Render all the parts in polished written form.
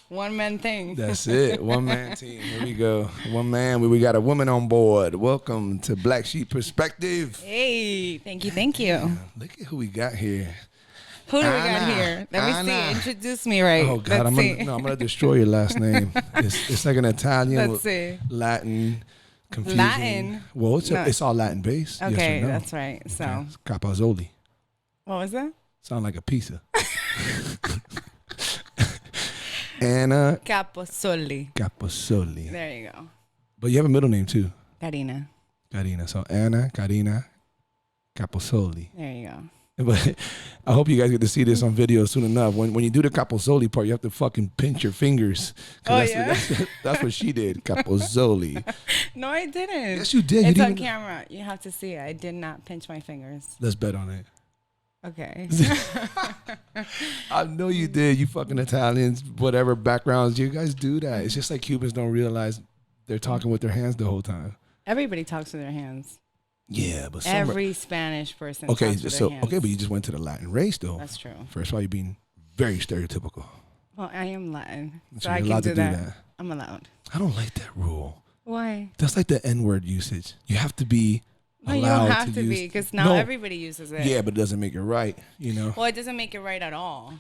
One man thing. That's it. One man team. Here we go. One man. We got a woman on board. Welcome to Black Sheep Perspective. Hey, thank you. Yeah, look at who we got here. Who do we got here? Let me see. Introduce me right. Oh God, I'm gonna destroy your last name. It's like an Italian. Let's see. Latin. Confusing. Latin. Well, it's all Latin based. Okay, yes or no? that's right. So, okay. Capozzoli. What was that? Sound like a pizza. Anna Capozzoli. There you go. But you have a middle name too. Karina. So Anna Karina Capozzoli. There you go. But I hope you guys get to see this on video soon enough. When you do the Capozzoli part, you have to fucking pinch your fingers. Oh, that's what she did, Capozzoli. No, I didn't. Yes, you did. It's on camera. You have to see it. I did not pinch my fingers. Let's bet on it. Okay. I know you did. You fucking Italians, whatever backgrounds, you guys do that. It's just like Cubans don't realize they're talking with their hands the whole time. Everybody talks with their hands. Yeah, but every Spanish person talks with their hands. Okay, but you just went to the Latin race though. That's true. First of all, you're being very stereotypical. Well, I am Latin, so you're I can allowed do to that. I'm allowed. I don't like that rule. Why? That's like the N-word usage. You have to be no, you don't have to be, because now everybody uses it. Yeah, but it doesn't make it right, you know? Well, it doesn't make it right at all.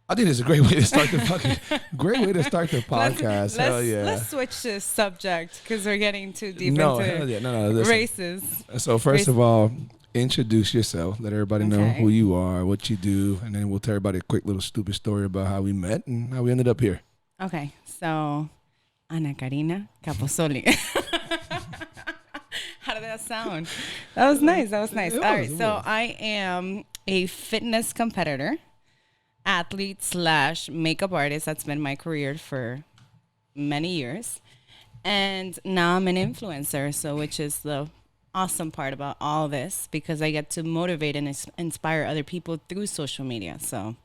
I think it's a great way to start the podcast. Hell yeah. Let's switch this subject because we're getting too deep into races. So first of all, introduce yourself. Let everybody know who you are, what you do, and then we'll tell everybody a quick little stupid story about how we met and how we ended up here. Okay, so Ana Karina Capozzoli. How did that sound? That was nice. All right, so I am a fitness competitor, athlete / makeup artist. That's been my career for many years. And now I'm an influencer, so which is the awesome part about all this, because I get to motivate and inspire other people through social media. So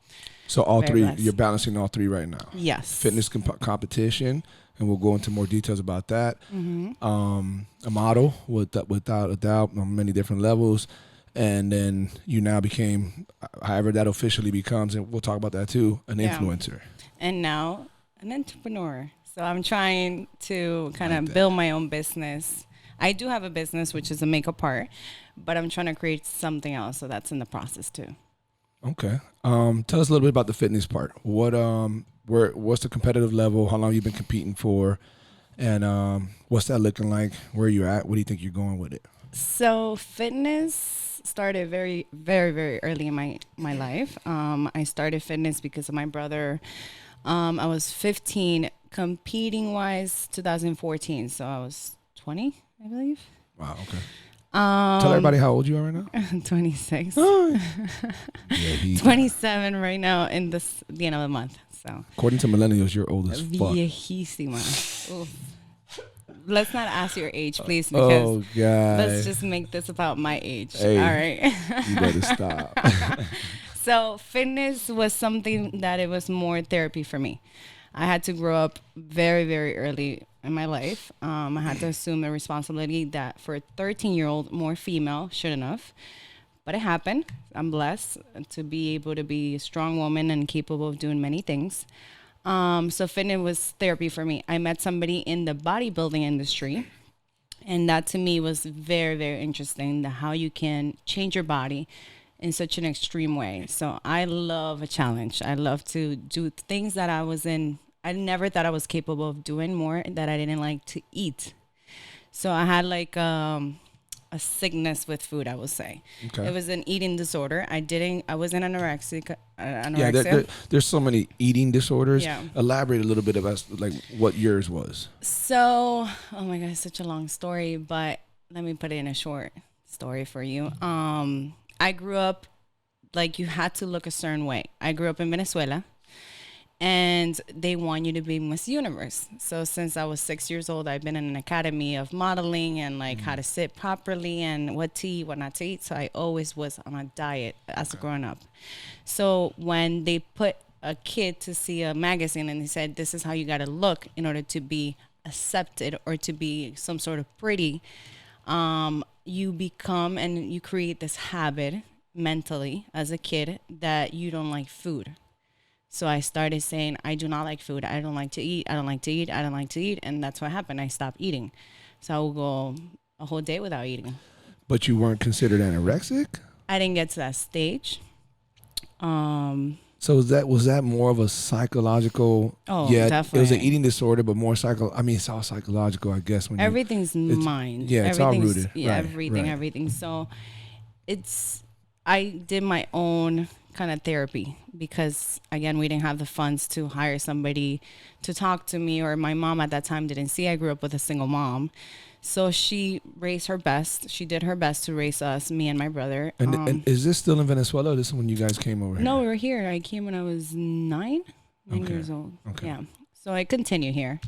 all three, you're balancing all three right now. Yes. Fitness competition, and we'll go into more details about that. Mm-hmm. A model, without a doubt, on many different levels. And then you now became, however that officially becomes, and we'll talk about that too, an influencer. And now an entrepreneur. So I'm trying to kind of build my own business. I do have a business, which is a makeup part, but I'm trying to create something else. So that's in the process too. Okay. Tell us a little bit about the fitness part. What's the competitive level? How long have you been competing for? And what's that looking like? Where are you at? What do you think you're going with it? So fitness started very, very, very early in my life. I started fitness because of my brother. I was 15, competing wise, 2014. So I was 20, I believe. Wow, okay. Tell everybody how old you are right now. 26. Oh. 27 right now in the end of the month. So according to millennials, you're old as fuck. Viejísima. Let's not ask your age, please, because let's just make this about my age. Hey, all right. You better stop. So fitness was something that it was more therapy for me. I had to grow up very, very early in my life. I had to assume the responsibility that for a 13-year-old, more female, shouldn't have. But it happened. I'm blessed to be able to be a strong woman and capable of doing many things. So fitness was therapy for me. I met somebody in the bodybuilding industry, and that to me was very, very interesting, how you can change your body in such an extreme way. So I love a challenge. I love to do things that I never thought I was capable of doing, more that I didn't like to eat. So I had like a sickness with food, I would say. Okay. It was an eating disorder. I wasn't anorexic. Yeah, there's so many eating disorders. Yeah. Elaborate a little bit about like what yours was. So, oh my God, it's such a long story, but let me put it in a short story for you. I grew up like you had to look a certain way. I grew up in Venezuela. And they want you to be Miss Universe. So since I was 6 years old, I've been in an academy of modeling and like how to sit properly and what to eat, what not to eat. So I always was on a diet as growing up. So when they put a kid to see a magazine and they said, this is how you got to look in order to be accepted or to be some sort of pretty, you become and you create this habit mentally as a kid that you don't like food. So I started saying, I do not like food. I don't like to eat. I don't like to eat. I don't like to eat. And that's what happened. I stopped eating. So I will go a whole day without eating. But you weren't considered anorexic? I didn't get to that stage. So was that more of a psychological? Oh, yeah, definitely. it was an eating disorder, but more I mean, it's all psychological, I guess. When everything's mind. Yeah, it's all rooted. Yeah, right, everything. So I did my own kind of therapy because again, we didn't have the funds to hire somebody to talk to me, or my mom at that time didn't see. I grew up with a single mom. So she raised her best. She did her best to raise us, me and my brother. And is this still in Venezuela, or this is when you guys came over here? No, we were here. I came when I was nine Okay. years old. Okay. Yeah. So I continued here.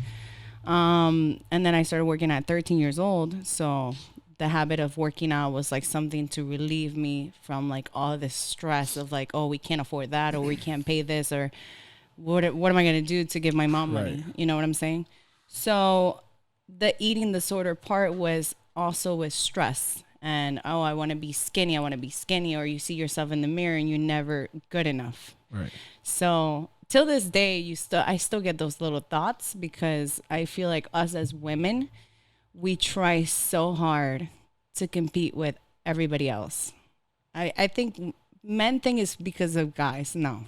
And then I started working at 13 years old. So the habit of working out was like something to relieve me from like all this stress of like, oh, we can't afford that, or we can't pay this, or what am I going to do to give my mom money? Right. You know what I'm saying? So the eating disorder part was also with stress. And, oh, I want to be skinny. Or you see yourself in the mirror and you're never good enough. Right. So till this day, I still get those little thoughts because I feel like us as women, we try so hard to compete with everybody else. I think men think it's because of guys. No.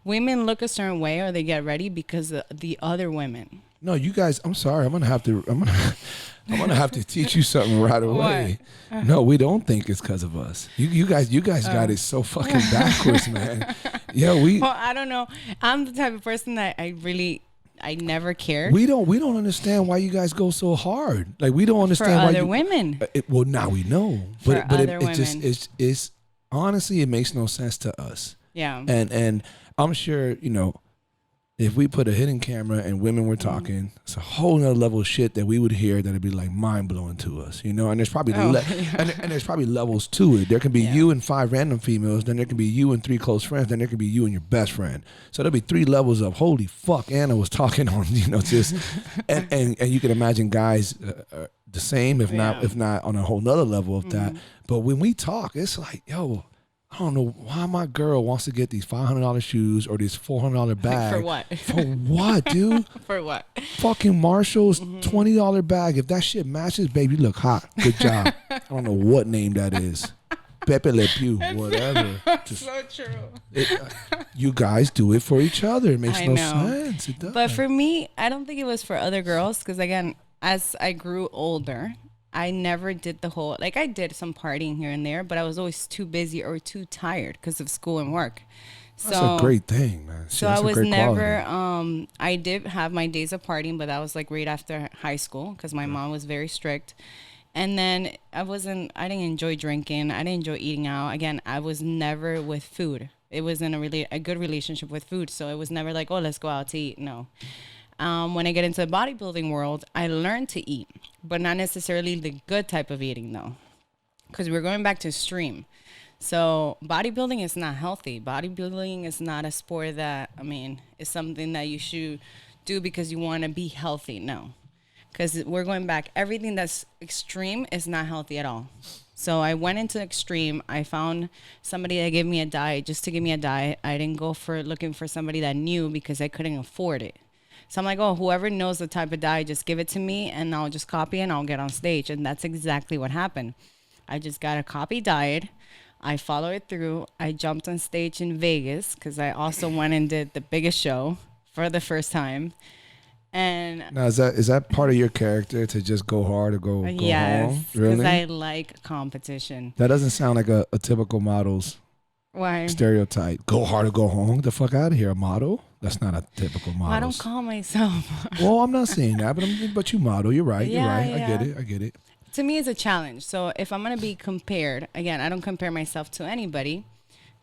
Women look a certain way or they get ready because of the other women. No, you guys. I'm sorry. I'm gonna have to teach you something right away. No, we don't think it's because of us. You guys got it so fucking backwards, man. Yeah, Well, I don't know. I'm the type of person that I never cared. We don't understand why you guys go so hard. Like we don't understand for why other women. Well, now we know, but other it just women. it's honestly it makes no sense to us. Yeah. And I'm sure if we put a hidden camera and women were talking, it's a whole nother level of shit that we would hear that'd be like mind blowing to us, And there's probably and there's probably levels to it. There can be you and 5 random females, then there can be you and 3 close friends, then there can be you and your best friend. So there'll be 3 levels of holy fuck. Anna was talking on, just and you can imagine guys the same, if not on a whole nother level of that. But when we talk, it's like, yo, I don't know why my girl wants to get these $500 shoes or this $400 bag. For what? For what, dude? For what? Fucking Marshall's $20 bag. If that shit matches, baby, you look hot. Good job. I don't know what name that is. Pepe Le Pew, whatever. Just, so true. You guys do it for each other. It makes I no know. sense. It does. But for me, I don't think it was for other girls because, again, as I grew older, I never did the whole, like I did some partying here and there, but I was always too busy or too tired because of school and work. That's a great thing, man. So I was never, I did have my days of partying, but that was like right after high school because my mom was very strict. And then I didn't enjoy drinking. I didn't enjoy eating out. Again, I was never with food. It wasn't a good relationship with food. So it was never like, oh, let's go out to eat. No. When I get into the bodybuilding world, I learned to eat, but not necessarily the good type of eating though, because we're going back to extreme. So bodybuilding is not healthy. Bodybuilding is not a sport that, is something that you should do because you want to be healthy. No, because we're going back. Everything that's extreme is not healthy at all. So I went into extreme. I found somebody that gave me a diet just to give me a diet. I didn't go for looking for somebody that knew because I couldn't afford it. So I'm like, oh, whoever knows the type of diet, just give it to me and I'll just copy and I'll get on stage. And that's exactly what happened. I just got a copy diet. I followed it through. I jumped on stage in Vegas because I also went and did the biggest show for the first time. And now, is that part of your character to just go hard or go home? Yes, Really? because I like competition. That doesn't sound like a typical model's Why? stereotype. Go hard or go home. Get the fuck out of here. A model? That's not a typical model. Well, I don't call myself. Well, I'm not saying that, but you model. You're right. Yeah, You're right. yeah. I get it. To me, it's a challenge. So if I'm going to be compared, again, I don't compare myself to anybody,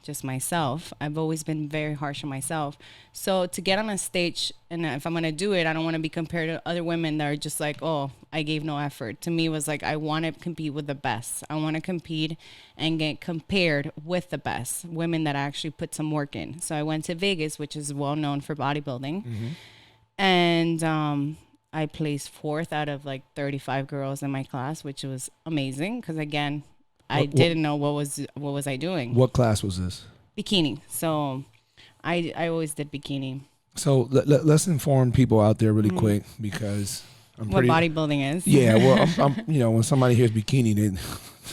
just myself. I've always been very harsh on myself. So to get on a stage, and if I'm going to do it, I don't want to be compared to other women that are just like, oh, I gave no effort. To me, it was like, I want to compete with the best. I want to compete and get compared with the best, women that actually put some work in. So I went to Vegas, which is well known for bodybuilding. Mm-hmm. And I placed 4th out of like 35 girls in my class, which was amazing because, again, I didn't know what was I doing. What class was this? Bikini. So I always did bikini. So let's inform people out there really quick, because I'm What pretty. bodybuilding is. Yeah, well, I'm when somebody hears bikini, they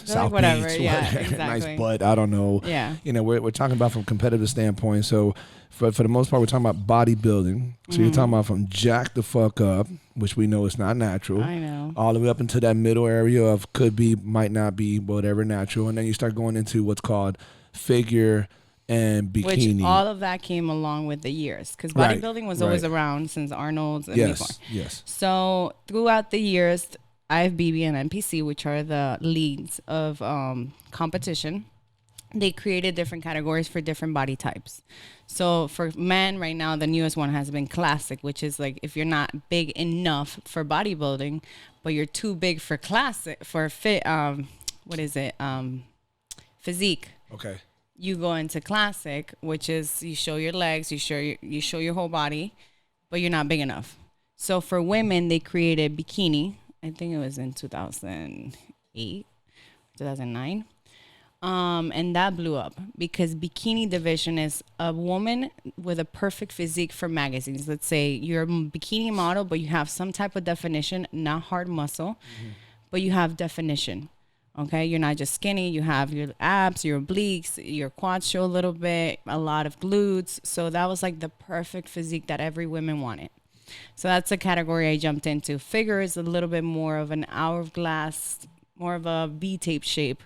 South like, whatever, Beach, yeah, nice exactly. butt. I don't know. Yeah. We're talking about from competitive standpoint. So for the most part, we're talking about bodybuilding. So you're talking about from jack the fuck up, which we know is not natural. I know. All the way up into that middle area of could be, might not be, whatever natural, and then you start going into what's called figure and bikini. Which all of that came along with the years, because bodybuilding was always around since Arnold's and before. Yes. So throughout the years, IFBB and NPC, which are the leagues of competition, they created different categories for different body types. So for men right now, the newest one has been classic, which is like if you're not big enough for bodybuilding, but you're too big for classic, for fit, physique. Okay. You go into classic, which is you show your legs, you show your whole body, but you're not big enough. So for women, they created bikini. I think it was in 2008, 2009. And that blew up because bikini division is a woman with a perfect physique for magazines. Let's say you're a bikini model, but you have some type of definition, not hard muscle, but you have definition. Okay, you're not just skinny. You have your abs, your obliques, your quads show a little bit, a lot of glutes. So that was like the perfect physique that every woman wanted. So that's a category I jumped into. Figure is a little bit more of an hourglass, more of a V-tape shape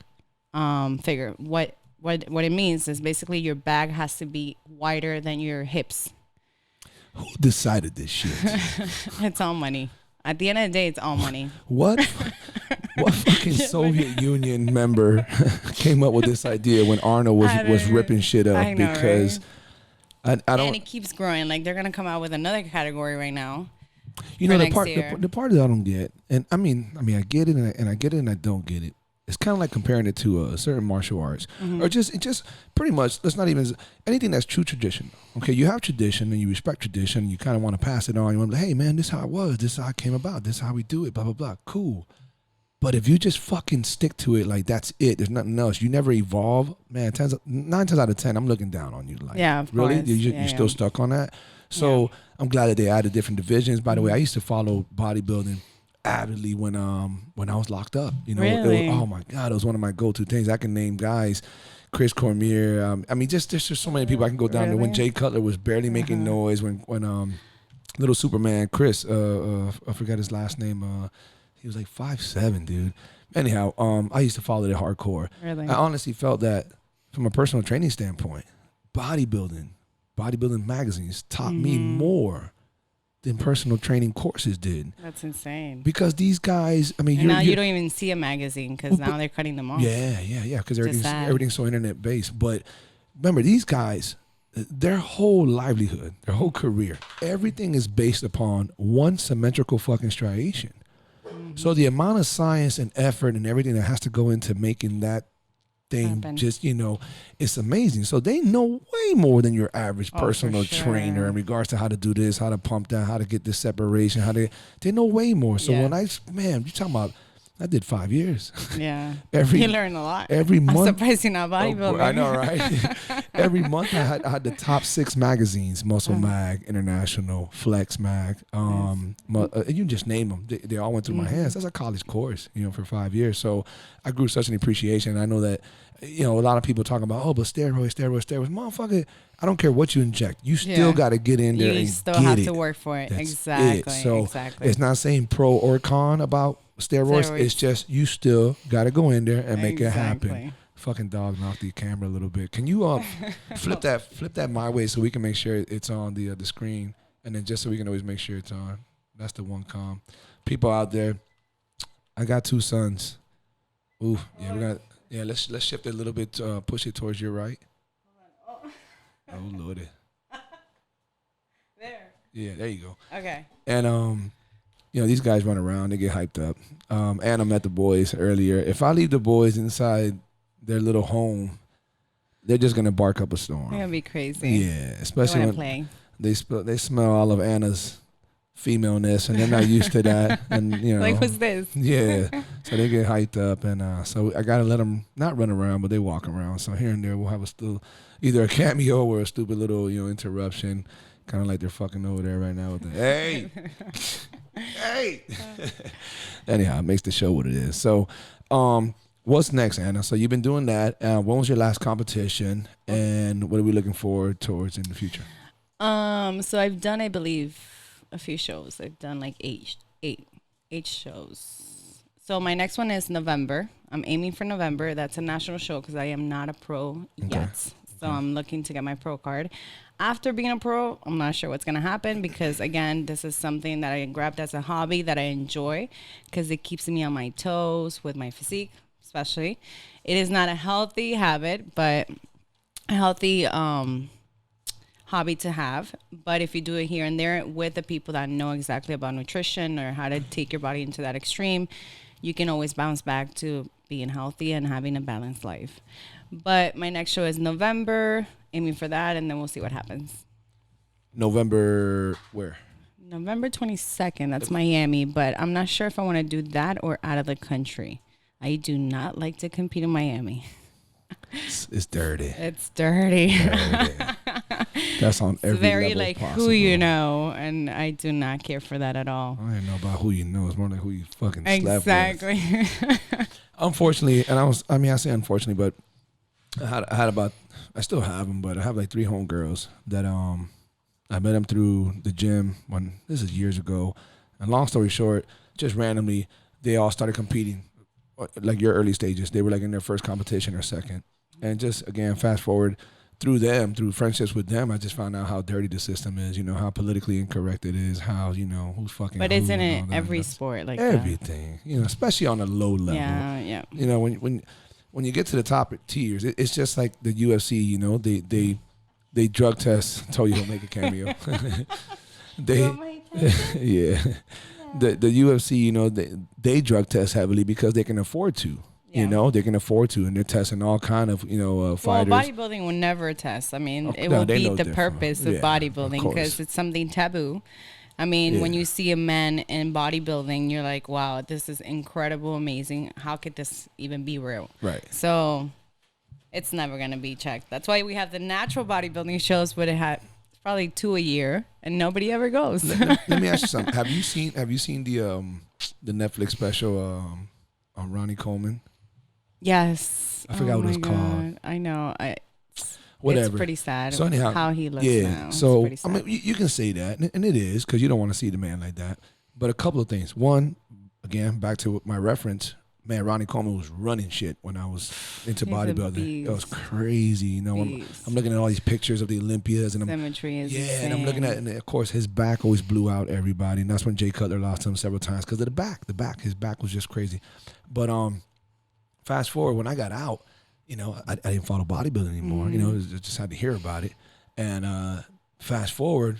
figure. What it means is basically your back has to be wider than your hips. Who decided this shit? It's all money. At the end of the day, it's all money. What fucking Soviet Union member came up with this idea when Arnold was ripping shit up? I know, because right? I don't. And it keeps growing. Like they're gonna come out with another category right now. You know, the part that I don't get, and I mean I get it, and I get it, and I don't get it. It's kind of like comparing it to a certain martial arts, or just pretty much. Let's not even anything that's true tradition. Okay, you have tradition and you respect tradition. And you kind of want to pass it on. You want to be like, hey man, this is how it was. This is how it came about. This is how we do it. Blah blah blah. Cool. But if you just fucking stick to it, like that's it. There's nothing else. You never evolve, man. 9 times out of 10, I'm looking down on you. Like, yeah, of really, course. you're still stuck on that. So I'm glad that they added different divisions. By the way, I used to follow bodybuilding avidly when I was locked up. You know, really? Oh my God, it was one of my go-to things. I can name guys, Chris Cormier. I mean, just there's just so many people I can go down to. When Jay Cutler was barely making noise, when little Superman Chris, I forgot his last name. He was like 5'7", dude. Anyhow, I used to follow it hardcore. Really? I honestly felt that from a personal training standpoint, bodybuilding magazines taught me more than personal training courses did. That's insane. Because these guys, I mean, you don't even see a magazine because now they're cutting them off. Yeah, because everything's so internet based. But remember, these guys, their whole livelihood, their whole career, everything is based upon one symmetrical fucking striation. So the amount of science and effort and everything that has to go into making that thing just, it's amazing. So they know way more than your average personal trainer in regards to how to do this, how to pump that, how to get this separation, they know way more. So when you're talking about, I did 5 years. Yeah. You learn a lot. Every month. I'm surprised you're not bodybuilding. I know, right? Every month I had the top 6 magazines: Muscle Mag, International, Flex Mag. You just name them. They all went through my hands. That's a college course, for 5 years. So I grew such an appreciation. I know that, a lot of people talk about, but steroids. Motherfucker, I don't care what you inject. You still got to get in there and get it. You still have to work for it. That's exactly. It. So it's not saying pro or con about steroids. It's just you still got to go in there and make it happen. Fucking dog knocked the camera a little bit. Can you flip that my way so we can make sure it's on the screen, and then just so we can always make sure it's on. That's the one com. People out there, I got 2 sons. Ooh, yeah, we got. Yeah, let's shift it a little bit. Push it towards your right. Oh Lordy. There. Yeah, there you go. Okay. And these guys run around, they get hyped up. And I met the boys earlier. If I leave the boys inside their little home, they're just gonna bark up a storm. They're gonna be crazy. Yeah, especially when they smell all of Anna's femaleness, and they're not used to that. And like, what's this? Yeah. So they get hyped up, and so I gotta let them not run around, but they walk around. So here and there we'll have either a cameo or a stupid little interruption, kind of like they're fucking over there right now with the hey, hey. Anyhow, it makes the show what it is. So, what's next, Anna? So you've been doing that. When was your last competition, and what are we looking forward towards in the future? So I've done, I believe, a few shows. I've done like eight shows. So my next one is November. I'm aiming for November. That's a national show because I am not a pro yet. So I'm looking to get my pro card. After being a pro, I'm not sure what's going to happen because, again, this is something that I grabbed as a hobby that I enjoy because it keeps me on my toes with my physique, especially. It is not a healthy habit, but a healthy hobby to have. But if you do it here and there with the people that know exactly about nutrition or how to take your body into that extreme, you can always bounce back to being healthy and having a balanced life. But my next show is November, aiming for that, and then we'll see what happens. November where? November 22nd. That's Miami, but I'm not sure if I want to do that or out of the country. I do not like to compete in Miami. It's dirty. It's dirty. That's on every very level like possible. who you know, and I do not care for that at all. I don't know about who you know. It's more like who you fucking slept with. Exactly. Unfortunately, and I say unfortunately, but I still have them, but I have like 3 homegirls that I met them through the gym this is years ago. And long story short, just randomly, they all started competing, like your early stages. They were like in their first competition or second. And just, again, fast forward, through friendships with them, I just found out how dirty the system is, how politically incorrect it is, how, who's fucking But isn't it every sport like everything, especially on a low level. Yeah. When you get to the top tiers, it's just like the UFC, they drug test, told you he'll make a cameo. Yeah. The UFC, they drug test heavily because they can afford to. Yeah. They can afford to, and they're testing all kind of, fighters. Well, bodybuilding will never test. I mean, it will be the purpose of bodybuilding because it's something taboo. I mean, when you see a man in bodybuilding, you're like, wow, this is incredible, amazing. How could this even be real? Right. So it's never going to be checked. That's why we have the natural bodybuilding shows, but it had probably 2 a year, and nobody ever goes. Let me ask you something. Have you seen the Netflix special on Ronnie Coleman? Yes. I forgot what it was called. I know. Whatever. It's pretty sad. So anyhow, how he looks now. So I mean, you can say that, and it is because you don't want to see the man like that. But a couple of things. One, again, back to my reference. Man, Ronnie Coleman was running shit when I was into bodybuilding. It was crazy. I'm looking at all these pictures of the Olympias, and symmetry is insane. And I'm looking at, and of course, his back always blew out everybody, and that's when Jay Cutler lost him several times because of the back. His back was just crazy. But fast forward, when I got out, I didn't follow bodybuilding anymore. I just had to hear about it. And fast forward,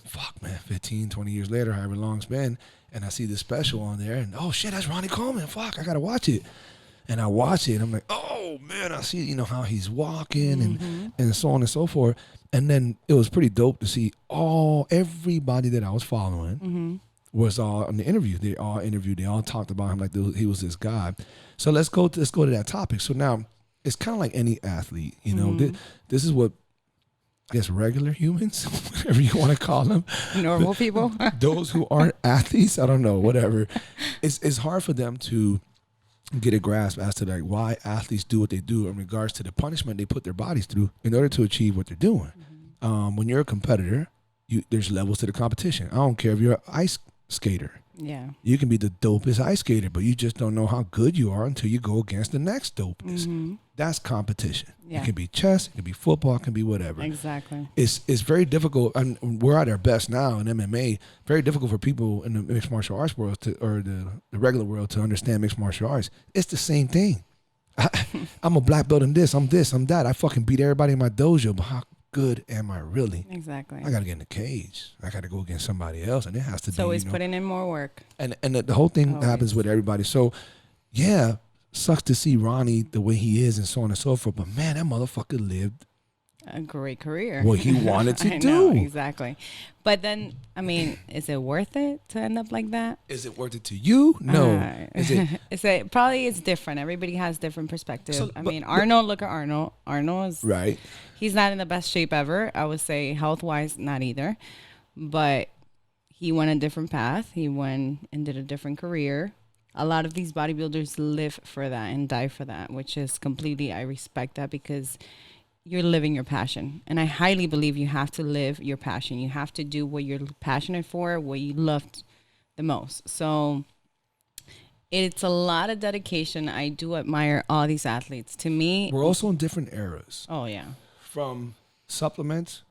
15, 20 years later, however long it's been, and I see this special on there, and oh shit, that's Ronnie Coleman. Fuck, I gotta watch it. And I watch it, and I'm like, oh man, I see, how he's walking and so on and so forth. And then it was pretty dope to see everybody that I was following was all in the interview. They all interviewed. They all talked about him like he was this guy. So let's go to that topic. So now it's kind of like any athlete, this is what, I guess, regular humans, whatever you want to call them. Normal people. Those who aren't athletes, I don't know, whatever. It's hard for them to get a grasp as to like why athletes do what they do in regards to the punishment they put their bodies through in order to achieve what they're doing. When you're a competitor, there's levels to the competition. I don't care if you're an ice skater. Yeah. You can be the dopest ice skater, but you just don't know how good you are until you go against the next dopest. That's competition. Yeah. It can be chess, it can be football, it can be whatever. Exactly. It's very difficult, and we're at our best now in MMA. Very difficult for people in the mixed martial arts world or the regular world to understand mixed martial arts. It's the same thing. I'm a black belt in this, I'm that. I fucking beat everybody in my dojo, but how good am I really? Exactly. I got to get in the cage. I got to go against somebody else, and it has to be. So he's putting in more work. And the whole thing happens with everybody. So, yeah, sucks to see Ronnie the way he is and so on and so forth. But man, that motherfucker lived a great career. What he wanted to I do. know, exactly. But then, I mean, is it worth it to end up like that? Is it worth it to you? No. Is it probably it's different. Everybody has different perspective. So, I but- mean, Arnold, look at Arnold. Arnold is Right. he's not in the best shape ever. I would say health wise, not either. But he went a different path. He went and did a different career. A lot of these bodybuilders live for that and die for that, which is completely, I respect that because you're living your passion. And I highly believe you have to live your passion. You have to do what you're passionate for, what you loved the most. So it's a lot of dedication. I do admire all these athletes. To me, We're also in different eras. oh yeah. From supplements,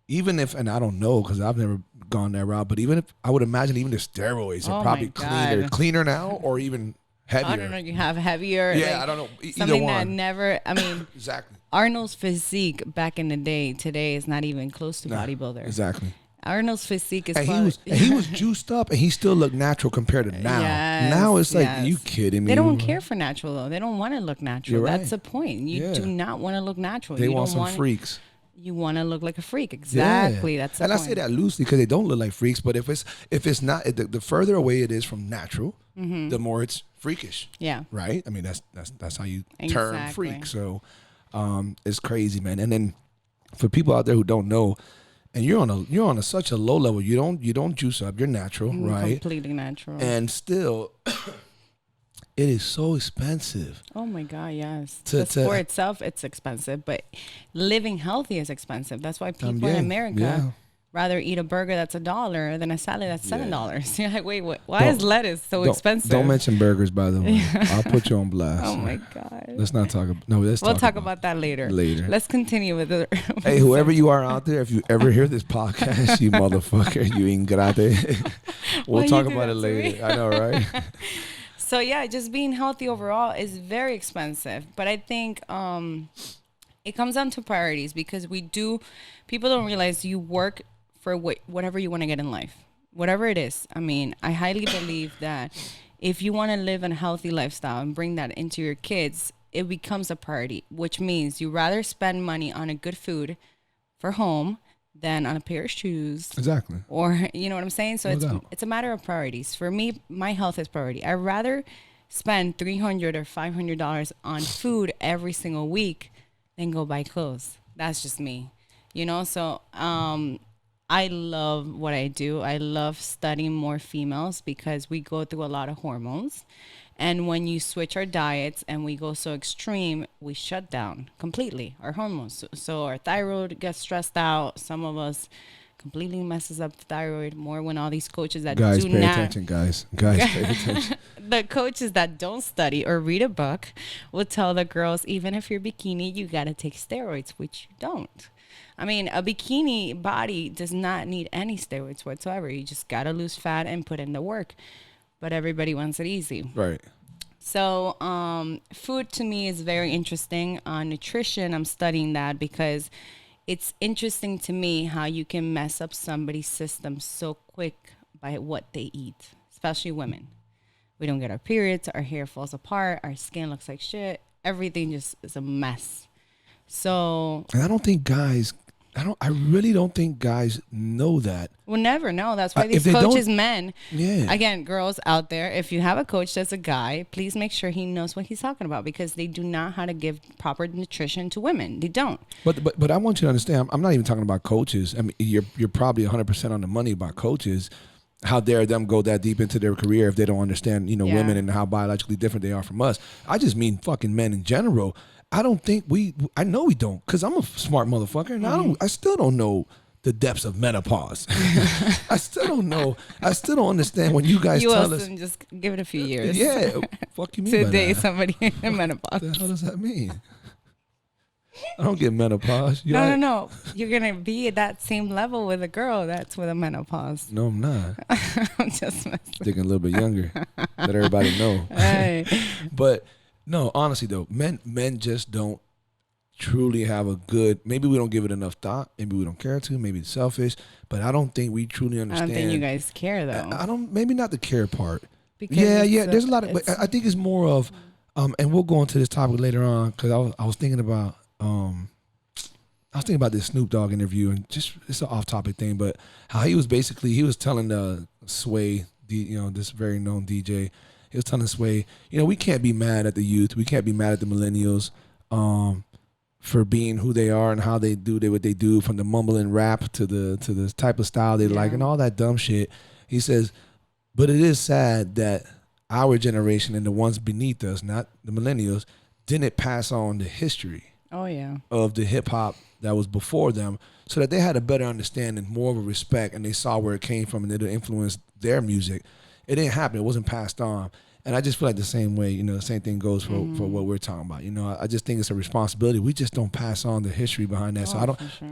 even if, and I don't know because I've never gone that route, but even if, I would imagine even the steroids Oh are my probably God. cleaner now or even heavier. I don't know. You have heavier. Yeah, like, I don't know. Either something that one. never. I mean, Exactly. Arnold's physique back in the day, today is not even close to bodybuilder. Exactly. Arnold's physique is. And he was juiced up and he still looked natural compared to now. Yes, now it's like, yes. you kidding me? They don't care for natural though. They don't want to look natural. You're That's right. the point. You Yeah. do not want to look natural. They you want don't some want freaks. You want to look like a freak. Exactly. Yeah. That's the and point. I say that loosely because they don't look like freaks. But if it's not, the further away it is from natural, the more it's freakish. Yeah. Right. I mean that's how you term Exactly. freak. So it's crazy, man. And then for people out there who don't know, and you're on such a low level, you don't juice up. You're natural, right? Completely natural. And still, it is so expensive. Oh my God, yes. To- The to- sport itself, it's expensive, but living healthy is expensive. That's why people in yeah, America yeah. rather eat a burger that's $1 than a salad that's $7. You're like, wait, why Don't- is lettuce so Don't- expensive? Don't mention burgers, by the way. I'll put you on blast. Oh my God. Let's not talk about. No, let's We'll talk about that later. later. Let's continue with the. Hey, whoever you are out there, if you ever hear this podcast, you motherfucker, you ingrate. We'll Why talk you do about it that to later. me? I know, right? So yeah, just being healthy overall is very expensive. But I think it comes down to priorities because people don't realize you work for whatever you want to get in life, whatever it is. I mean, I highly believe that if you want to live a healthy lifestyle and bring that into your kids, it becomes a priority, which means you rather spend money on a good food for home than on a pair of shoes. Exactly. Or, you know what I'm saying? So No doubt. it's a matter of priorities. For me, my health is priority. I'd rather spend $300 or $500 on food every single week than go buy clothes. That's just me. You know, so I love what I do. I love studying more females because we go through a lot of hormones. And when you switch our diets and we go so extreme, we shut down completely our hormones. So our thyroid gets stressed out. Some of us completely messes up the thyroid more when all these coaches that Guys, do pay not. attention, guys. Guys, pay attention. The coaches that don't study or read a book will tell the girls, even if you're bikini, you got to take steroids, which you don't. I mean, a bikini body does not need any steroids whatsoever. You just got to lose fat and put in the work. But everybody wants it easy. Right. So food to me is very interesting. Nutrition, I'm studying that because it's interesting to me how you can mess up somebody's system so quick by what they eat, especially women. We don't get our periods, our hair falls apart, our skin looks like shit. Everything just is a mess. So And I really don't think guys know that. we'll never know. That's why If these they coaches, don't- men, Yeah. again, girls out there, if you have a coach that's a guy, please make sure he knows what he's talking about because they do not how to give proper nutrition to women. They don't. But I want you to understand. I'm not even talking about coaches. I mean, you're probably 100% on the money about coaches. How dare them go that deep into their career if they don't understand, Yeah. women and how biologically different they are from us. I just mean fucking men in general. I don't think I know we don't, because I'm a smart motherfucker, and I still don't know the depths of menopause. I still don't know. I still don't understand when you guys You tell also us. just give it a few years. Yeah, fuck you mean To by date that? somebody in What menopause. the hell does that mean? I don't get menopause. No. You're going to be at that same level with a girl that's with a menopause. No, I'm not. I'm just messing. Thinking a little bit younger. Let everybody know. Hey. But no, honestly though, men just don't truly have a good. Maybe we don't give it enough thought. Maybe we don't care to. Maybe it's selfish. But I don't think we truly I understand. don't think you guys care, though. I don't. Maybe not the care part. Because Yeah. There's a lot of. But I think it's more of. And we'll go into this topic later on because I was thinking about I was thinking about this Snoop Dogg interview, and just it's an off-topic thing, but how he was telling Sway, this very known DJ, he was telling Sway, we can't be mad at the youth, we can't be mad at the millennials, for being who they are and how they do what they do, from the mumbling rap to the type of style they like and all that dumb shit. He says, but it is sad that our generation and the ones beneath us, not the millennials, didn't pass on the history of the hip hop that was before them, so that they had a better understanding, more of a respect, and they saw where it came from and it influenced their music. It didn't happen. It wasn't passed on. And I just feel like the same way, the same thing goes for what we're talking about. I just think it's a responsibility. We just don't pass on the history behind that. So I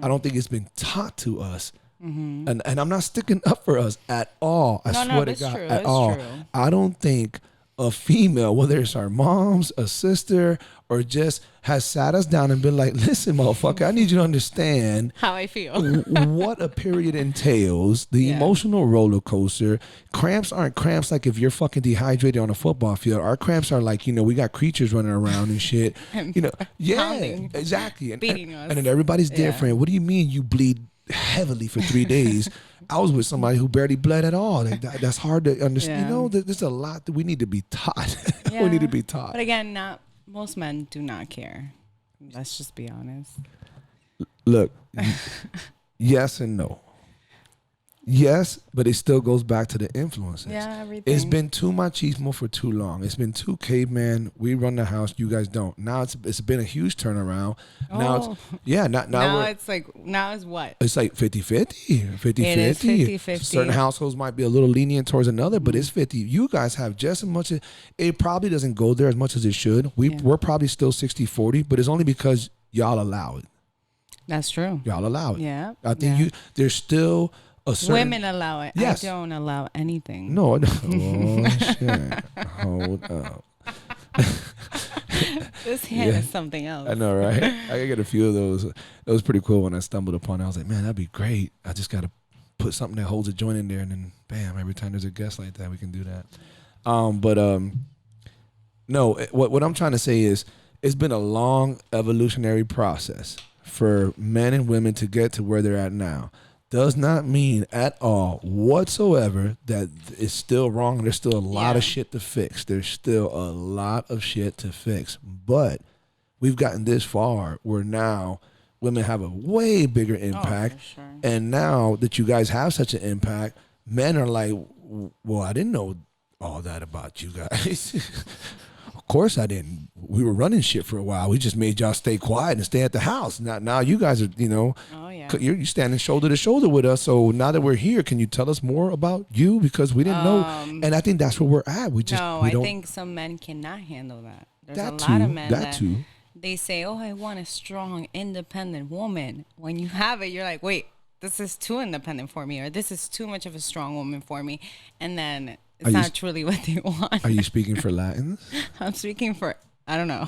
don't think it's been taught to us. Mm-hmm. And I'm not sticking up for us at all. I swear to God, at all. True. I don't think a female, whether it's our moms, a sister, or just has sat us down and been like, listen, motherfucker, I need you to understand how I feel. What a period entails, the emotional roller coaster. Cramps aren't cramps like if you're fucking dehydrated on a football field. Our cramps are like, we got creatures running around and shit. Pounding, exactly. Beating us. And then everybody's different. What do you mean you bleed heavily for 3 days? I was with somebody who barely bled at all. That's hard to understand. There's a lot that we need to be taught. We need to be taught. But again, most men do not care. Let's just be honest. Look, yes and no. Yes, but it still goes back to the influences. Yeah, everything. It's been too machismo for too long. It's been too caveman. We run the house, you guys don't. Now it's been a huge turnaround. Now it's what? It's like 50-50. 50-50. Certain households might be a little lenient towards another, but it's 50. You guys have just as much. It probably doesn't go there as much as it should. We're probably still 60-40, but it's only because y'all allow it. That's true. Y'all allow it. Yeah. I think there's still women allow it. Yes. I don't allow anything. No. Oh, shit. Hold up. This hand is something else. I know, right? I get a few of those. It was pretty cool when I stumbled upon it. I was like, man, that'd be great. I just got to put something that holds a joint in there, and then, bam, every time there's a guest like that, we can do that. No, what I'm trying to say is it's been a long evolutionary process for men and women to get to where they're at now. Does not mean at all whatsoever that it's still wrong. There's still a lot of shit to fix. There's still a lot of shit to fix. But we've gotten this far where now women have a way bigger impact. For sure. And now that you guys have such an impact, men are like, well, I didn't know all that about you guys. Of course I didn't. We were running shit for a while. We just made y'all stay quiet and stay at the house. Now you guys are, you're standing shoulder to shoulder with us. So now that we're here, can you tell us more about you? Because we didn't know. And I think that's where we're at. I think some men cannot handle that. There's a lot of men that they say, oh, I want a strong, independent woman. When you have it, you're like, wait, this is too independent for me, or this is too much of a strong woman for me. And then it's not truly what they want. Are you speaking for Latins? I'm speaking for, I don't know.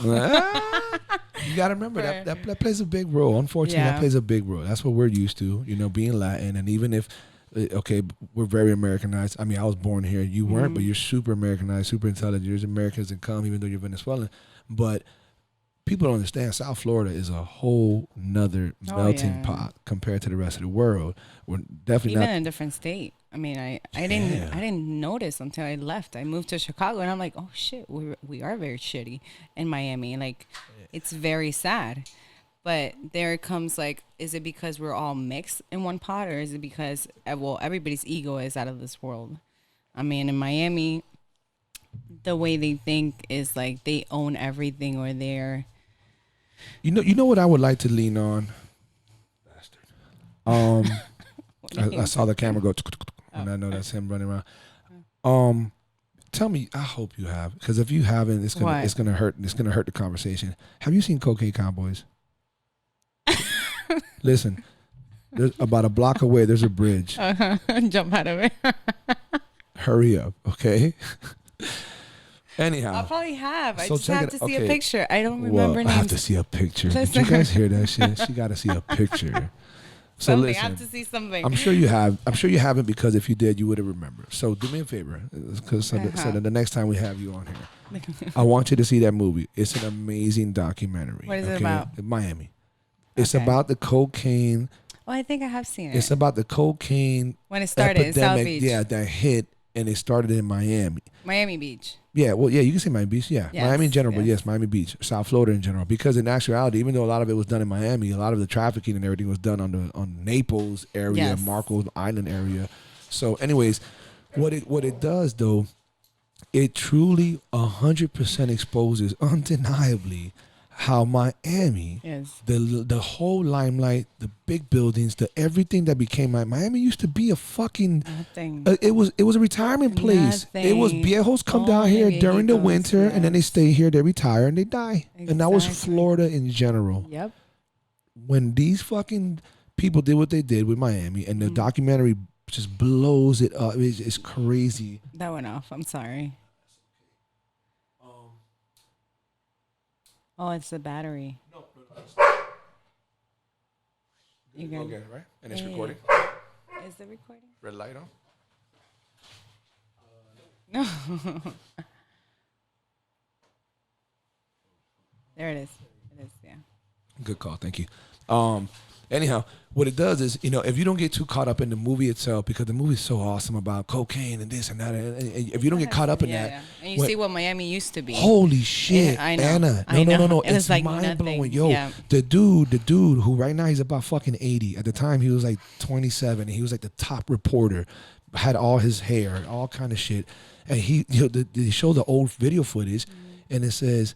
You got to remember that plays a big role. Unfortunately, that plays a big role. That's what we're used to, being Latin. And even if, we're very Americanized. I mean, I was born here. You weren't, but you're super Americanized, super intelligent. You're as American as it come, even though you're Venezuelan. But people don't understand. South Florida is a whole nother melting pot compared to the rest of the world. We're definitely even in a different state. I mean, I didn't notice until I left. I moved to Chicago, and I'm like, oh shit, we are very shitty in Miami. Like, it's very sad. But there it comes, like, is it because we're all mixed in one pot, or is it because everybody's ego is out of this world? I mean, in Miami, the way they think is like they own everything, or they're. You know what I would like to lean on. I saw the camera go. And I know that's him running around. Tell me, I hope you have, because if you haven't, it's gonna hurt. It's gonna hurt the conversation. Have you seen Cocaine Cowboys? Listen, there's about a block away. There's a bridge. Jump out of it. Hurry up, okay? Anyhow, I probably have. I just have to see a picture. I don't remember names. I have to see a picture. Did you guys hear that shit? She got to see a picture. So listen, I have to see something. I'm sure you have. I'm sure you haven't, because if you did, you would have remembered. So do me a favor, because so that the next time we have you on here, I want you to see that movie. It's an amazing documentary. What is it about? Miami. It's about the cocaine. Oh, I think I have seen it. It's about the cocaine when it started epidemic, in South Beach. Yeah, that hit, and it started in Miami. Miami Beach. Yeah, well, yeah, you can say Miami Beach. Yeah, Yes, Miami in general, yes. but yes, Miami Beach, South Florida in general. Because in actuality, even though a lot of it was done in Miami, a lot of the trafficking and everything was done on Naples area, Yes. Marcos Island area. So, anyways, what it does though, it truly 100% exposes undeniably how Miami, Yes. the whole limelight, the big buildings, the everything that became Miami used to be a fucking. Nothing. It was a retirement place. It was Nothing. viejos come down Only here during the viejitos, winter, and then they yes. stay here. They retire and they die. And that was Exactly. Florida in general. Yep. When these fucking people did what they did with Miami, and the documentary just blows it up. It's crazy. That went off. I'm sorry. Oh, it's the battery. No. You good? Okay, right? And it's Yeah. recording. Is the recording? Red light on. No. There it is. It is, yeah. Good call. Thank you. Anyhow, what it does is, if you don't get too caught up in the movie itself, because the movie is so awesome about cocaine and this and that, and if you don't get caught up in that, Yeah. And you see what Miami used to be. holy shit, Yeah, I know. Anna, I know. no, It was it's like mind blowing, nothing. yo. Yeah. The dude who right now he's about fucking 80. At the time he was like 27. And he was like the top reporter, had all his hair, all kind of shit, and they show the old video footage, and it says,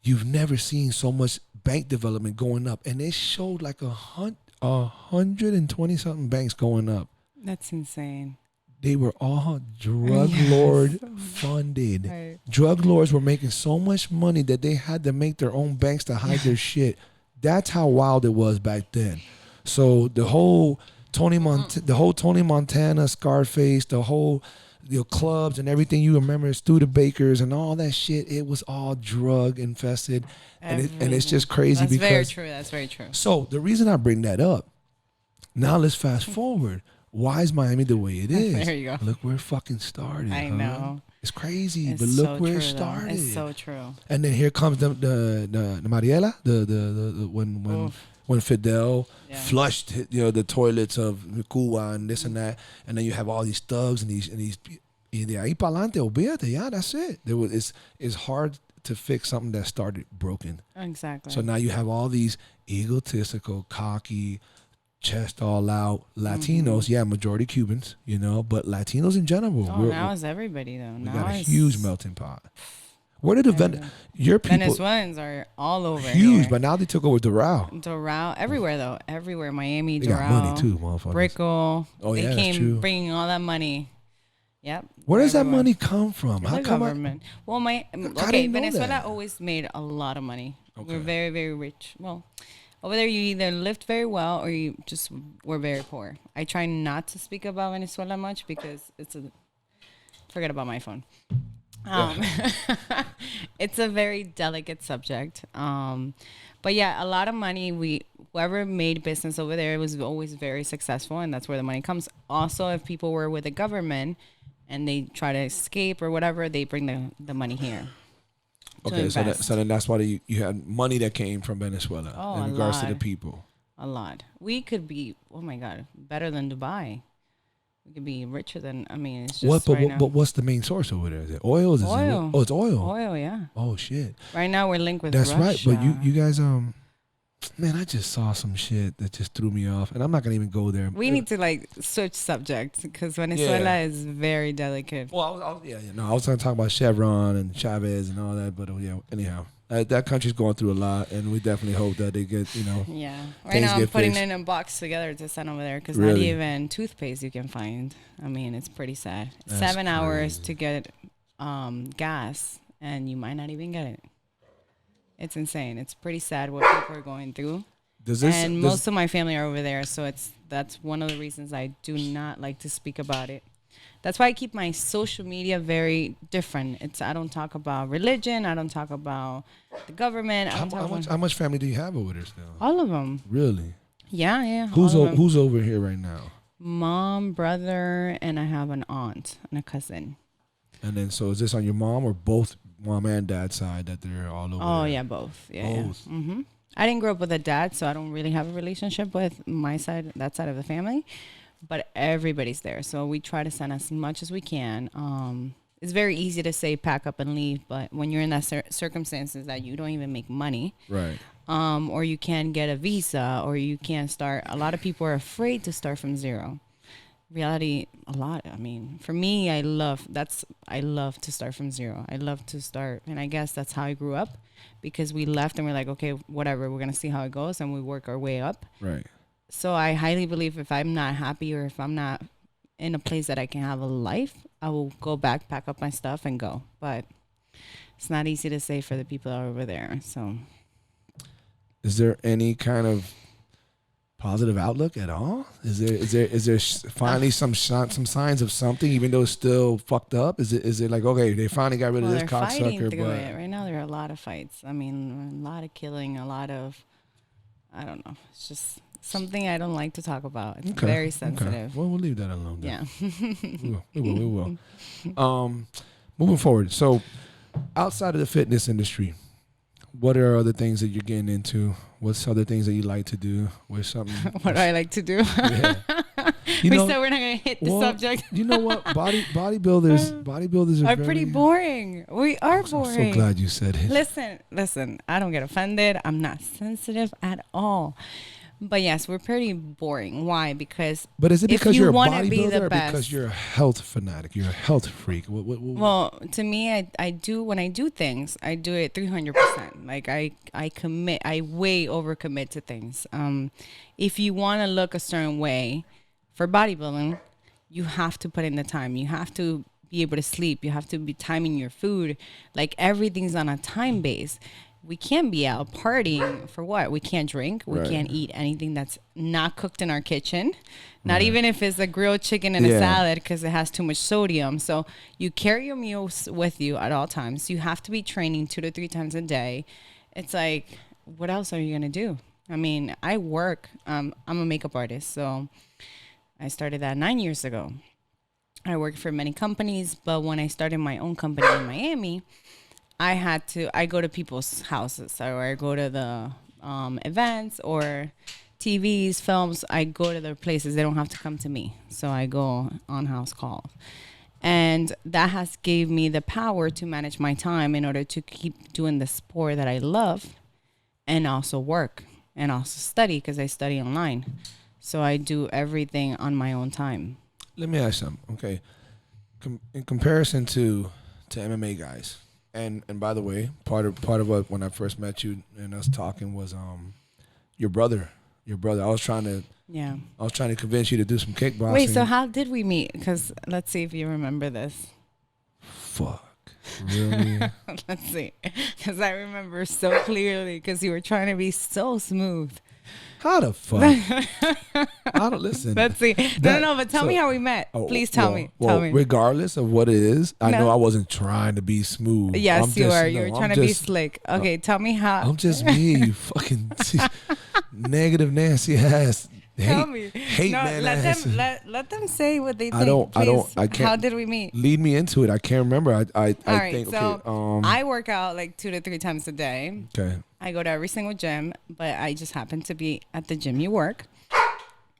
"You've never seen so much bank development going up," and it showed like 120 something banks going up. That's insane. They were all drug lord funded. Right. Drug lords were making so much money that they had to make their own banks to hide their shit. That's how wild it was back then. So the whole Tony Montana, Scarface, the whole clubs and everything you remember, Studebakers and all that shit, it was all drug infested, and it's just crazy. That's because very true. That's very true. So the reason I bring that up, now let's fast forward. Why is Miami the way it is? There you go. Look where it fucking started. I know. It's crazy, It's but look so where true, it started. Though. It's so true. And then here comes the Mariela, when Fidel flushed the toilets of Cuba and this and that, and then you have all these thugs and these y de ahí pa'lante, olvídate, yeah, that's it. It's hard to fix something that started broken. Exactly. So now you have all these egotistical, cocky, chest all out Latinos. Yeah, majority Cubans, but Latinos in general. Oh, now it's everybody though. We Now got a it's huge melting pot. Where did your people? Venezuelans are all over. Huge, here. but now they took over Doral. Doral, everywhere though, everywhere. Miami, They Doral, got money too, motherfuckers. Brickell. Oh, they yeah, that's came true. bringing all that money. Yep. Where does that everywhere. money come from? How The come? government. Well, didn't okay, know Venezuela that. always made a lot of money. Okay. We're very, very rich. Well, over there, you either lived very well or you just were very poor. I try not to speak about Venezuela much because forget about my phone. It's a very delicate subject. But yeah, a lot of money. Whoever made business over there was always very successful, and that's where the money comes. Also, if people were with the government and they try to escape or whatever, they bring the money here. Okay, so then that's why you had money that came from Venezuela in regards to the people. A lot. We could be, oh my God, better than Dubai. We could be richer than, it's just But what's the main source over there? Is it oil? Oil. Oh, it's oil. Oil, yeah. Oh shit. Right now we're linked with That's Russia. right. But you guys man, I just saw some shit that just threw me off, and I'm not gonna even go there. We need to switch subjects because Venezuela is very delicate. Well, I was gonna talk about Chevron and Chavez and all that, but anyhow, that country's going through a lot, and we definitely hope that they get Yeah. Right now I'm putting it in a box together to send over there because not even toothpaste you can find. It's pretty sad. That's 7 hours crazy. to get gas, and you might not even get it. It's insane. It's pretty sad what people are going through. Most of my family are over there, so that's one of the reasons I do not like to speak about it. That's why I keep my social media very different. I don't talk about religion. I don't talk about the government. How much family do you have over there still? All of them. Really? Yeah. Who's over here right now? Mom, brother, and I have an aunt and a cousin. And then, so is this on your mom or both mom and dad side that they're all over? Oh there? yeah, both. Yeah. Both. Yeah. Mm-hmm. I didn't grow up with a dad, so I don't really have a relationship with my side, that side of the family. But everybody's there, so we try to send as much as we can. It's very easy to say pack up and leave, but when you're in that circumstances that you don't even make money, Right. or you can't get a visa, or you can't start. A lot of people are afraid to start from zero. Reality, a lot. I mean, for me, I love to start from zero. I love to start, and I guess that's how I grew up, because we left and we're like, okay, whatever, we're gonna see how it goes, and we work our way up. Right. So I highly believe if I'm not happy or if I'm not in a place that I can have a life, I will go back, pack up my stuff, and go. But it's not easy to say for the people that are over there. So, Is there any kind of positive outlook at all? Is there finally some signs of something, even though it's still fucked up? Is it like, okay, they finally got rid of this they're fighting cocksucker, through but it. Right now, there are a lot of fights. I mean, a lot of killing, a lot of, I don't know. It's just something I don't like to talk about. It's very sensitive. Okay. Well, we'll leave that alone then. Yeah. We will. Moving forward. So outside of the fitness industry, what are other things that you're getting into? What's other things that you like to do? What's something? What do I like to do? Yeah. We said we're not going to hit the subject. You know what? Bodybuilders are pretty boring. We are boring. I'm so glad you said it. Listen. I don't get offended. I'm not sensitive at all. But yes, we're pretty boring. Why? But is it because you're a bodybuilder or best, because you're a health fanatic? You're a health freak? Well, to me, I do, when I do things, I do it 300%. Like I commit, I way overcommit to things. If you want to look a certain way for bodybuilding, you have to put in the time. You have to be able to sleep. You have to be timing your food. Like everything's on a time base. We can't be out partying for what? We can't drink. We can't eat anything that's not cooked in our kitchen. Not even if it's a grilled chicken and a salad, because it has too much sodium. So you carry your meals with you at all times. You have to be training 2 to 3 times a day. It's like, what else are you going to do? I mean, I work. I'm a makeup artist. So I started that 9 years ago. I worked for many companies. But when I started my own company in Miami, I go to people's houses, or I go to the events or TVs, films. I go to their places. They don't have to come to me. So I go on house calls. And that has gave me the power to manage my time in order to keep doing the sport that I love, and also work and also study, because I study online. So I do everything on my own time. Let me ask something. Okay. In comparison to MMA guys, and by the way, part of what, when I first met you and us talking, was your brother. I was trying to convince you to do some kickboxing. Wait, so how did we meet? Because let's see if you remember this. Fuck. Really? Let's see. Because I remember so clearly, because you were trying to be so smooth. How the fuck? I don't listen. Let's see. No, but tell me how we met. Please tell me. Regardless of what it is, I know I wasn't trying to be smooth. Yes, you are. You're trying to be slick. Okay, tell me how. I'm just me, you fucking negative, nasty ass. Tell me. Hate man ass. Let them say what they think. I can't. How did we meet? Lead me into it. I can't remember. I right, think. So okay. I work out like 2 to 3 times a day. Okay. I go to every single gym, but I just happen to be at the gym you work.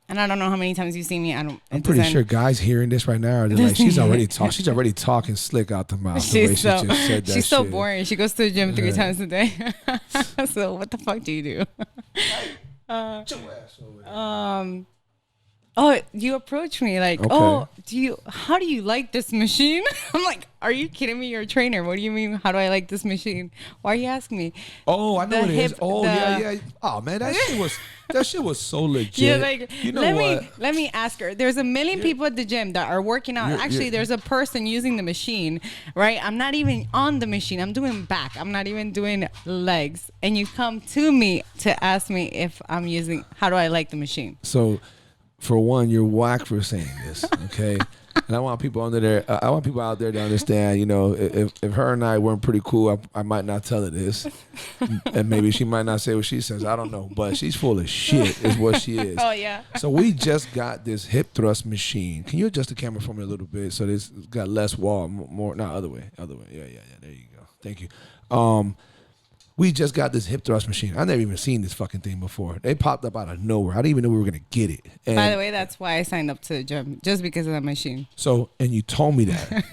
And I don't know how many times you've seen me. I'm pretty sure guys hearing this right now are like, she's already talking slick out the mouth. The way she just said that. She's so boring. She goes to the gym 3 times a day. So what the fuck do you do? Oh, you approach me like, okay. How do you like this machine? I'm like, are you kidding me? You're a trainer. What do you mean? How do I like this machine? Why are you asking me? Oh, I know what it is. Oh, yeah. Oh man, that shit was so legit. Yeah, like, you know let me ask her. There's a million people at the gym that are working out. Actually, there's a person using the machine, right? I'm not even on the machine. I'm doing back. I'm not even doing legs. And you come to me to ask me if I'm using, how do I like the machine? So, for one, you're whack for saying this, okay? And I want people out there to understand, you know, if her and I weren't pretty cool, I might not tell her this. And maybe she might not say what she says. I don't know. But she's full of shit is what she is. Oh, yeah. So we just got this hip thrust machine. Can you adjust the camera for me a little bit so it's got less wall, more, no, other way. Yeah, there you go. Thank you. we just got this hip thrust machine. I never even seen this fucking thing before. They popped up out of nowhere. I didn't even know we were gonna get it. And by the way, that's why I signed up to the gym, just because of that machine. so, and you told me that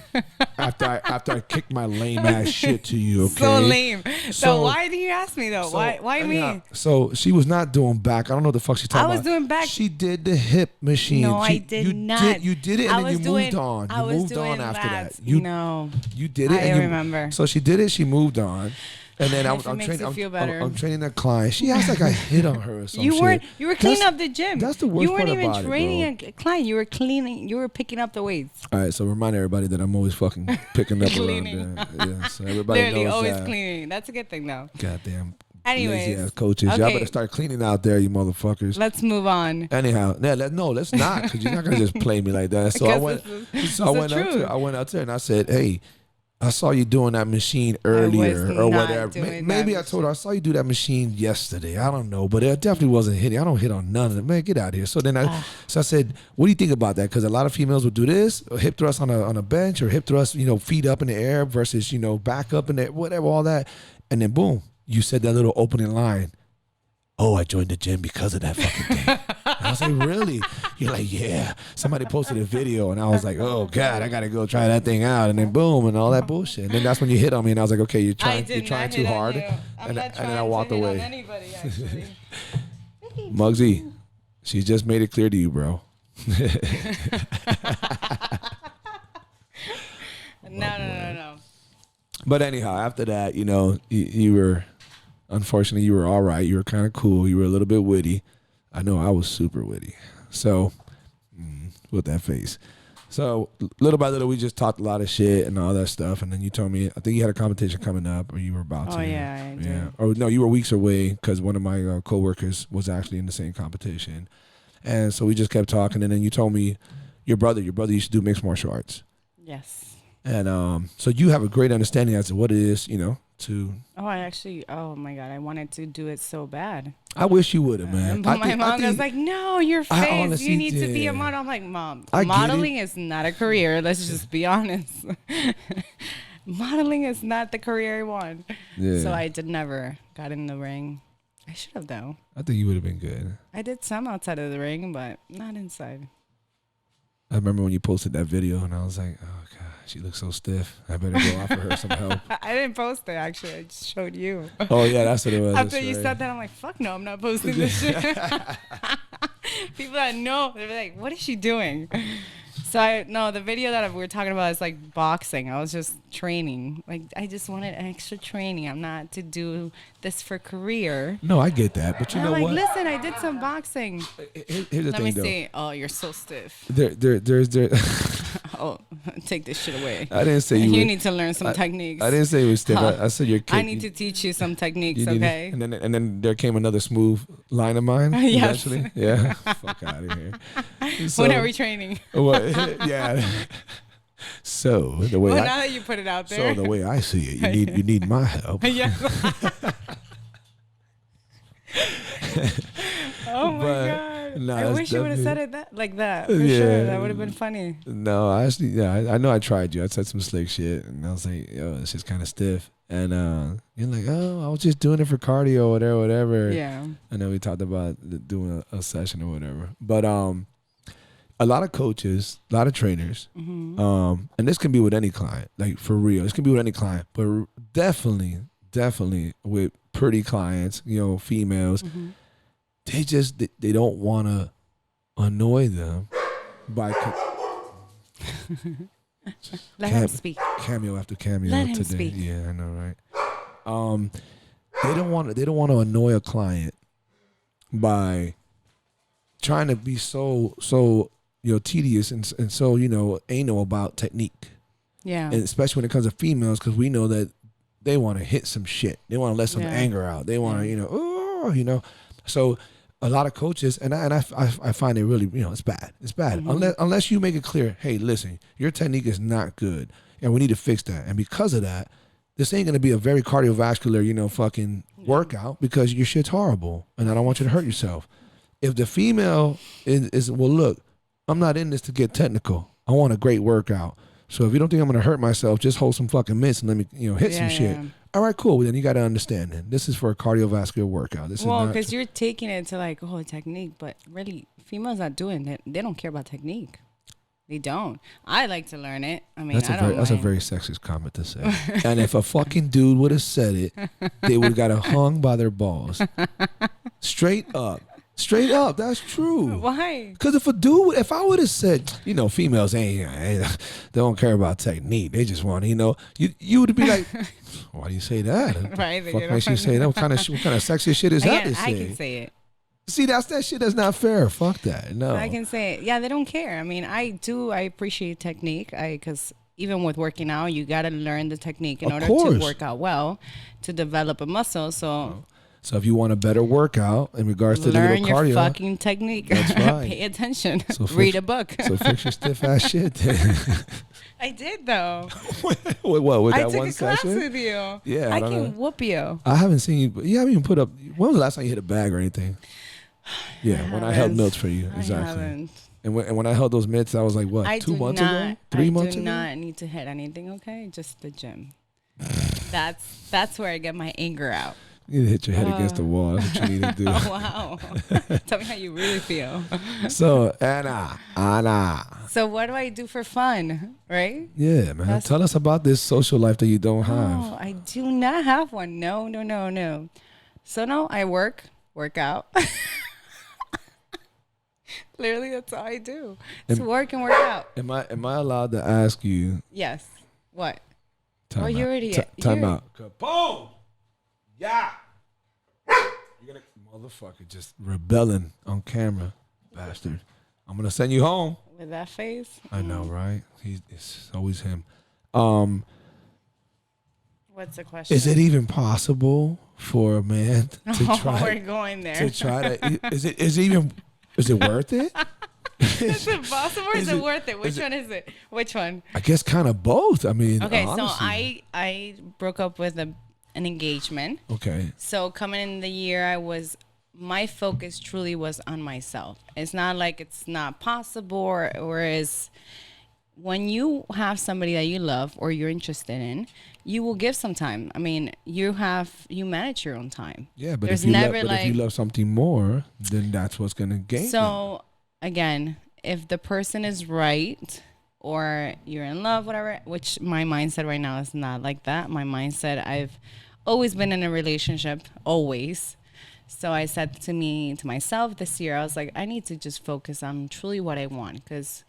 after I kicked my lame ass shit to you. Okay. So lame. So why did you ask me though? Why me? So she was not doing back. I don't know what the fuck she's talking about. I was doing back. She did the hip machine. No, I did not. You did it, and then you moved on. You moved on after that. You did it. I remember. So she did it. She moved on. And then I'm training that client. She acts like I hit on her or something. You were cleaning up the gym. That's the worst part about it, You weren't even training a client. You were cleaning. You were picking up the weights. All right, so remind everybody that I'm always fucking picking up cleaning. around there. Yeah, so everybody Literally knows always that. cleaning. That's a good thing though. Goddamn. Anyways, lazy ass coaches. okay. Y'all better start cleaning out there, you motherfuckers. Let's move on. Anyhow, let's not, because you're not gonna just play me like that. So I went out there and I said, hey, I saw you doing that machine earlier or whatever. Maybe I told her I saw you do that machine yesterday. I don't know, but it definitely wasn't hitting. I don't hit on none of it. Man, get out of here. So then I said, what do you think about that? Because a lot of females will do this, hip thrust on a bench, or hip thrust, feet up in the air versus, back up in the whatever, all that. And then boom, you said that little opening line. Oh, I joined the gym because of that fucking thing. And I was like, really? You're like, yeah. Somebody posted a video, and I was like, oh God, I gotta go try that thing out. And then boom, and all that bullshit. And then that's when you hit on me, and I was like, okay, you're trying too hard. And then I walked away. Anybody, actually. Muggsy, she just made it clear to you, bro. No. But anyhow, after that, you were. Unfortunately, you were all right. You were kind of cool. You were a little bit witty. I know I was super witty. So, with that face. So, little by little, we just talked a lot of shit and all that stuff. And then you told me, I think you had a competition coming up, or you were about to. Oh, yeah, I did. Yeah. Or no, you were weeks away because one of my coworkers was actually in the same competition. And so we just kept talking. And then you told me your brother used to do mixed martial arts. Yes. And so you have a great understanding as to what it is, oh my God, I wanted to do it so bad. I wish you would have, man. But my mom was like, no, your face, you need to be a model. I'm like, Mom, modeling is not a career. Let's just be honest. Modeling is not the career I want. Yeah. So I never got in the ring. I should have, though. I think you would have been good. I did some outside of the ring, but not inside. I remember when you posted that video, and I was like, oh, God, she looks so stiff. I better go offer her some help. I didn't post it, actually. I just showed you. Oh, yeah, that's what it was. After you said that, I'm like, fuck no, I'm not posting this shit. People that know, they're like, what is she doing? So the video that we're talking about is like boxing. I was just training. Like, I just wanted extra training. I'm not to do this for career. No, I get that, but you know what? Listen, I did some boxing. Here's the thing, Let me see. Oh, you're so stiff. There's Oh, take this shit away. I didn't say you need to learn some techniques. I didn't say you were stiff. I said you're kidding. I need to teach you some techniques, okay? And then there came another smooth line of mine. Yes. Eventually. Yeah. Fuck out of here. So, when are we training? Yeah. So the way now that you put it out there. So the way I see it, you need my help. Yes. Oh my God. No, I wish you would have said it like that. For sure. That would have been funny. No, actually, I know I tried you. I said some slick shit, and I was like, yo, it's just kind of stiff. And you're like, oh, I was just doing it for cardio or whatever. Yeah. And then we talked about doing a session or whatever. But a lot of coaches, a lot of trainers, and this can be with any client, like for real. This can be with any client, but definitely with pretty clients, females. They don't want to annoy them by let him speak. Cameo after cameo Let him today. Speak. Yeah, I know, right? They don't want to annoy a client by trying to be so tedious and so anal about technique. Yeah. And especially when it comes to females, because we know that they want to hit some shit. They want to let some anger out. They want to So a lot of coaches, and I find it really, it's bad. It's bad. Unless you make it clear, hey, listen, your technique is not good, and we need to fix that. And because of that, this ain't going to be a very cardiovascular, fucking workout, because your shit's horrible, and I don't want you to hurt yourself. If the female is well, look, I'm not in this to get technical. I want a great workout. So if you don't think I'm going to hurt myself, just hold some fucking mitts and let me, hit some shit. All right, cool. Then you got to understand it. This is for a cardiovascular workout. This Well, is not. because you're taking it to like, oh, technique, but really, females not doing it. They don't care about technique. They don't. I like to learn it. I mean, That's a very sexist comment to say. And if a fucking dude would have said it, they would have got hung by their balls. Straight up. Straight up. That's true. Why? Because if I would have said, females they don't care about technique. They just want, you would be like, why do you say that? Right. Fuck makes you say that? What kind of sexy shit is that to say? I can say it. See, that shit that's not fair. Fuck that. No. I can say it. Yeah, they don't care. I mean, I appreciate technique. Because even with working out, you got to learn the technique in order to work out well, to develop a muscle. So if you want a better workout in regards to the little cardio. Learn your fucking technique. That's right. Pay attention. Read a book. So fix your stiff ass shit then. I did though. With what? With that I one took a class session? with you. Yeah, I can whoop you. I haven't seen you. You haven't even put up. When was the last time you hit a bag or anything? Yeah, when I held mitts for you, exactly. I haven't. And when I held those mitts, I was like, what? 2 months ago? 3 months ago? I do not need to hit anything. Okay, just the gym. That's where I get my anger out. You need to hit your head against the wall. That's what you need to do. Oh, wow. Tell me how you really feel. So, Anna. So what do I do for fun, right? Yeah, man. Tell us about this social life that you don't have. Oh, I do not have one. No. So no, I work out. Literally, that's all I do. It's work and work out. Am I allowed to ask you? Yes. What? Time out. You already. Time out. Kaboom! Yeah. You're gonna motherfucker just rebelling on camera, bastard. I'm gonna send you home. With that face. I know, right? It's always him. What's the question? Is it even possible for a man to try? We're going there. To try to is it worth it? Is it possible or is it worth it? Which one is it? Which one? I guess kind of both. I mean, okay, honestly. so I broke up with an engagement. Okay. So coming in the year, my focus truly was on myself. It's not like it's not possible or is when you have somebody that you love or you're interested in, you will give some time. I mean, you manage your own time. Yeah, but if you love something more, then that's what's gonna gain. So again, if the person is right or you're in love, whatever, which my mindset right now is not like that. My mindset, I've always been in a relationship, always. So I said to myself this year, I was like, I need to just focus on truly what I want. Because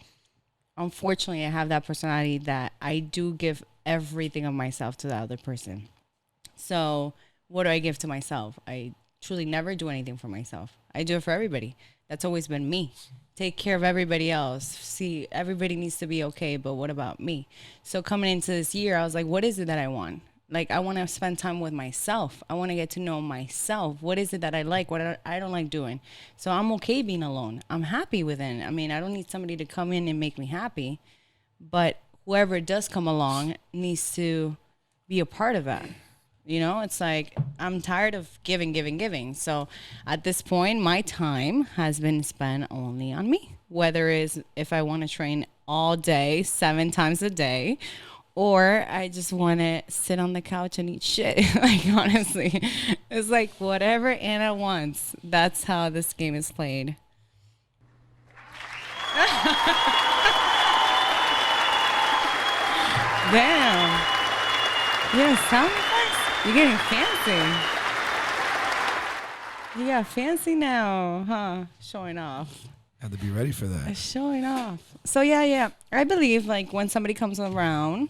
unfortunately, I have that personality that I do give everything of myself to the other person. So what do I give to myself? I truly never do anything for myself. I do it for everybody. That's always been me. Take care of everybody else. See, everybody needs to be okay, but what about me? So coming into this year, I was like, what is it that I want? Like, I want to spend time with myself. I want to get to know myself. What is it that I like? What I don't like doing? So I'm okay being alone. I'm happy with it. I mean, I don't need somebody to come in and make me happy. But whoever does come along needs to be a part of that. You know, it's like I'm tired of giving. So at this point, my time has been spent only on me. Whether it's if I want to train all day, 7 times a day, or I just want to sit on the couch and eat shit. Like, honestly, it's like whatever Anna wants. That's how this game is played. Damn. Yeah, sound effects? You're getting fancy. You got fancy now, huh? Showing off. Have to be ready for that. Showing off. So yeah. I believe like when somebody comes around,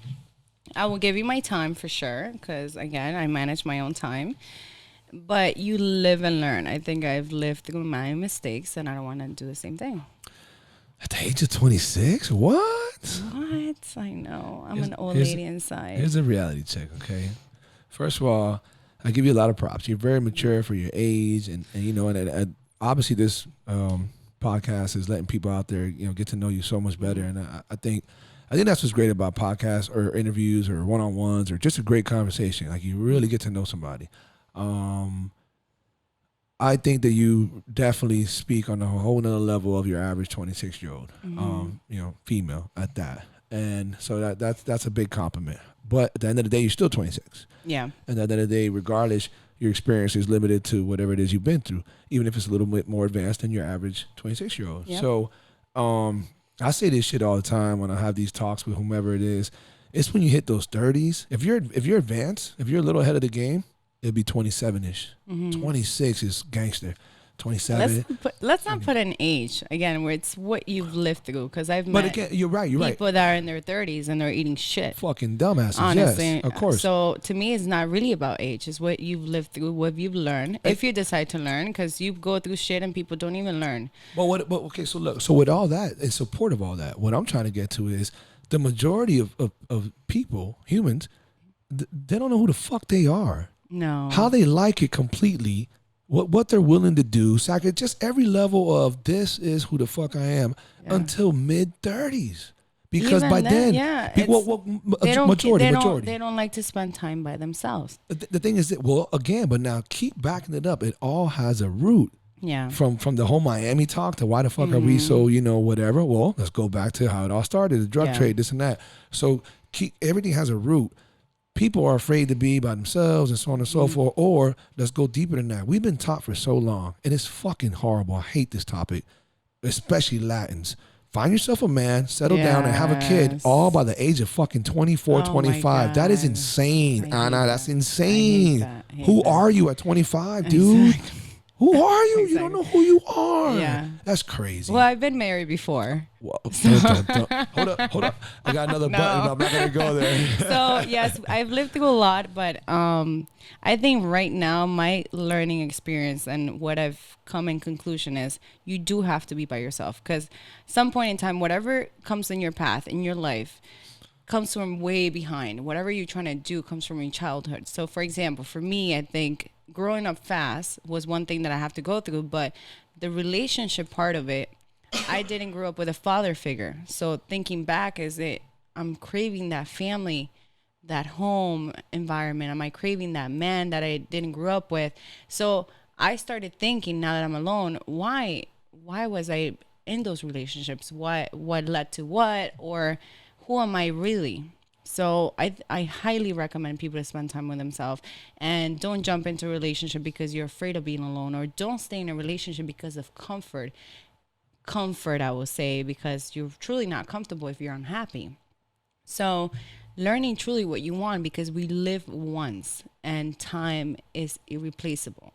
I will give you my time for sure. Because again, I manage my own time. But you live and learn. I think I've lived through my mistakes and I don't want to do the same thing. At the age of 26? What? I know. I'm an old lady inside. Here's a reality check, okay? First of all, I give you a lot of props. You're very mature for your age, and you know, and obviously this podcast is letting people out there, you know, get to know you so much better. And I think that's what's great about podcasts or interviews or one-on-ones or just a great conversation. Like you really get to know somebody. I think that you definitely speak on a whole nother level of your average 26-year-old, you know, female at that. And so that's a big compliment. But at the end of the day, you're still 26. Yeah. And at the end of the day, regardless, your experience is limited to whatever it is you've been through, even if it's a little bit more advanced than your average 26-year-old. Yep. So I say this shit all the time when I have these talks with whomever it is. It's when you hit those 30s. If you're advanced, if you're a little ahead of the game, it'd be 27-ish. 26 is gangster. 27. Let's not put an age again where it's what you've lived through, because I've met again, you're right. people that are in their 30s and they're eating shit. Fucking dumbasses. Honestly, yes, of course. So to me, it's not really about age. It's what you've lived through, what you've learned. If you decide to learn, because you go through shit and people don't even learn. But okay, so look, so with all that, in support of all that, what I'm trying to get to is the majority of people, humans, they don't know who the fuck they are. No. How they like it completely. What they're willing to do, just every level of this is who the fuck I am until mid-30s. Because even by then majority. They don't like to spend time by themselves. The thing is that, but now keep backing it up. It all has a root. Yeah. From the whole Miami talk to why the fuck are we so, whatever. Well, let's go back to how it all started, the drug trade, this and that. So everything has a root. People are afraid to be by themselves and so on and so forth. Or let's go deeper than that. We've been taught for so long, and it's fucking horrible. I hate this topic, especially Latins. Find yourself a man, settle down, and have a kid, all by the age of fucking 24, 25. That is insane, Anna. That's insane. Who are you at 25, dude? Exactly. Who are you? Exactly. You don't know who you are. Yeah. That's crazy. Well, I've been married before. Whoa. Hold up. I got another button. I'm not going to go there. So, yes, I've lived through a lot, but I think right now my learning experience and what I've come in conclusion is you do have to be by yourself, because some point in time, whatever comes in your path, in your life, comes from way behind. Whatever you're trying to do comes from your childhood. So, for example, for me, I think growing up fast was one thing that I have to go through, but the relationship part of it, I didn't grow up with a father figure. So thinking back, I'm craving that family, that home environment. Am I craving that man that I didn't grow up with? So I started thinking, now that I'm alone, why was I in those relationships? What led to what? Or who am I really? So I highly recommend people to spend time with themselves, and don't jump into a relationship because you're afraid of being alone, or don't stay in a relationship because of comfort. I will say, because you're truly not comfortable if you're unhappy. So learning truly what you want, because we live once and time is irreplaceable.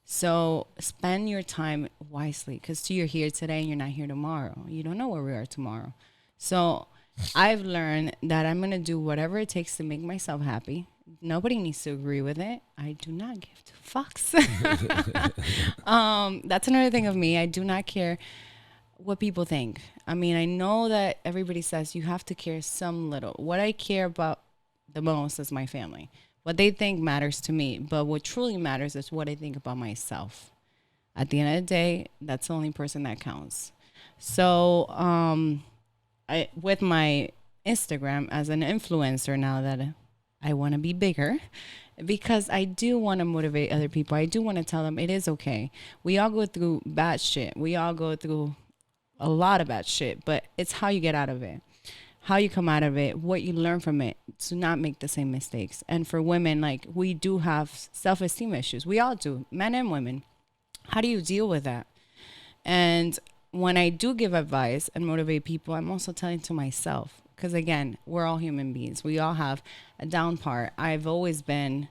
So spend your time wisely, because you're here today and you're not here tomorrow. You don't know where we are tomorrow. So I've learned that I'm going to do whatever it takes to make myself happy. Nobody needs to agree with it. I do not give two fucks. That's another thing of me. I do not care what people think. I mean, I know that everybody says you have to care some little. What I care about the most is my family. What they think matters to me. But what truly matters is what I think about myself. At the end of the day, that's the only person that counts. So, with my Instagram as an influencer, now that I want to be bigger, because I do want to motivate other people. I do want to tell them it is okay. We all go through bad shit. We all go through a lot of bad shit, but it's how you get out of it, how you come out of it, what you learn from it, to not make the same mistakes. And for women, like, we do have self-esteem issues. We all do, men and women. How do you deal with that? And when I do give advice and motivate people, I'm also telling to myself, because again, we're all human beings. We all have a down part. I've always been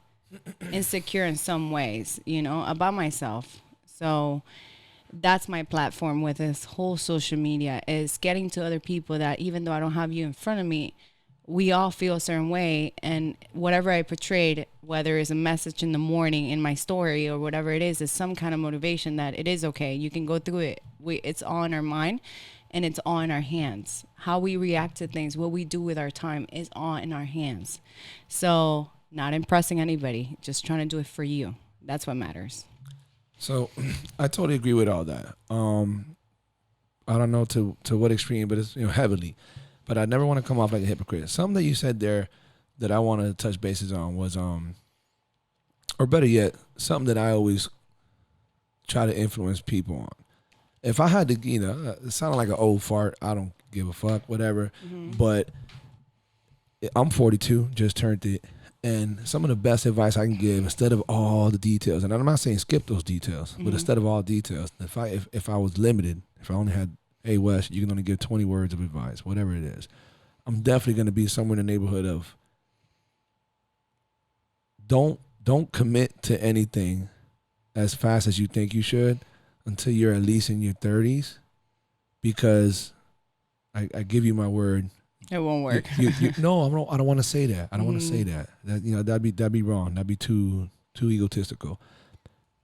insecure in some ways, about myself. So that's my platform with this whole social media, is getting to other people that even though I don't have you in front of me, we all feel a certain way. And whatever I portrayed, whether it's a message in the morning in my story or whatever it is some kind of motivation that it is okay. You can go through it. It's all in our mind and it's all in our hands. How we react to things, what we do with our time is all in our hands. So not impressing anybody, just trying to do it for you. That's what matters. So I totally agree with all that. I don't know to what extreme, but it's heavily. But I never want to come off like a hypocrite. Something that you said there that I want to touch bases on was, or better yet, something that I always try to influence people on. if I had to, it sounded like an old fart. I don't give a fuck, whatever. But I'm 42, just turned it. And some of the best advice I can give, instead of all the details, and I'm not saying skip those details, but instead of all details, if I was limited, if I only had, hey Wes, you can only give 20 words of advice, whatever it is, I'm definitely going to be somewhere in the neighborhood of don't commit to anything as fast as you think you should until you're at least in your 30s, because I give you my word, it won't work. No, I don't want to say that. I don't want to say that. That'd be wrong. That'd be too egotistical.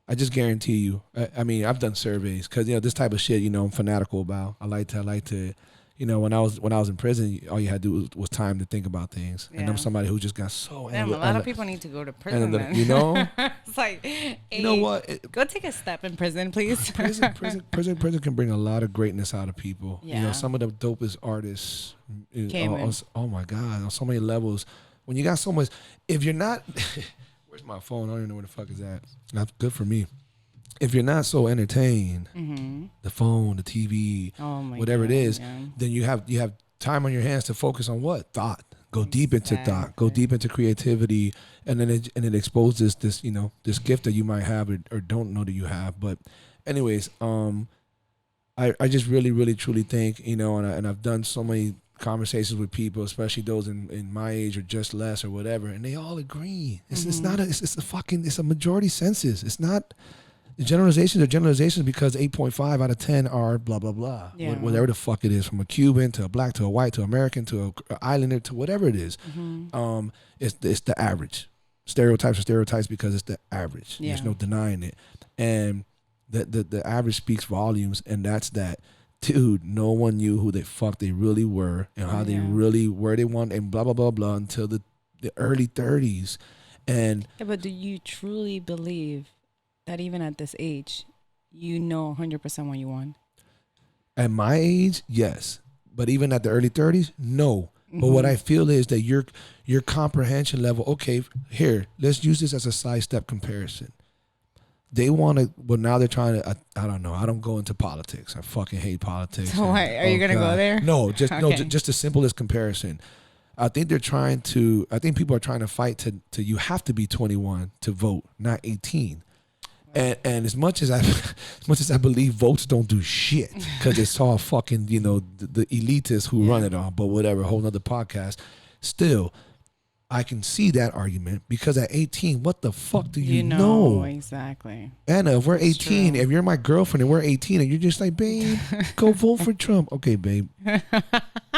I just guarantee you. I mean, I've done surveys because this type of shit. I'm fanatical about. I like to. When I was in prison, all you had to do was time to think about things. Yeah. And I'm somebody who just got so. Damn, a lot of people need to go to prison. It's like, hey, you know what? Go take a step in prison, please. Prison can bring a lot of greatness out of people. Yeah. Some of the dopest artists. Oh my God, on so many levels. When you got so much, if you're not, where's my phone? I don't even know where the fuck is that. That's good for me. If you're not so entertained, the phone, the TV, whatever it is, then you have time on your hands to focus on what? Thought. Go deep into thought. Go deep into creativity, and then it exposes this this gift that you might have or don't know that you have. But anyways, I just really, really, truly think and I've done so many conversations with people, especially those in my age or just less or whatever, and they all agree. It's not it's a majority census. It's not. Generalizations are generalizations because 8.5 out of 10 are blah, blah, blah. Yeah. Whatever the fuck it is, from a Cuban to a black to a white to American to an islander to whatever it is. It's the average. Stereotypes are stereotypes because it's the average. Yeah. There's no denying it. And the average speaks volumes, and that's that. Dude, no one knew who the fuck they really were and how they really were they want and blah, blah, blah, blah until the early 30s. And but do you truly believe that even at this age, 100% what you want? At my age, yes. But even at the early 30s, no. But what I feel is that your comprehension level, okay, here, let's use this as a sidestep comparison. They want to, but now they're trying to, I don't know. I don't go into politics. I fucking hate politics. So are you going to go there? No, just the simplest comparison. I think people are trying to fight to you have to be 21 to vote, not 18. And as much as I believe votes don't do shit because it's all fucking the elitists who run it all, but whatever, whole nother podcast. Still, I can see that argument because at 18, what the fuck do you know? Exactly. Anna, if we're 18, if you're my girlfriend and we're 18 and you're just like, babe, go vote for Trump. Okay, babe.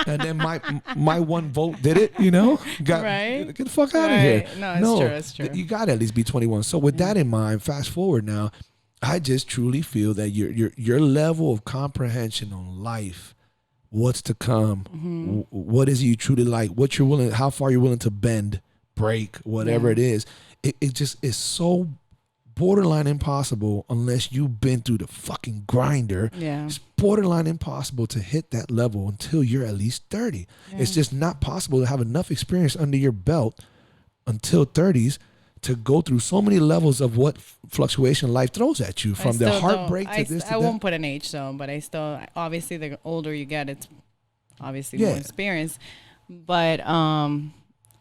And then my one vote did it, right? Get the fuck out of here. No, it's true. You got to at least be 21. So with that in mind, fast forward now, I just truly feel that your level of comprehension on life, what's to come, what is it you truly like, what you're willing, how far you're willing to bend, break, whatever it is, it just is so borderline impossible unless you've been through the fucking grinder. Yeah. It's borderline impossible to hit that level until you're at least 30. Yeah. It's just not possible to have enough experience under your belt until 30s to go through so many levels of what fluctuation life throws at you, from the heartbreak to this to that. I won't put an age though, but I still, obviously the older you get, it's obviously more experience. But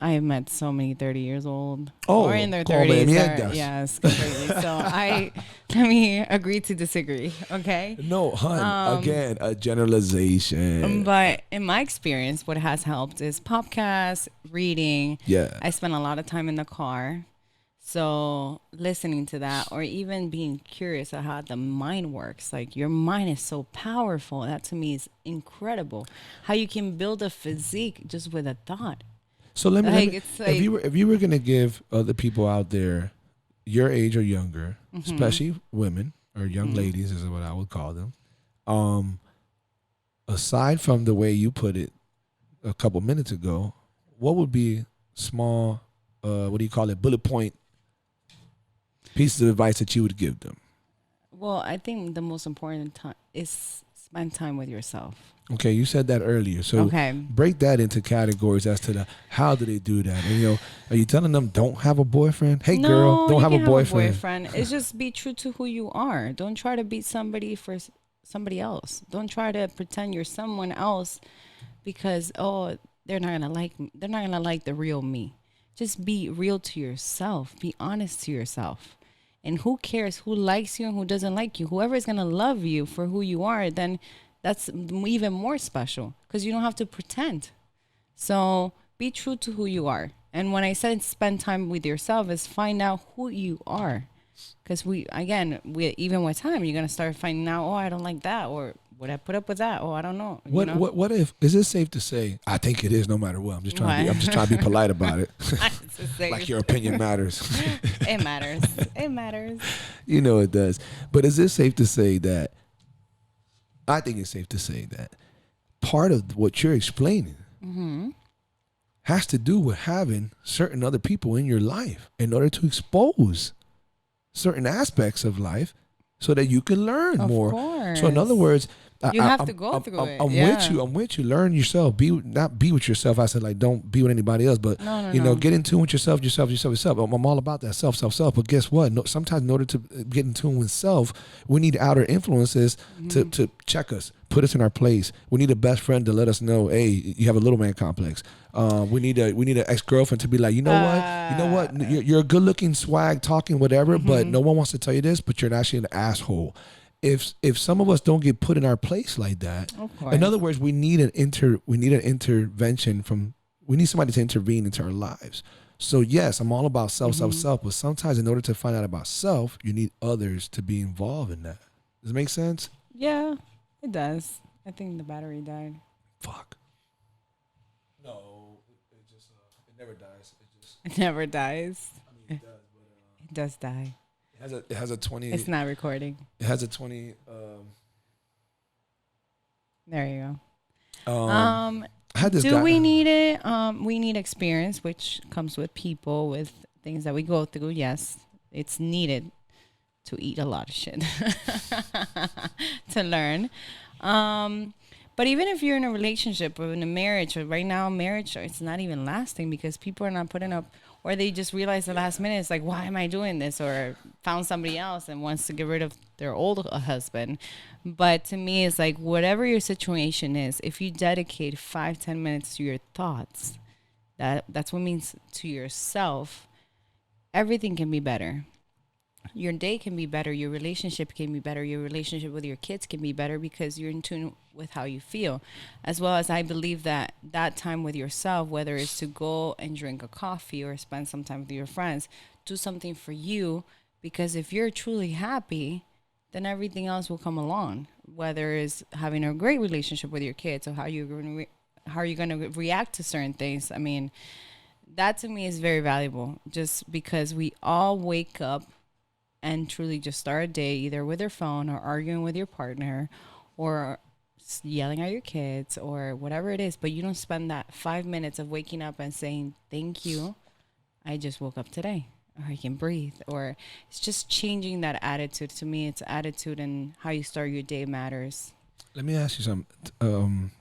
I have met so many 30 years old or in their 30s. Yes, completely. So let me agree to disagree, okay? No, hun, again, a generalization. But in my experience, what has helped is podcasts, reading. Yeah. I spend a lot of time in the car. So listening to that, or even being curious at how the mind works. Like, your mind is so powerful. That to me is incredible. How you can build a physique just with a thought. So let me if you were gonna give other people out there your age or younger, especially women or young ladies is what I would call them, aside from the way you put it a couple minutes ago, what would be small, bullet point pieces of advice that you would give them? Well, I think the most important time is spend time with yourself. Okay, you said that earlier. So break that into categories as to how do they do that? And are you telling them don't have a boyfriend? Hey, girl, don't have a boyfriend. It's just be true to who you are. Don't try to be somebody for somebody else. Don't try to pretend you're someone else because they're not gonna like me. They're not gonna like the real me. Just be real to yourself. Be honest to yourself. And who cares who likes you and who doesn't like you? Whoever is gonna love you for who you are, then that's even more special because you don't have to pretend. So be true to who you are. And when I said spend time with yourself, is find out who you are. Because even with time, you're gonna start finding out. Oh, I don't like that, or would I put up with that? Oh, I don't know. What if? Is it safe to say? I think it is, no matter what. I'm just trying to be polite about it. Like your opinion matters. It matters. It matters. You know it does. But is it safe to say that? I think it's safe to say that part of what you're explaining has to do with having certain other people in your life in order to expose certain aspects of life so that you can learn more. Course. So in other words, you have to go through it. I'm with you. Learn yourself. Not be with yourself. I said, like, don't be with anybody else, but get in tune with yourself. I'm all about that self. But guess what? No, sometimes in order to get in tune with self, we need outer influences to check us, put us in our place. We need a best friend to let us know, hey, you have a little man complex. We need an ex-girlfriend to be like, you know what? You're a good-looking, swag, talking, whatever, but no one wants to tell you this, but you're actually an asshole. If some of us don't get put in our place like that, in other words, we need an intervention we need somebody to intervene into our lives. So yes, I'm all about self, but sometimes in order to find out about self, you need others to be involved in that. Does it make sense? Yeah, it does. I think the battery died. Fuck. No, it never dies. It never dies. I mean, it does, but it does die. It has a 20. It's not recording. It has a 20. There you go. I had this guy. We need it? We need experience, which comes with people, with things that we go through. Yes, it's needed to eat a lot of shit to learn. But even if you're in a relationship or in a marriage, or right now marriage, it's not even lasting because people are not putting up, or they just realize the last minute, it's like, why am I doing this? Or found somebody else and wants to get rid of their old husband. But to me, it's like, whatever your situation is, if you dedicate 5-10 minutes to your thoughts, that's what it means to yourself, everything can be better. Your day can be better. Your relationship can be better. Your relationship with your kids can be better because you're in tune with how you feel. As well as I believe that time with yourself, whether it's to go and drink a coffee or spend some time with your friends, do something for you. Because if you're truly happy, then everything else will come along. Whether it's having a great relationship with your kids or how you're going to react to certain things. I mean, that to me is very valuable. Just because we all wake up and truly just start a day either with your phone or arguing with your partner or yelling at your kids or whatever it is, but you don't spend that 5 minutes of waking up and saying, thank you, I just woke up today, or I can breathe, or it's just changing that attitude. To me, it's attitude and how you start your day matters. Let me ask you something.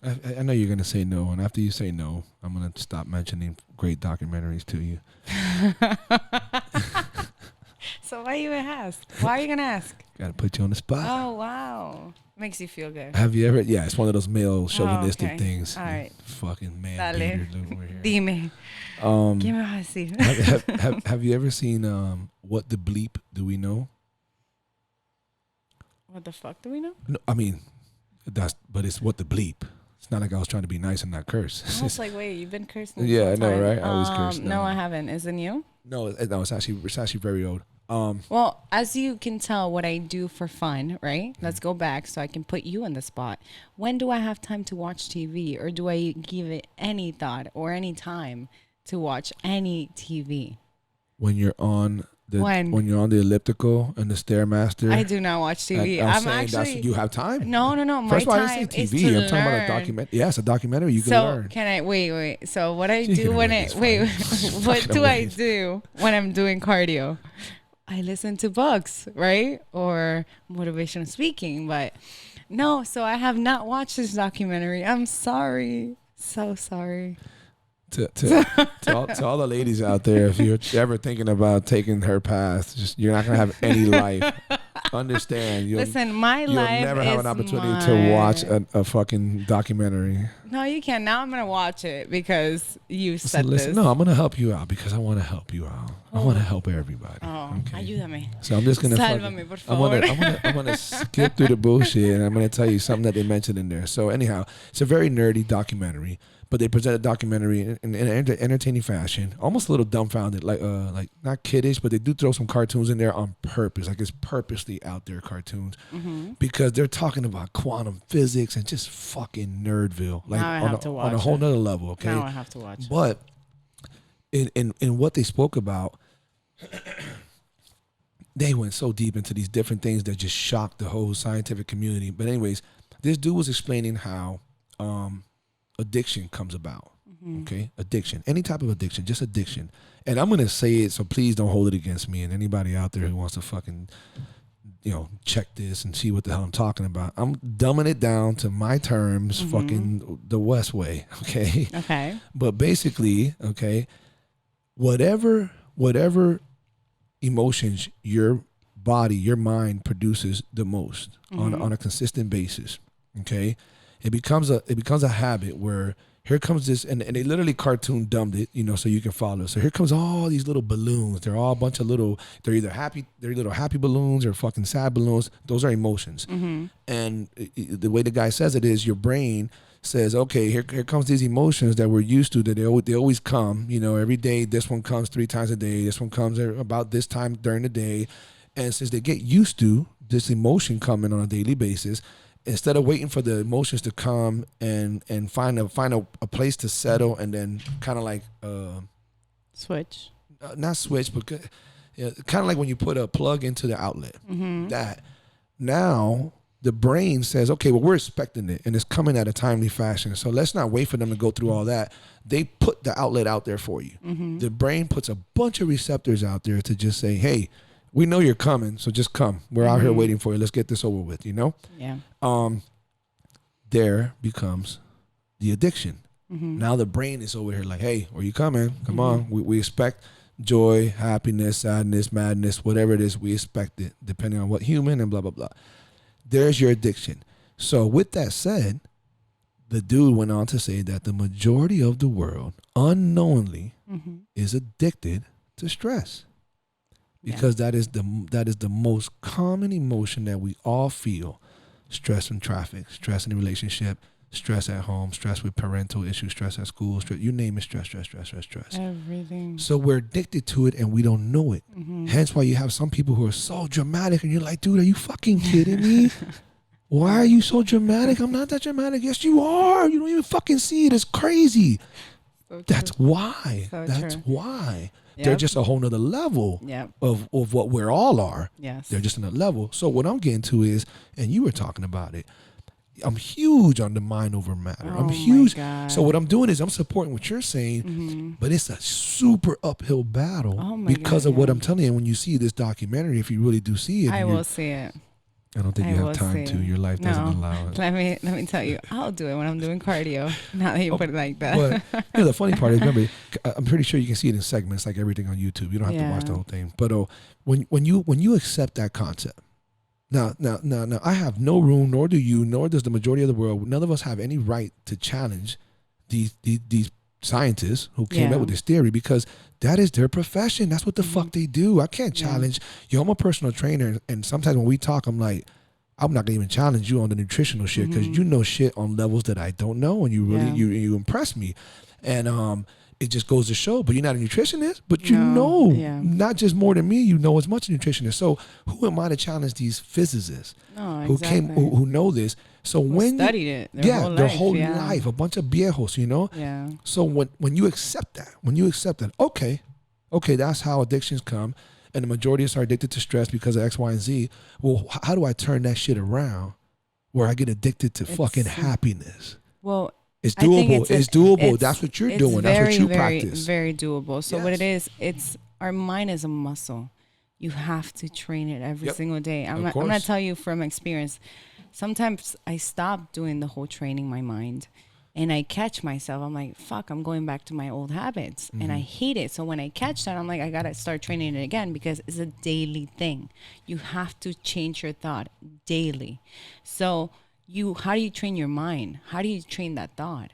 I know you're going to say no, and after you say no, I'm going to stop mentioning great documentaries to you. So why you gonna ask? Why are you gonna ask? Got to put you on the spot. Oh, wow. Makes you feel good. Have you ever? Yeah, it's one of those male chauvinistic things. All right. Fucking man. Dale. Over here. Dime. Give me a seat. Have you ever seen What the Bleep Do We Know? What the fuck do we know? No, I mean, but it's What the Bleep. It's not like I was trying to be nice and not curse. I was like, wait, you've been cursing. Yeah, I know, right? I always curse. No, I haven't. Is it new? No, it's actually very old. Well, as you can tell, what I do for fun, right? Let's go back so I can put you on the spot. When do I have time to watch TV, or do I give it any thought or any time to watch any TV? When you're on when you're on the elliptical and the Stairmaster. I do not watch TV. I'm actually. You have time. No. My First of all, time I didn't say is TV. to I'm learn. talking about a documentary. Yes, a documentary you can learn. So can I wait? So what I do when what do I do when I'm doing cardio? I listen to books, right? Or motivational speaking, but no. So I have not watched this documentary. I'm sorry. So sorry. To all the ladies out there, if you're ever thinking about taking her path, you're not gonna have any life. understand. Listen, my you'll life never is have an opportunity to watch a fucking documentary. No, you can. Now I'm gonna watch it because you said Listen, this. no, I'm gonna help you out because I want to help you out. I want to help everybody. Oh, okay. ayúdame. So I'm just gonna. Sálvame, por favor. I'm gonna skip through the bullshit and I'm gonna tell you something that they mentioned in there. So anyhow, it's a very nerdy documentary, but they present a documentary in an entertaining fashion, almost a little dumbfounded, like not kiddish, but they do throw some cartoons in there on purpose, like it's purposely out there cartoons, because they're talking about quantum physics and just fucking nerdville, like on a whole nother level. Okay, now I have to watch. But in what they spoke about. They went so deep into these different things that just shocked the whole scientific community. But anyways, this dude was explaining how addiction comes about. Okay, addiction, any type of addiction, just addiction. And I'm gonna say it, so please don't hold it against me and anybody out there who wants to fucking, check this and see what the hell I'm talking about. I'm dumbing it down to my terms, fucking the West way. Okay. Okay. But basically, okay, whatever emotions your body, your mind produces the most on a consistent basis, okay, it becomes a habit where here comes this, and they literally cartoon dumbed it, so you can follow. So here comes all these little balloons. They're all a bunch of they're either little happy balloons or fucking sad balloons. Those are emotions. And the way the guy says it is your brain says, okay, here comes these emotions that we're used to, that they always come, every day. This one comes 3 times a day. This one comes about this time during the day. And since they get used to this emotion coming on a daily basis, instead of waiting for the emotions to come and find a place to settle and then kind of like switch, not switch, but kind of like when you put a plug into the outlet, that now the brain says, okay, well, we're expecting it and it's coming at a timely fashion. So let's not wait for them to go through all that. They put the outlet out there for you. The brain puts a bunch of receptors out there to just say, hey, we know you're coming, so just come. We're out here waiting for you. Let's get this over with, Yeah. There becomes the addiction. Now the brain is over here like, hey, are you coming? Come on. We expect joy, happiness, sadness, madness, whatever it is, we expect it, depending on what human and blah, blah, blah. There's your addiction. So with that said, the dude went on to say that the majority of the world unknowingly is addicted to stress. Because that is the most common emotion that we all feel. Stress in traffic, stress in a relationship, stress at home, stress with parental issues, stress at school, stress, you name it, stress. Everything. So we're addicted to it and we don't know it. Hence why you have some people who are so dramatic and you're like, dude, are you fucking kidding me? Why are you so dramatic? I'm not that dramatic. Yes, you are. You don't even fucking see it. It's crazy. So that's why. So that's why. Yep. They're just a whole nother level of what we all are. Yes. They're just another level. So what I'm getting to is, and you were talking about it, I'm huge on the mind over matter. I'm huge. So what I'm doing is I'm supporting what you're saying, but it's a super uphill battle because of what I'm telling you. When you see this documentary, if you really do see it, I will see it. I don't think you have time to. Your life doesn't allow it. Let me tell you, I'll do it when I'm doing cardio. Now that you put it like that. But the funny part is, remember, I'm pretty sure you can see it in segments like everything on YouTube. You don't have to watch the whole thing. But when you accept that concept, now, I have no room, nor do you, nor does the majority of the world. None of us have any right to challenge these scientists who came up with this theory, because that is their profession. That's what the fuck they do. I can't challenge you. I'm a personal trainer, and sometimes when we talk, I'm like, I'm not gonna even challenge you on the nutritional shit, because you know shit on levels that I don't know, and you really you impress me, and it just goes to show. But you're not a nutritionist, but you know not just more than me. You know as much as a nutritionist. So who am I to challenge these physicists who know this? So when studied it, their whole life, a bunch of viejos, Yeah. So when you accept that, okay, that's how addictions come, and the majority of us are addicted to stress because of X, Y, and Z. Well, how do I turn that shit around where I get addicted to fucking happiness? Well, it's doable. It's doable. That's what you're doing. That's what you practice. Very doable. So what it is, it's our mind is a muscle. You have to train it every single day. I'm going to tell you from experience. Sometimes I stop doing the whole training my mind, and I catch myself, I'm like, fuck, I'm going back to my old habits. And I hate it. So when I catch that, I'm like, I got to start training it again, because it's a daily thing. You have to change your thought daily. So how do you train your mind? How do you train that thought?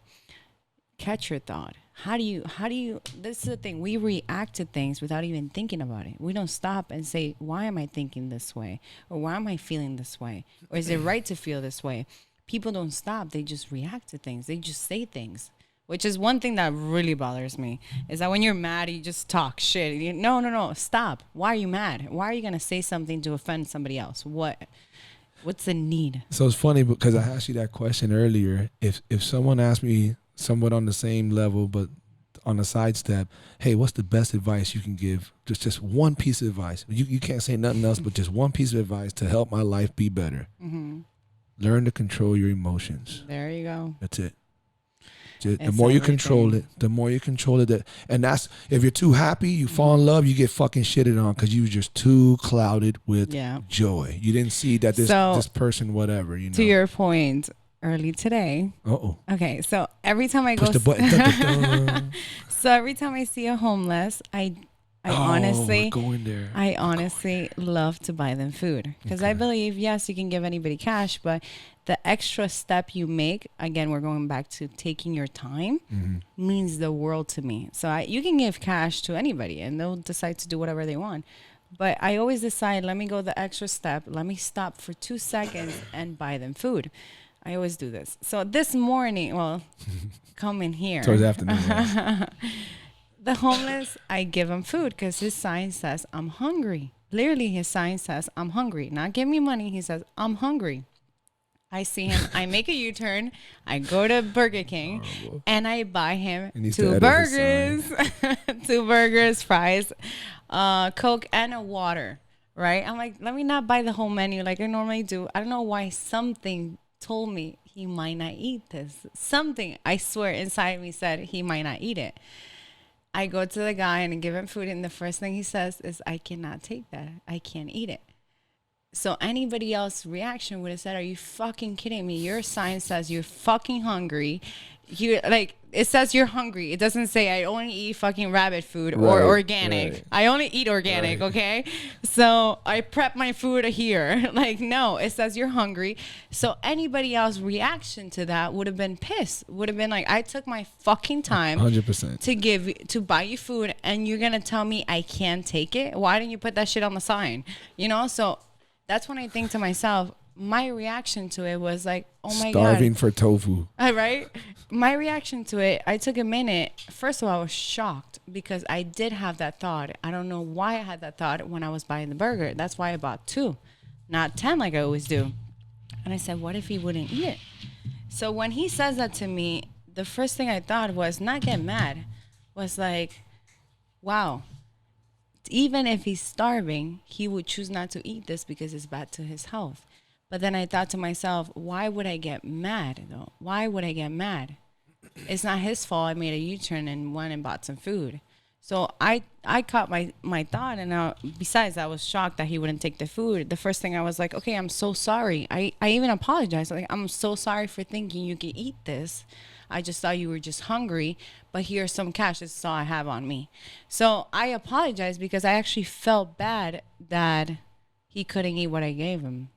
Catch your thought. How do you, this is the thing. We react to things without even thinking about it. We don't stop and say, why am I thinking this way? Or why am I feeling this way? Or is it right to feel this way? People don't stop. They just react to things. They just say things, which is one thing that really bothers me, is that when you're mad, you just talk shit. No. Stop. Why are you mad? Why are you going to say something to offend somebody else? What's the need? So it's funny because I asked you that question earlier. If someone asked me somewhat on the same level, but on a sidestep, hey, what's the best advice you can give? Just one piece of advice. You can't say nothing else, but just one piece of advice to help my life be better. Learn to control your emotions. There you go. That's it. The more you control it, and that's, if you're too happy, you fall in love, you get fucking shitted on because you were just too clouded with joy. You didn't see that this person, whatever, you know. To your point, early today. Okay, so every time I push the button. Dun, dun, dun. So every time I see a homeless, I honestly love to buy them food, because I believe, yes, you can give anybody cash, but the extra step you make, again, we're going back to taking your time, means the world to me. So you can give cash to anybody and they'll decide to do whatever they want. But I always decide, let me go the extra step. Let me stop for 2 seconds and buy them food. I always do this. So this morning, come in here. Towards afternoon. The homeless, I give him food because his sign says, I'm hungry. Literally, his sign says, I'm hungry. Not give me money. He says, I'm hungry. I see him. I make a U-turn. I go to Burger King, and I buy him 2 burgers, 2 burgers, fries, Coke, and a water, right? I'm like, let me not buy the whole menu like I normally do. I don't know why something told me he might not eat this. Something, I swear, inside me said he might not eat it. I go to the guy and give him food, and the first thing he says is, I cannot take that. I can't eat it. So anybody else's reaction would have said, are you fucking kidding me? Your sign says you're fucking hungry. It says you're hungry. It doesn't say I only eat fucking rabbit food or organic. Right. I only eat organic, okay? So I prep my food here. No, it says you're hungry. So anybody else's reaction to that would have been pissed. Would have been like, I took my fucking time 100% to buy you food, and you're going to tell me I can't take it? Why didn't you put that shit on the sign? So that's when I think to myself, my reaction to it was like, oh my God. Starving for tofu. Right? My reaction to it, I took a minute. First of all, I was shocked because I did have that thought. I don't know why I had that thought when I was buying the burger. That's why I bought 2, not 10 like I always do. And I said, what if he wouldn't eat it? So when he says that to me, the first thing I thought was not get mad. Was like, wow. Even if he's starving, he would choose not to eat this because it's bad to his health. But then I thought to myself, why would I get mad, though? Why would I get mad? It's not his fault. I made a U-turn and went and bought some food. So I caught my thought, and besides, I was shocked that he wouldn't take the food. The first thing I was like, okay, I'm so sorry. I even apologized. Like, I'm so sorry for thinking you could eat this. I just thought you were just hungry, but here's some cash. This is all I have on me. So I apologized because I actually felt bad that he couldn't eat what I gave him.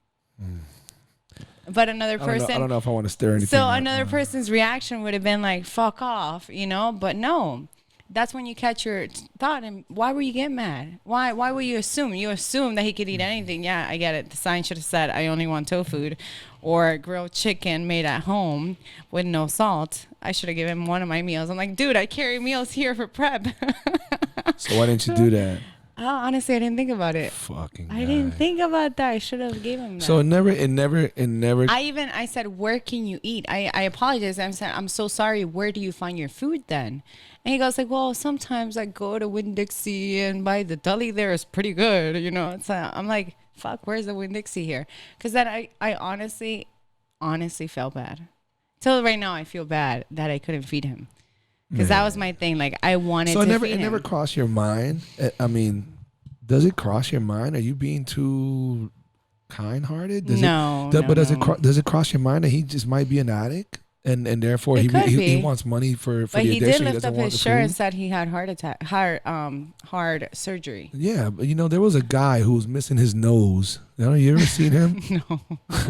But another person, I don't know if I want to stir anything. So another person's reaction would have been like, fuck off, but no. That's when you catch your thought. And why were you getting mad? Why would you assume? You assume that he could eat anything. Yeah, I get it. The sign should have said, I only want tofu or grilled chicken made at home with no salt. I should have given him one of my meals. I'm like, dude, I carry meals here for prep. So why didn't you do that? Oh, honestly, I didn't think about it. Fucking I didn't think about that. I should have gave him that. So it never. I said, where can you eat? I apologize. I said, I'm so sorry. Where do you find your food then? And he goes like, well, sometimes I go to Winn-Dixie and buy the deli there. It's pretty good, So I'm like, fuck, where's the Winn-Dixie here? Because then I honestly felt bad. Till right now, I feel bad that I couldn't feed him. Because that was my thing. Like, I wanted to feed him. So it never crossed your mind? I mean, does it cross your mind? Are you being too kind-hearted? No. But does it cross your mind that he just might be an addict? and therefore It could he be. wants money for But the he addiction. did lift doesn't up want his the shirt and food. said he had heart surgery. Yeah, but there was a guy who was missing his nose. You ever seen him? No.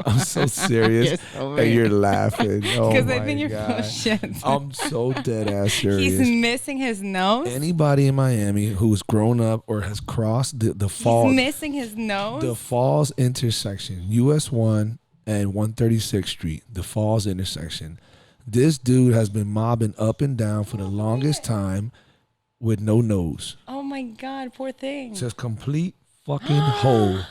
I'm so serious. You're so And weird. you're laughing. Oh Because my I think you're full God. of shit. I'm so dead ass serious. He's missing his nose. Anybody in Miami who's grown up or has crossed the fall, He's missing his nose. the Falls intersection, US 1 and 136th Street, the Falls intersection. This dude has been mobbing up and down for the longest time with no nose. Oh my God, poor thing. Just complete fucking hole.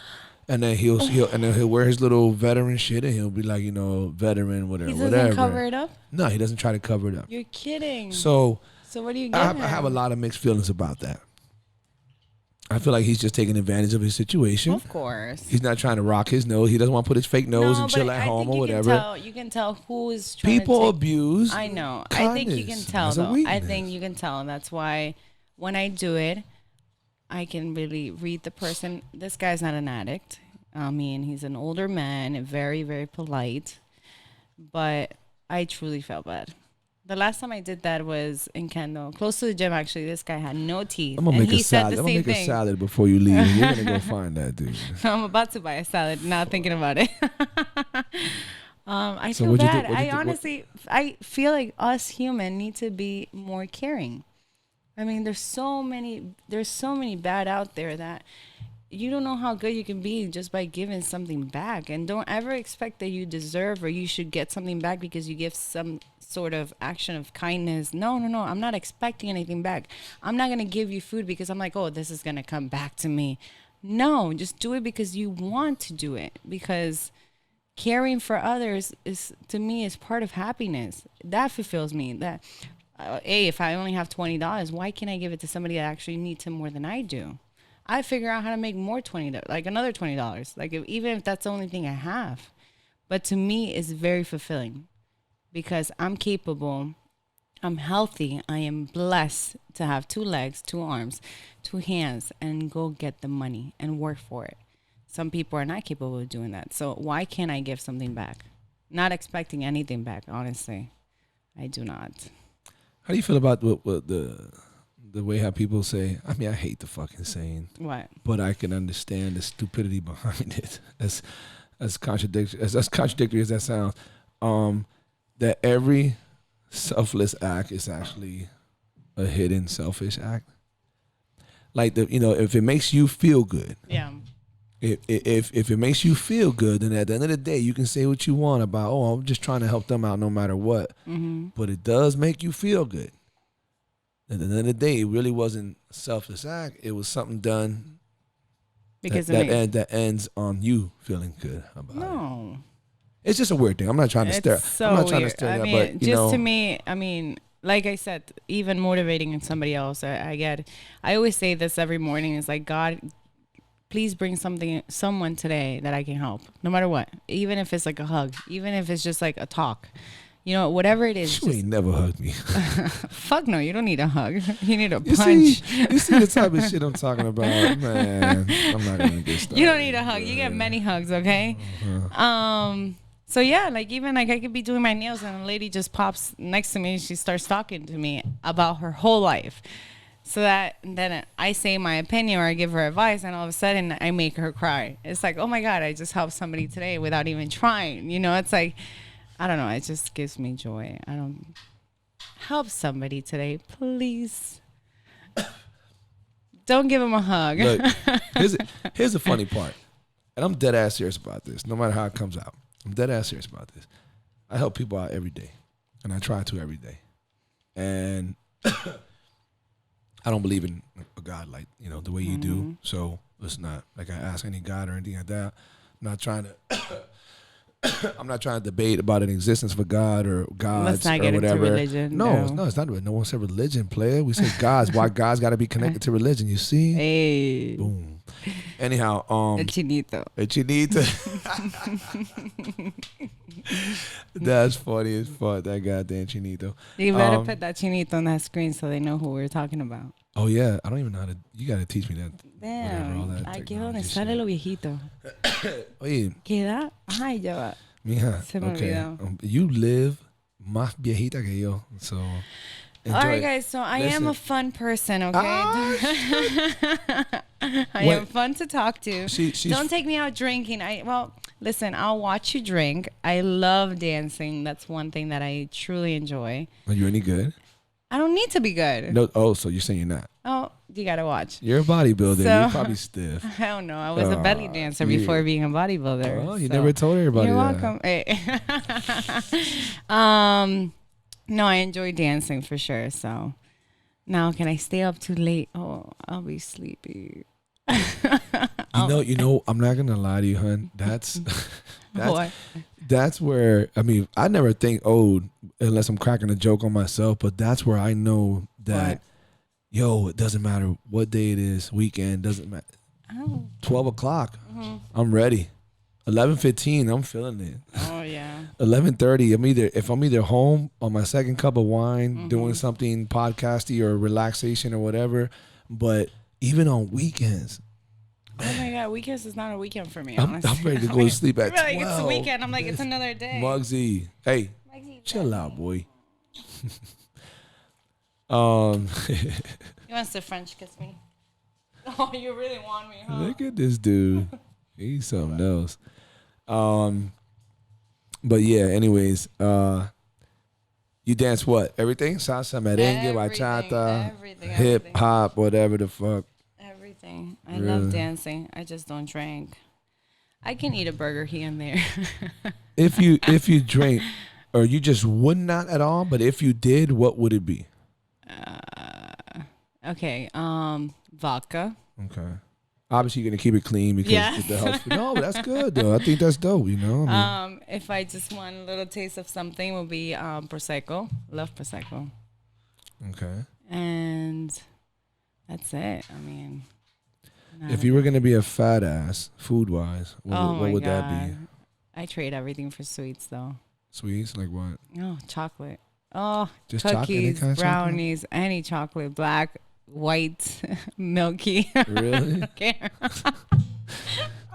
And then he'll wear his little veteran shit and he'll be like, veteran, whatever. He doesn't whatever. cover it up? No, he doesn't try to cover it up. You're kidding. So what do you I get? have a lot of mixed feelings about that. I feel like he's just taking advantage of his situation. Of course. He's not trying to rock his nose. He doesn't want to put his fake nose and chill at home or whatever. You can tell who is trying People to take, abuse. I know. I think you can kindness tell as a though. I weakness. think you can tell. And that's why when I do it, I can really read the person. This guy's not an addict. I mean, he's an older man, very, very polite. But I truly felt bad. The last time I did that was in Kendall, close to the gym. Actually, this guy had no teeth. I'm gonna and make he a said salad. the I'm gonna same make a thing. salad before you leave. You're gonna go find that dude. I'm about to buy a salad, not thinking about it. I So feel what'd you do- bad. what'd you I do- honestly, I feel like us human need to be more caring. I mean, there's so many bad out there that you don't know how good you can be just by giving something back. And don't ever expect that you deserve or you should get something back because you give some sort of action of kindness. No. I'm not expecting anything back. I'm not going to give you food because I'm like, oh, this is going to come back to me. No, just do it because you want to do it. Because caring for others to me is part of happiness. That fulfills me. That, if I only have $20, why can't I give it to somebody that actually needs it more than I do? I figure out how to make more another $20. Like even if that's the only thing I have. But to me, it's very fulfilling because I'm capable. I'm healthy. I am blessed to have 2 legs, 2 arms, 2 hands, and go get the money and work for it. Some people are not capable of doing that. So why can't I give something back? Not expecting anything back, honestly. I do not. How do you feel about what the way how people say? I mean, I hate the fucking saying. What? But I can understand the stupidity behind it. As contradictory as that sounds. That every selfless act is actually a hidden selfish act. Like if it makes you feel good. Yeah. If it makes you feel good, then at the end of the day, you can say what you want about, I'm just trying to help them out no matter what. Mm-hmm. But it does make you feel good. At the end of the day, it really wasn't a selfless act. It was something done Because that ends on you feeling good about it. No. It's just a weird thing. I'm not trying to stare. So I'm not trying to weird. stare I that, mean, but to me, I mean, like I said, even motivating somebody else, I always say this every morning. It's like, God, please bring someone today that I can help, no matter what. Even if it's like a hug, even if it's just like a talk, whatever it is. You ain't never hugged me. Fuck no, you don't need a hug. You need a You punch. you see the type of shit I'm talking about, man. I'm not gonna get started. You don't need a hug. You get many hugs, okay? So yeah, like I could be doing my nails and a lady just pops next to me and she starts talking to me about her whole life. So then I say my opinion or I give her advice and all of a sudden I make her cry. It's like, oh my God, I just helped somebody today without even trying. It's like, I don't know. It just gives me joy. I don't help somebody today, please. Don't give him a hug. Look, here's the funny part, and I'm dead ass serious about this. No matter how it comes out, I'm dead ass serious about this. I help people out every day, and I try to every day. And I don't believe in a God like the way you do. So it's not like I ask any God or anything like that. I'm not trying to debate about an existence of a God or gods Let's not or get whatever. into religion. No, it's not. No one said religion, player. We say gods. Why gods got to be connected to religion? You see? Hey. Boom. Anyhow, El chinito. El chinito. That's funny as fuck. That goddamn chinito. You better put that chinito on that screen so they know who we're talking about. Oh yeah, I don't even know how to. You got to teach me that. Damn. All that Aquí technology donde sale shit. lo viejito. Oye, ¿Qué edad? Ay, ya va. mija. Se me Okay. olvidó. You live más viejita que yo. So, enjoy All right, it. guys. So I Listen. am a fun person, okay? I Wait. am fun to talk to. She's Don't take me out drinking. Listen, I'll watch you drink. I love dancing. That's one thing that I truly enjoy. Are you any good? I don't need to be good. No. Oh, so you're saying you're not? Oh, you gotta watch. You're a bodybuilder. So- You're probably stiff. Hell no, I was a belly dancer yeah. before being a bodybuilder. Oh, you so- never told everybody You're that. welcome. Hey. No, I enjoy dancing for sure. So now, can I stay up too late? Oh, I'll be sleepy. You know, I'm not gonna lie to you, hun. That's What? that's where I never think old unless I'm cracking a joke on myself, but that's where I know that it doesn't matter what day it is, weekend, doesn't matter. Oh. 12 o'clock, I'm ready. 11:15, I'm feeling it. Oh yeah. 11:30, if I'm either home on my second cup of wine, doing something podcasty or relaxation or whatever, but even on weekends, Oh my god, weekends is not a weekend for me. I'm honestly. ready to go to sleep at 12. Like, it's a weekend. I'm like, it's another day. Muggsy, hey, Muggsy, chill out, boy. He wants to French kiss me. Oh, you really want me, huh? Look at this dude. He's something else. But yeah, anyways, you dance what? Everything? Salsa, merengue, bachata, everything, hip hop, whatever the fuck. Everything. I Really? love dancing. I just don't drink. I can eat a burger here and there. If you drink, or you just would not at all, but if you did, what would it be? Okay. Vodka. Okay. Obviously, you're gonna keep it clean because Yeah. it helps. No, but that's good though. I think that's dope. You know. I mean, If I just want a little taste of something, will be prosecco. Love prosecco. okay. And that's it. I mean, If you were gonna be a fat ass, food wise, what would that be? I trade everything for sweets though. Sweets like what? Oh, chocolate. Oh, Just chocolate, any cookies, kind of chocolate? brownies, any chocolate, black, white, milky. Really? I don't care.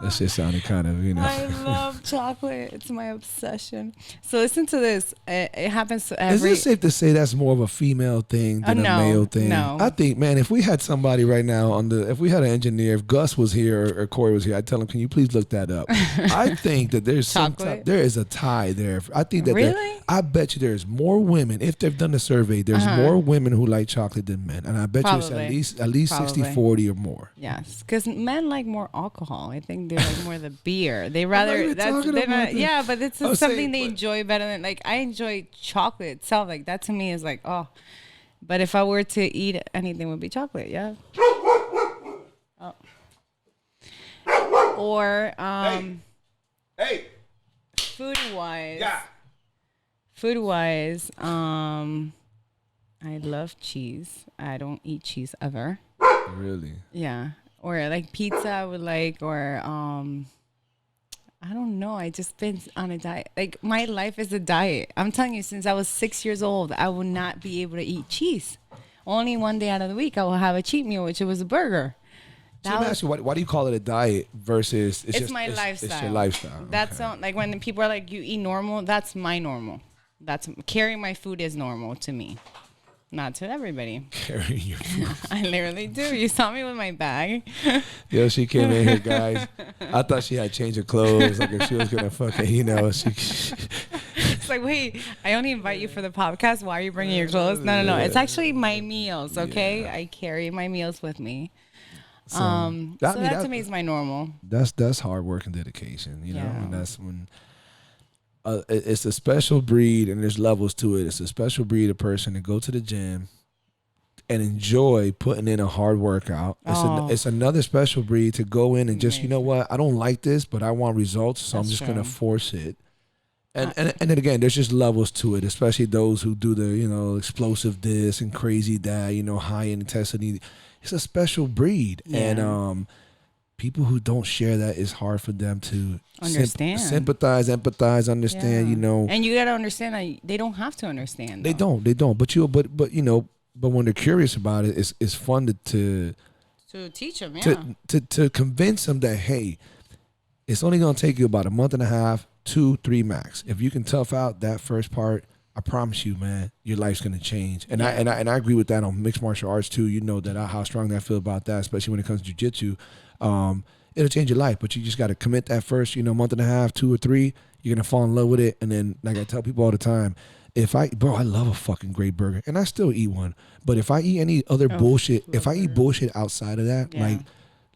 That shit sounded kind of, I love chocolate. It's my obsession. So listen to this. It happens to every. Is it safe to say that's more of a female thing than a No, male thing? no. I think, man, if we had somebody right now if we had an engineer, if Gus was here or Corey was here, I'd tell him, can you please look that up? I think that there's Chocolate? there is a tie there. I think that Really? I bet you there's more women, if they've done the survey, there's more women who like chocolate than men. And I bet you Probably. it's at least Probably. 60-40 or more. Yes, because men like more alcohol. I think they like more the beer. They rather even talking they're about not, that. yeah, but it's I was something saying, they but- enjoy better than like I enjoy chocolate itself. Like that to me is like oh, but if I were to eat anything, it would be chocolate. Yeah. Oh. Or Hey. food wise. Yeah. Food wise, I love cheese. I don't eat cheese ever. Really? Yeah. Or like pizza I would like or I don't know. I just been on a diet. Like my life is a diet. I'm telling you, since I was 6 years old, I will not be able to eat cheese. Only one day out of the week I will have a cheat meal, which it was a burger. So let me ask you, why do you call it a diet versus It's my lifestyle. It's your lifestyle. That's okay. like when people are like, you eat normal, that's my normal. That's carrying my food is normal to me. Not to everybody. Carrying your food. I literally do. You saw me with my bag. Yo, she came in here, guys. I thought she had changed her clothes. Like if she was gonna fucking, she. It's like, wait, I only invite you for the podcast. Why are you bringing your clothes? No. It's actually my meals, okay? Yeah. I carry my meals with me. So that to me is my normal. That's hard work and dedication, you know, Yeah. and that's when it's a special breed, and there's levels to it. It's a special breed of person to go to the gym and enjoy putting in a hard workout. It's another special breed to go in and just, you know what, I don't like this, but I want results, so I'm just gonna force it. And then again, there's just levels to it, especially those who do the, explosive this and crazy that, high intensity. It's a special breed. Yeah. And people who don't share that, it's hard for them to understand, sympathize, empathize, understand, And you got to understand that they don't have to understand. They don't. But when they're curious about it, it's fun to teach them, to convince them that, hey, it's only going to take you about a month and a half, 2-3 max. If you can tough out that first part, I promise you, man, your life's gonna change. And I agree with that on mixed martial arts too. You know that how strong I feel about that, especially when it comes to jiu-jitsu. It'll change your life, but you just got to commit that first, month and a half, 2 or 3. You're gonna fall in love with it, and then like I tell people all the time, I love a fucking great burger, and I still eat one. But if I eat any other bullshit, if I eat bullshit outside of that,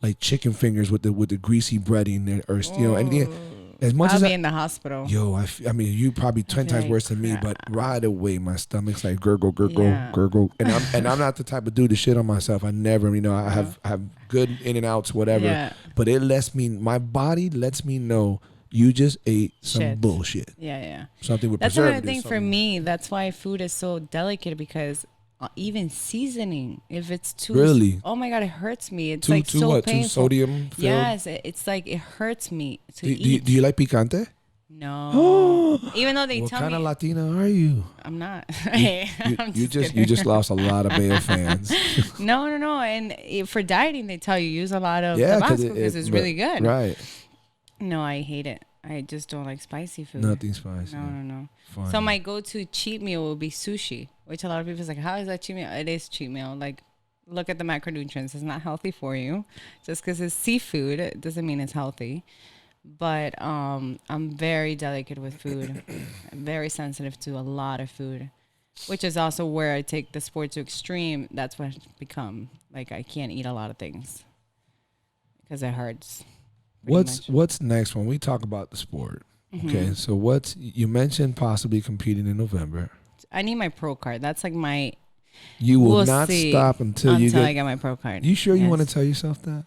like chicken fingers with the greasy breading or anything. As much I'll as be in the hospital. Yo, I mean, you probably 10 times worse than me, but right away my stomach's like gurgle, gurgle, and I'm not the type of dude to shit on myself. I never, I have good in and outs, whatever. Yeah. But my body lets me know you just ate some bullshit. Yeah. Something with That's preservatives. another thing for me. That's why food is so delicate, because even seasoning, if it's too oh my god, it hurts me. It's like so painful. Too sodium filled? Yes, it's like it hurts me to eat. Do you like picante? No. Even though they tell me. What kind of Latina are you? I'm not. You just lost a lot of male fans. No. And for dieting, they tell you use a lot of Tabasco because it's really good. Right. No, I hate it. I just don't like spicy food. Nothing spicy. No. Fine. So my go-to cheat meal will be sushi, which a lot of people is like, how is that cheat meal? It is cheat meal. Like, look at the macronutrients. It's not healthy for you. Just because it's seafood, it doesn't mean it's healthy. But I'm very delicate with food. I'm very sensitive to a lot of food, which is also where I take the sport to extreme. That's what it's become. Like, I can't eat a lot of things because it hurts. What's next when we talk about the sport? Okay, so you mentioned possibly competing in November. I need my pro card. That's like my. You will not stop until I get my pro card. You sure you want to tell yourself that?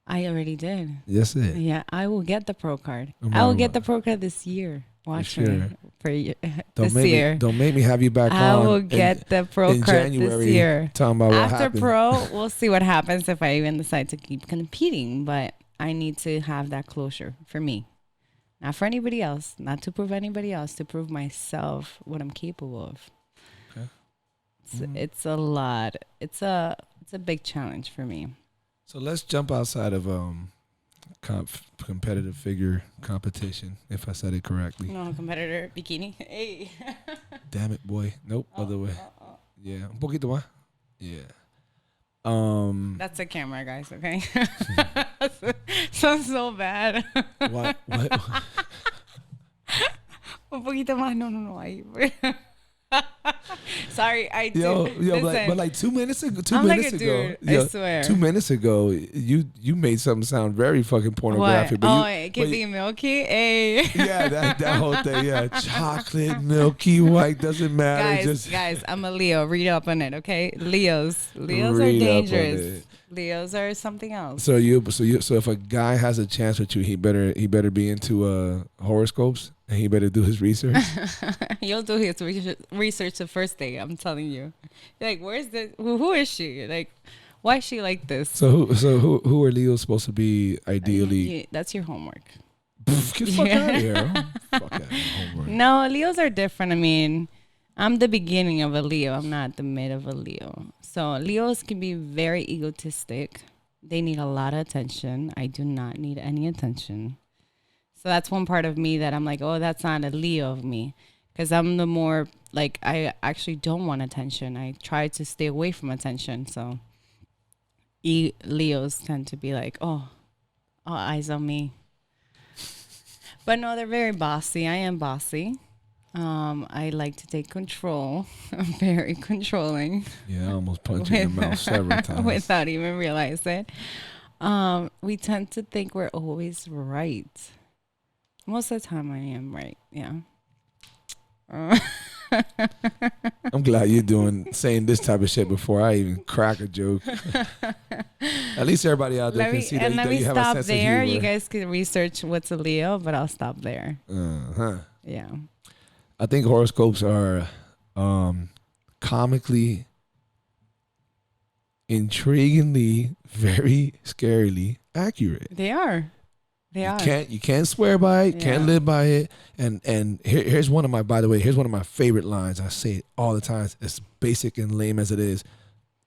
I already did. Yes, it. Yeah, I will get the pro card. I will get the pro card this year. Watch me for this year. Don't make me have you back on. I will get the pro card January, this year. Talking about what After happened. pro, we'll see what happens if I even decide to keep competing. But I need to have that closure for me. Not for anybody else. Not to prove anybody else. To prove myself what I'm capable of. Okay. It's a lot. It's a big challenge for me. So let's jump outside of competitive figure competition, if I said it correctly. No, competitor bikini. Hey. Damn it, boy. Nope, other way. Yeah. Un poquito más. Yeah. That's the camera, guys, okay? Sounds so bad. What? Un poquito más. No. Ahí. Sorry, I did. But like 2 minutes ago. I swear. 2 minutes ago, you made something sound very fucking pornographic. What? It can be milky. Hey. Yeah, that whole thing. Yeah, chocolate, milky white, doesn't matter. Guys, I'm a Leo. Read up on it, okay? Leos are dangerous. Leos are something else. So if a guy has a chance with you, he better be into horoscopes. And he better do his research. He'll do his research the first day. I'm telling you. You're like, where's the? Who is she? Like, why is she like this? So who are Leos supposed to be ideally? That's your homework. Get the fuck out of here. Fuck out of homework. No, Leos are different. I mean, I'm the beginning of a Leo. I'm not the mid of a Leo. So Leos can be very egotistic. They need a lot of attention. I do not need any attention. So that's one part of me that I'm like, oh, that's not a Leo of me. Because I'm the more, like, I actually don't want attention. I try to stay away from attention. So Leos tend to be like, oh, all eyes on me. But no, they're very bossy. I am bossy. I like to take control. I'm very controlling. Yeah, I almost punched you in the mouth several times. Without even realizing it. We tend to think we're always right. Most of the time I am right, yeah. I'm glad you're saying this type of shit before I even crack a joke. At least everybody out there can see that you have a sense of humor. You guys can research what's a Leo, but I'll stop there. Yeah. I think horoscopes are comically, intriguingly, very scarily accurate. They are. You can't swear by it, can't live by it. And here's one of my favorite lines. I say it all the time. As basic and lame as it is,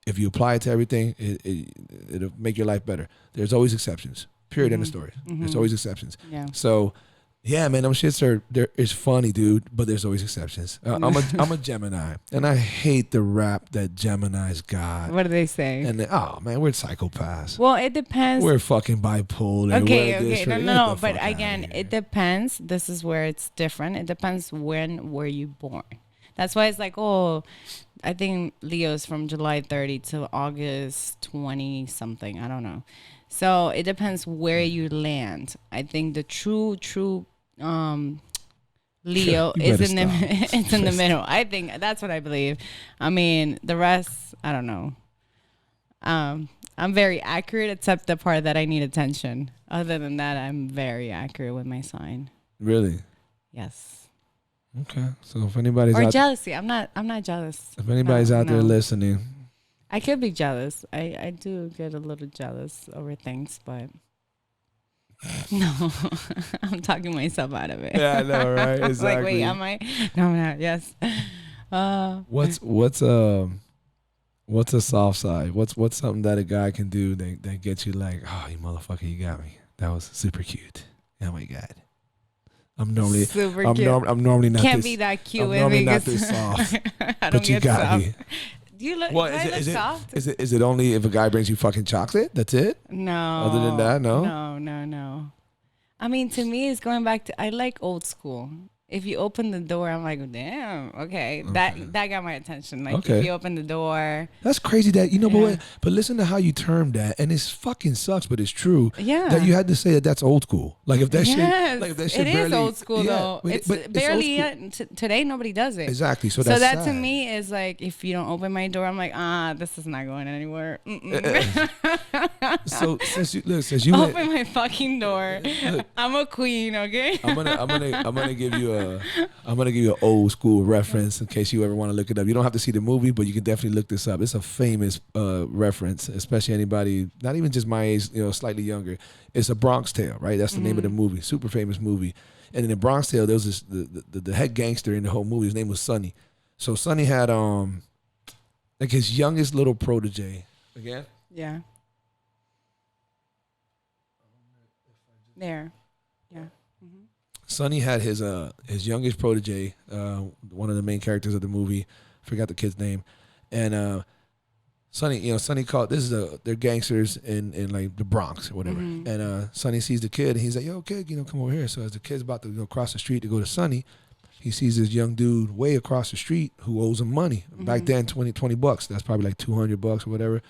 if you apply it to everything, it'll make your life better. There's always exceptions. Period. End of story. There's always exceptions. Yeah. So Yeah, man, them shits it's funny, dude, but there's always exceptions. I'm a Gemini, and I hate the rap that Geminis got. What do they say? And oh man, we're psychopaths. Well, it depends. We're fucking bipolar. Okay. No. But again, it depends. This is where it's different. It depends when were you born. That's why it's like, oh, I think Leo's from July 30 to August 20 something. I don't know. So it depends where you land. I think the true Leo is in the middle. I think that's what I believe. I mean, the rest, I don't know. I'm very accurate, except the part that I need attention. Other than that, I'm very accurate with my sign. Really? Yes. Okay. So if anybody's jealousy, I'm not jealous. If anybody's out there listening, I could be jealous. I do get a little jealous over things, but no, I'm talking myself out of it. Yeah, I know, right? Exactly. Like, wait, am I? No, I'm not. Yes. What's a soft side? What's something that a guy can do that gets you like, oh, you motherfucker, you got me. That was super cute. Oh my god. I'm normally not. Can't this, be that cute. I'm normally not this soft. I don't but you got soft. me. Do you look? What is it? Soft? Is it only if a guy brings you fucking chocolate? That's it? No. Other than that, no. No. I mean, to me, it's going back to. I like old school. If you open the door, I'm like, damn, okay. That got my attention. Like, if you open the door. That's crazy that, but listen to how you termed that, and it fucking sucks, but it's true. Yeah. That you had to say that's old school. Like, if that shit it is old school, though. It's barely, today nobody does it. Exactly, so that sad. To me is like, if you don't open my door, I'm like, this is not going anywhere. So, since you open my fucking door. I'm a queen, okay? I'm gonna give you an old school reference in case you ever want to look it up. You don't have to see the movie, but you can definitely look this up. It's a famous reference, especially anybody, not even just my age, slightly younger. It's A Bronx Tale, right? That's the name of the movie. Super famous movie. And in The Bronx Tale, there was this the head gangster in the whole movie. His name was Sonny. So Sonny had like his youngest little protege. Again? Yeah. There. Yeah. Mm-hmm. Sonny had his youngest protege, one of the main characters of the movie. Forgot the kid's name, and Sonny called. They're gangsters in like the Bronx or whatever. Mm-hmm. And Sonny sees the kid, and he's like, "Yo, kid, come over here." So as the kid's about to go across the street to go to Sonny, he sees this young dude way across the street who owes him money. Mm-hmm. Back then, $20. That's probably like $200 or whatever.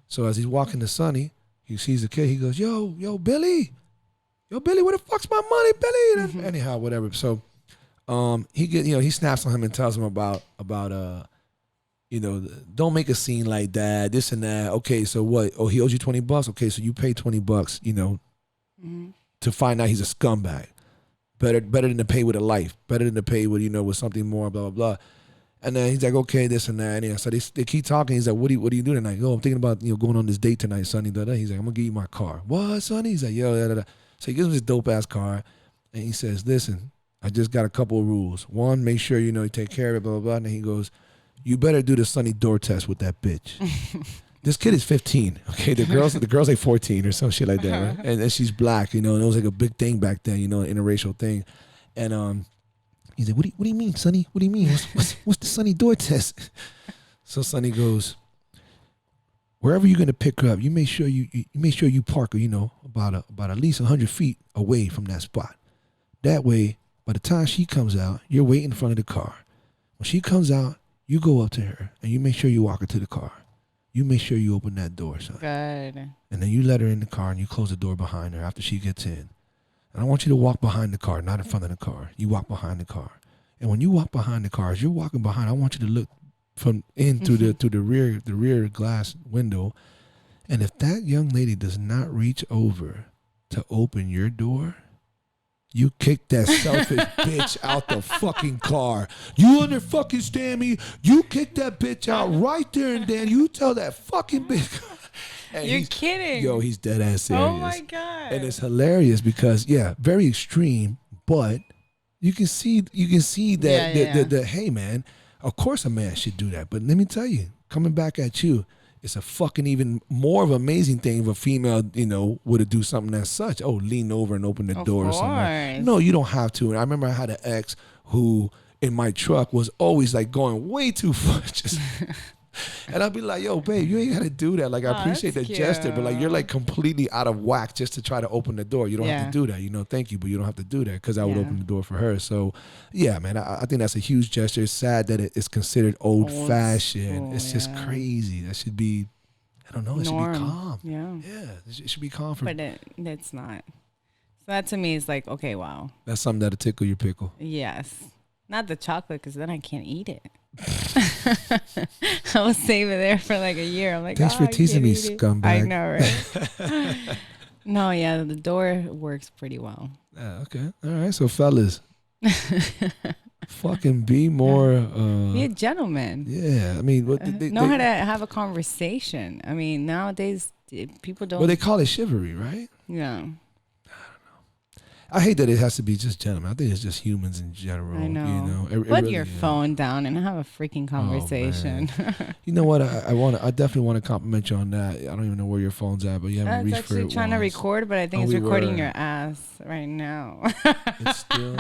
So as he's walking to Sonny, he sees the kid. He goes, "Yo, Billy. Yo, Billy, where the fuck's my money, Billy?" Mm-hmm. Anyhow, whatever. So, he snaps on him and tells him about don't make a scene like that, this and that. Okay, so what? Oh, he owes you $20. Okay, so you pay $20, mm-hmm. to find out he's a scumbag. Better than to pay with a life. Better than to pay with with something more. Blah blah blah. And then he's like, okay, this and that. And so they keep talking. He's like, what do you do tonight? Oh, I'm thinking about going on this date tonight, Sonny. He's like, I'm gonna give you my car. What, Sonny? He's like, yo, da, da, da. So he gives him this dope ass car, and he says, "Listen, I just got a couple of rules. One, make sure you take care of it, blah blah blah." And then he goes, "You better do the Sunny door test with that bitch." This kid is 15. Okay, the girl's like 14 or some shit like that, right? And she's black, and it was like a big thing back then, an interracial thing. And he's like, "What do you mean, Sonny? What do you mean? What's the Sunny door test?" So Sonny goes, "Wherever you're gonna pick her up, you make sure you park her, about at least 100 feet away from that spot. That way, by the time she comes out, you're waiting in front of the car. When she comes out, you go up to her and you make sure you walk her to the car. You make sure you open that door, son. Good. And then you let her in the car and you close the door behind her after she gets in. And I want you to walk behind the car, not in front of the car. You walk behind the car. And when you walk behind the car, as you're walking behind, I want you to look from in through the rear glass window. And if that young lady does not reach over to open your door, you kick that selfish bitch out the fucking car. You understand me? You kick that bitch out right there and then. You tell that fucking bitch." And you're kidding. Yo, he's dead ass serious. Oh my God. And it's hilarious because very extreme, but you can see that the hey man, of course a man should do that. But let me tell you, coming back at you, it's a fucking even more of an amazing thing if a female, were to do something as such. Oh, lean over and open the door or something. Like, no, you don't have to. And I remember I had an ex who in my truck was always like going way too far. Just and I'd be like, yo, babe, you ain't got to do that. Like, I appreciate the gesture, but like, you're like completely out of whack just to try to open the door. You don't have to do that. Thank you, but you don't have to do that because I would open the door for her. So, yeah, man, I think that's a huge gesture. It's sad that it's considered old-fashioned. It's just crazy. That should be, I don't know, it should be calm. Yeah, it should be calm. But it's not. So that to me is like, okay, wow. That's something that'll tickle your pickle. Yes. Not the chocolate, because then I can't eat it. I will save it there for like a year. I'm like, thanks for teasing me, scumbag. I know, right? No, yeah, the door works pretty well. Okay. All right. So, fellas, fucking be more. Be a gentleman. Yeah. I mean, know how to have a conversation. I mean, nowadays, people don't. Well, they call it chivalry, right? Yeah. I hate that it has to be just gentlemen. I think it's just humans in general. I know. It Put really, your phone down and have a freaking conversation. You know what? I definitely want to compliment you on that. I don't even know where your phone's at, but you haven't reached for it. I'm actually trying to record, but I think it's recording your ass right now. It's still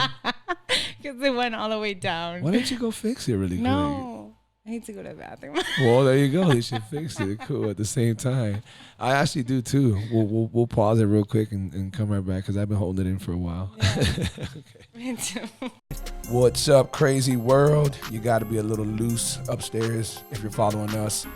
because it went all the way down. Why didn't you go fix it really quick? No. I need to go to the bathroom. Well, there you go. You should fix it. Cool. At the same time, I actually do too. We'll pause it real quick and come right back because I've been holding it in for a while. Yeah. Okay. Me too. What's up, crazy world? You got to be a little loose upstairs if you're following us.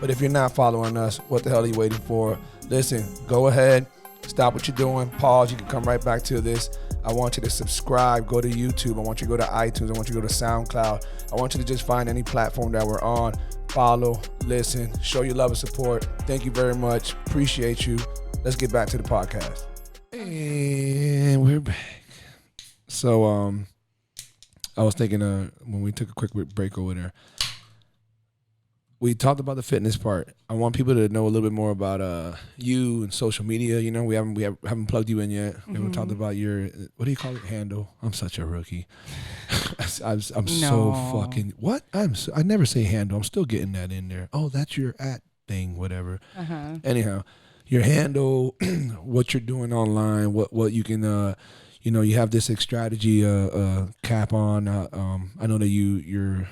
But if you're not following us, what the hell are you waiting for? Listen, go ahead, stop what you're doing, pause. You can come right back to this. I want you to subscribe, go to YouTube. I want you to go to iTunes. I want you to go to SoundCloud. I want you to just find any platform that we're on. Follow, listen, show your love and support. Thank you very much. Appreciate you. Let's get back to the podcast. And we're back. So I was thinking when we took a quick break over there, we talked about the fitness part. I want people to know a little bit more about you and social media. We haven't plugged you in yet. We haven't talked about your, what do you call it, handle? I'm such a rookie. I'm so fucking what? I never say handle. I'm still getting that in there. Oh, that's your at thing, whatever. Anyhow, your handle, what you're doing online, what you can you have this strategy cap on. I know that you're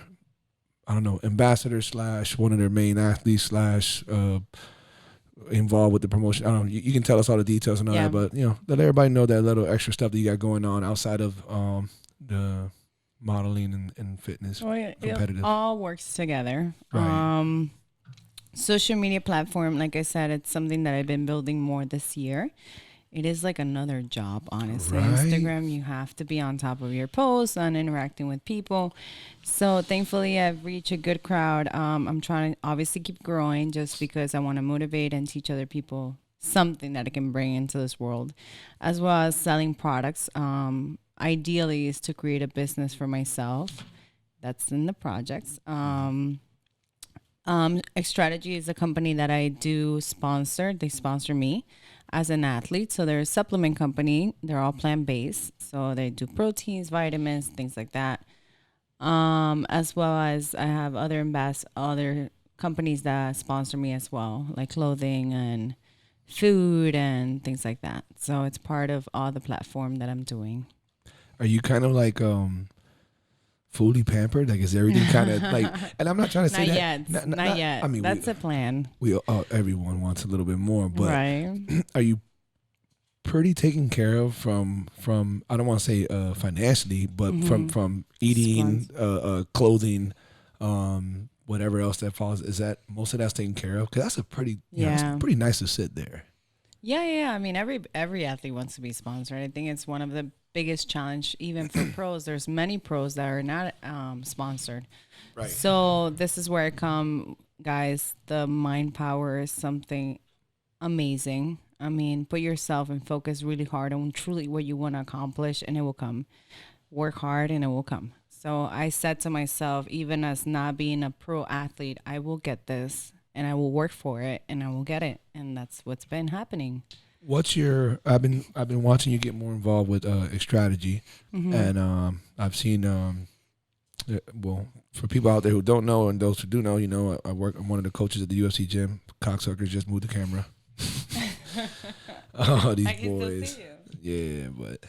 I don't know, ambassador / one of their main athletes / involved with the promotion. I don't know. You can tell us all the details and all that, but let everybody know that little extra stuff that you got going on outside of the modeling and fitness. Well, competitive. It all works together. Right. Social media platform, like I said, it's something that I've been building more this year. It is like another job, honestly. Right. Instagram, you have to be on top of your posts and interacting with people. So thankfully, I've reached a good crowd. I'm trying to obviously keep growing just because I want to motivate and teach other people something that I can bring into this world, as well as selling products. Ideally is to create a business for myself. That's in the projects. Strategy is a company that I do sponsor. They sponsor me as an athlete. So they're a supplement company. They're all plant-based. So they do proteins, vitamins, things like that. As well as I have other companies that sponsor me as well, like clothing and food and things like that. So it's part of all the platform that I'm doing. Are you kind of like fully pampered? Like, is everything kind of like? And I'm not trying to say not yet. I mean, that's a plan. Everyone wants a little bit more, but right. Are you pretty taken care of from I don't want to say financially, but from eating, clothing, whatever else that falls? Is that most of that's taken care of? Because that's a pretty it's pretty nice to sit there. Yeah. I mean, every athlete wants to be sponsored. I think it's one of the biggest challenge, even for pros. There's many pros that are not sponsored. Right. So this is where I come, guys. The mind power is something amazing. I mean, put yourself and focus really hard on truly what you want to accomplish, and it will come. Work hard, and it will come. So I said to myself, even as not being a pro athlete, I will get this, and I will work for it, and I will get it, and that's what's been happening. What's your? I've been watching you get more involved with strategy, and I've seen Well, for people out there who don't know and those who do know, you know, I'm one of the coaches at the UFC gym. Cocksuckers just moved the camera. Oh, these I can boys. still see you. Yeah, but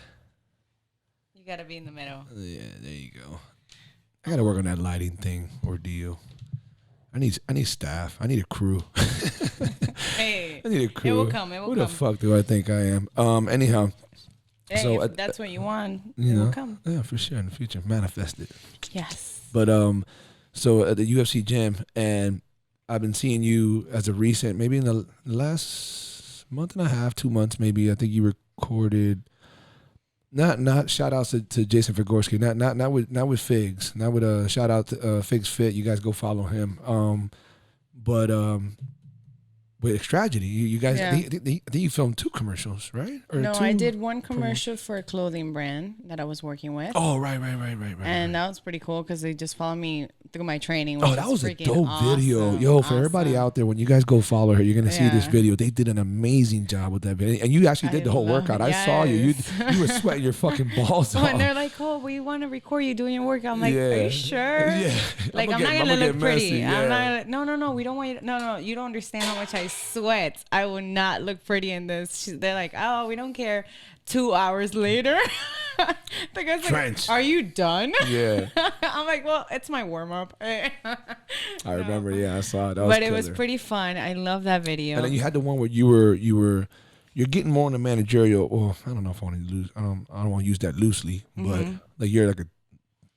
You gotta be in the middle. yeah, there you go. I gotta work on that lighting thing ordeal. I need staff. I need a crew. Hey, I need a crew. it will come. It will Who come. the fuck do I think I am? Anyhow. Hey, So, if that's what you want, You it know, will come. yeah, for sure in the future, manifest it. Yes. But so at the UFC gym, and I've been seeing you as a recent, maybe in the last month and a half, 2 months, maybe. I think you recorded. Not shout outs to Jason Figorski, not with Figs, not with shout out to Figs Fit. You guys go follow him. But with Tragedy, you guys, Yeah. I think you filmed 2 commercials, right? Or No, 2 I did one commercial for a clothing brand that I was working with. Oh, right. And that was pretty cool because they just followed me through my training. Oh, that was a freaking dope video. awesome. Yo, for everybody out there, when you guys go follow her, you're going to see this Yeah. video. They did an amazing job with that video. And you actually did the whole workout. I saw you. You were sweating your fucking balls off. When they're like, oh, we want to record you doing your workout. I'm like, Yeah. are you sure? Yeah. Like, I'm not going to look pretty. Messy, yeah. I'm not gonna, no, we don't want you. No, you don't understand how much I sweat. I will not look pretty in this. They're like, oh, we don't care. 2 hours later, the guy's Trench. like, are you done? Yeah. I'm like, well, it's my warm up. I remember. Yeah, I saw it. That But was it was killer. pretty fun. I love that video. And then you had the one where you're getting more in the managerial. Well, I don't know if I want to lose. I don't want to use that loosely, but like you're like a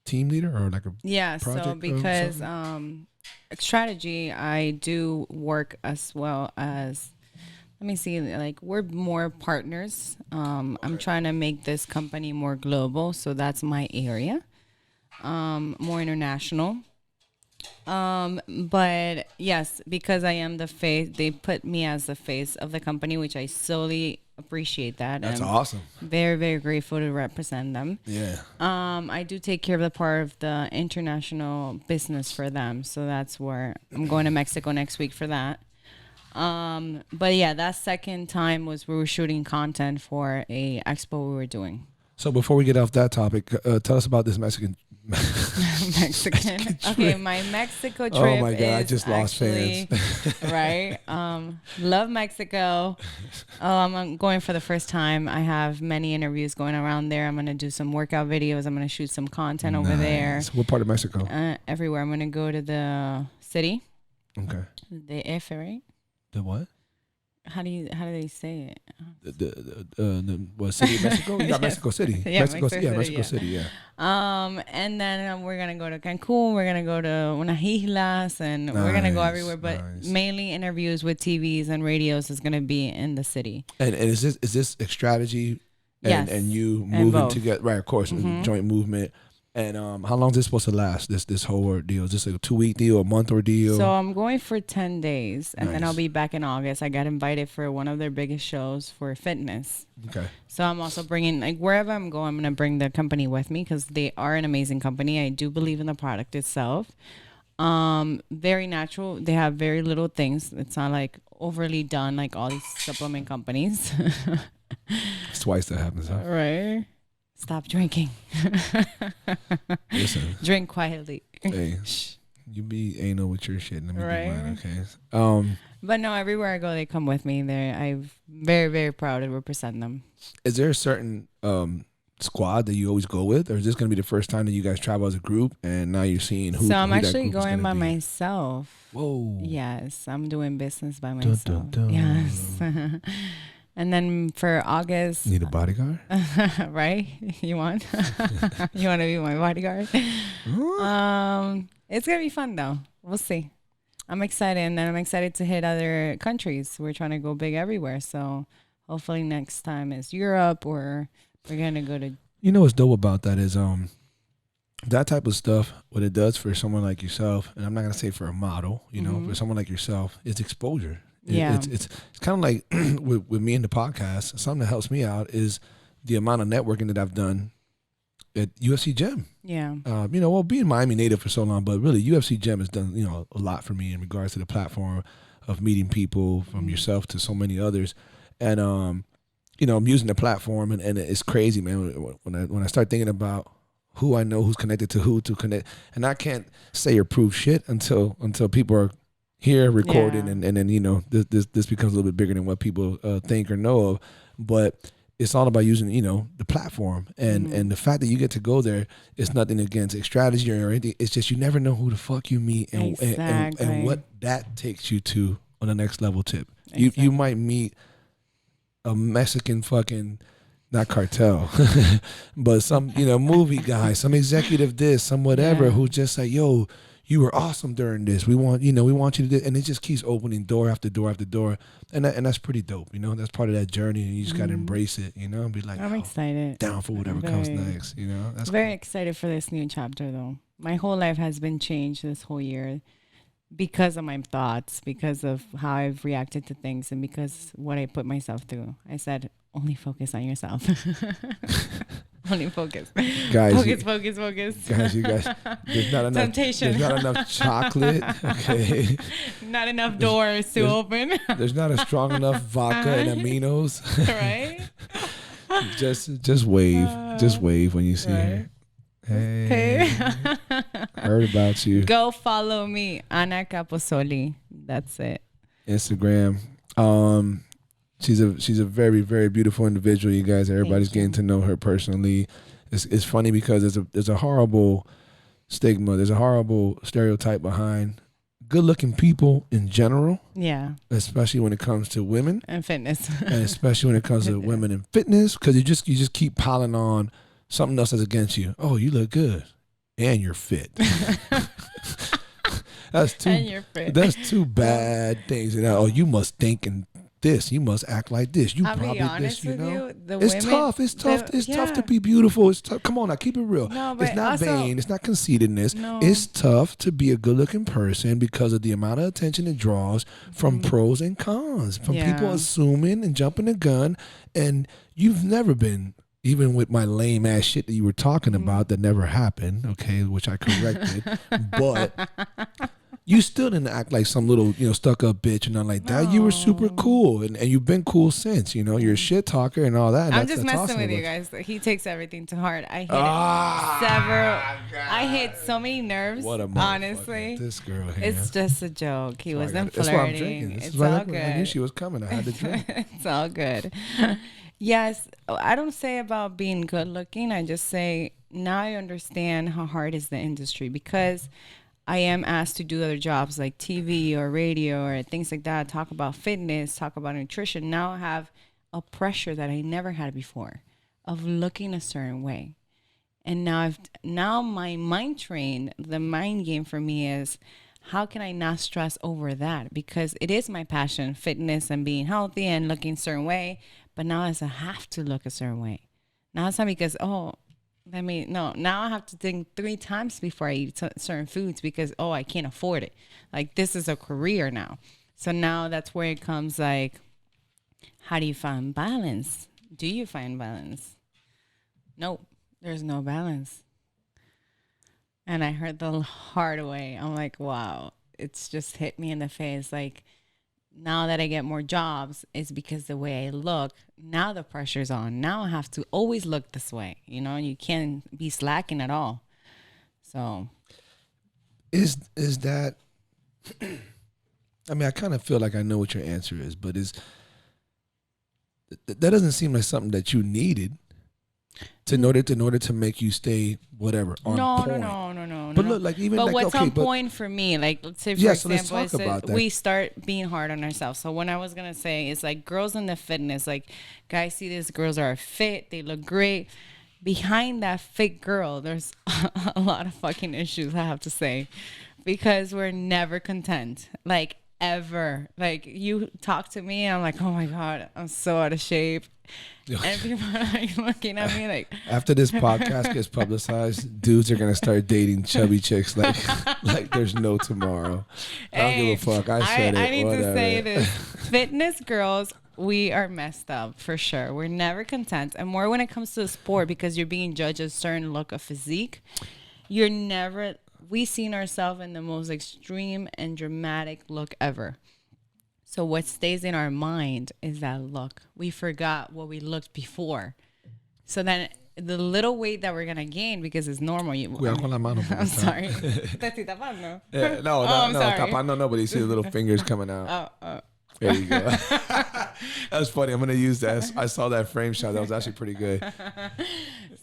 team leader or like a Yeah, project so or because something? strategy, I do work as well as, let me see, like we're more partners. I'm trying to make this company more global, so that's my area. More international. But yes, because I am the face, they put me as the face of the company, which I solely appreciate that. That's I'm awesome. very, very grateful to represent them. Yeah. I do take care of the part of the international business for them. So that's where I'm going to Mexico next week for that. But yeah, that second time was we were shooting content for a expo we were doing. So before we get off that topic, tell us about this Mexican. Mexican. Okay, my Mexico trip. Oh my God, I is just lost actually, fans. Right? Love Mexico. Oh, I'm going for the first time. I have many interviews going around there. I'm gonna do some workout videos. I'm gonna shoot some content over there. What part of Mexico? Everywhere. I'm gonna go to the city. Okay. The F, right? The what? How do they say it? The what city of Mexico? You got Mexico City. Yeah, Mexico yeah. City, yeah. And then we're gonna go to Cancun. We're gonna go to unas islas, and we're gonna go everywhere. But mainly interviews with TVs and radios is gonna be in the city. And is this a strategy? Yes. And you And moving both. together, right? Of course, joint movement. And how long is this supposed to last? This whole ordeal? Is this a 2-week deal, a month ordeal? So I'm going for 10 days, and then Nice. I'll be back in August. I got invited for one of their biggest shows for fitness. Okay. So I'm also bringing, like, wherever I'm going, I'm going to bring the company with me because they are an amazing company. I do believe in the product itself. Very natural. They have very little things. It's not like overly done like all these supplement companies. It's twice that happens, huh? Right. Stop drinking. Listen. Drink quietly. Hey, you be anal with your shit. Let me Right. do mine, okay? But no, everywhere I go, they come with me. I'm very, very proud to represent them. Is there a certain squad that you always go with, or is this going to be the first time that you guys travel as a group, and now you're seeing who? So I'm who that actually group is going gonna by be? myself. Whoa. Yes, I'm doing business by Dun, myself. dun, dun. Yes. And then for August, Need a bodyguard? right? You want? You want to be my bodyguard? It's gonna be fun though. We'll see. I'm excited, and then I'm excited to hit other countries. We're trying to go big everywhere, so hopefully next time is Europe, or we're gonna go to. You know what's dope about that is that type of stuff. What it does for someone like yourself, and I'm not gonna say for a model, you know, for someone like yourself, it's exposure. Yeah. It's kind of like with me and the podcast. Something that helps me out is the amount of networking that I've done at UFC Gym. Yeah. You know, well, being Miami native for so long, but really UFC Gym has done, you know, a lot for me in regards to the platform of meeting people from yourself to so many others. And, you know, I'm using the platform and it's crazy, man. When I start thinking about who I know, who's connected to who to connect. And I can't say or prove shit until people are here recording, and then this becomes a little bit bigger than what people think or know of. But it's all about using the platform, and the fact that you get to go there. It's nothing against a strategy or anything. It's just you never know who the fuck you meet and what that takes you to on the next level tip. You might meet a Mexican fucking, not cartel, but some movie guy, some executive this, some whatever, who just like, yo, you were awesome during this. We want you to do, and it just keeps opening door after door after door, and that's pretty dope. That's part of that journey, and you just gotta embrace it. And be like, I'm excited, down for whatever comes next. That's very cool. excited for this new chapter though. My whole life has been changed this whole year because of my thoughts, because of how I've reacted to things, and because what I put myself through. I said, only focus on yourself. Only focus. Guys, focus. Guys, you guys, there's not enough temptation. There's not enough chocolate. Okay. Not enough doors to open. There's not a strong enough vodka and aminos. Right? Just wave. Just wave when you see her. Hey. Heard about you. Go follow me, Ana Caposoli. That's it. Instagram. She's a very, very beautiful individual. You guys, everybody's getting to know her personally. It's funny because there's a horrible stigma. There's a horrible stereotype behind good-looking people in general. Yeah. Especially when it comes to women and fitness, and especially when it comes to women in fitness, because you just keep piling on something else that's against you. Oh, you look good, and you're fit. That's two bad things. Oh, you must think and this. You must act like this. You I'll probably be honest this. with you, It's tough. It's tough to be beautiful. It's tough. Come on, now keep it real. No, but it's not vain. It's not conceitedness. No. It's tough to be a good-looking person because of the amount of attention it draws from pros and cons, from people assuming and jumping the gun, and you've never been. Even with my lame ass shit that you were talking about that never happened, okay, which I corrected, but you still didn't act like some little, stuck up bitch and nothing like that. You were super cool, and you've been cool since. You're a shit talker and all that. I'm just messing with you guys. He takes everything to heart. I hit so many nerves. What a honestly, this girl here. It's just a joke. He wasn't flirting. That's why I'm drinking. It's all good. I knew she was coming. I had to drink. It's all good. Yes, I don't say about being good looking. I just say now I understand how hard is the industry, because I am asked to do other jobs like TV or radio or things like that, talk about fitness, talk about nutrition. Now I have a pressure that I never had before of looking a certain way. And now my mind trained, the mind game for me is, how can I not stress over that? Because it is my passion, fitness and being healthy and looking a certain way. But now I have to look a certain way. Now it's not because, now I have to think 3 times before I eat certain foods because, I can't afford it. Like, this is a career now. So now that's where it comes, like, how do you find balance? Do you find balance? Nope, there's no balance. And I heard the hard way. I'm like, wow, it's just hit me in the face. Like, now that I get more jobs, it's because the way I look, now the pressure's on. Now I have to always look this way. You can't be slacking at all. So is that, I mean, I kind of feel like I know what your answer is, but that doesn't seem like something that you needed in order to make you stay whatever on point. No. But look, like even but like, what's on point for me, like let's say for example, let's talk about that. We start being hard on ourselves. So what I was gonna say is like girls in the fitness, like guys see these girls are fit, they look great. Behind that fit girl, there's a lot of fucking issues, I have to say, because we're never content. Like ever. Like you talk to me, I'm like, oh my God, I'm so out of shape. And people are like looking at me like, after this podcast gets publicized, dudes are gonna start dating chubby chicks like there's no tomorrow. I don't give a fuck. I said it. I need whatever. to say this. Fitness girls, we are messed up for sure. We're never content. And more when it comes to the sport, because you're being judged a certain look of physique. We seen ourselves in the most extreme and dramatic look ever. So what stays in our mind is that look. We forgot what we looked before. So then the little weight that we're gonna gain because it's normal. Cuidado con la mano. I'm sorry. Te estoy tapando. Yeah, no, tapando no, but you see the little fingers coming out. There you go. That was funny. I'm gonna use that. I saw that frame shot. That was actually pretty good.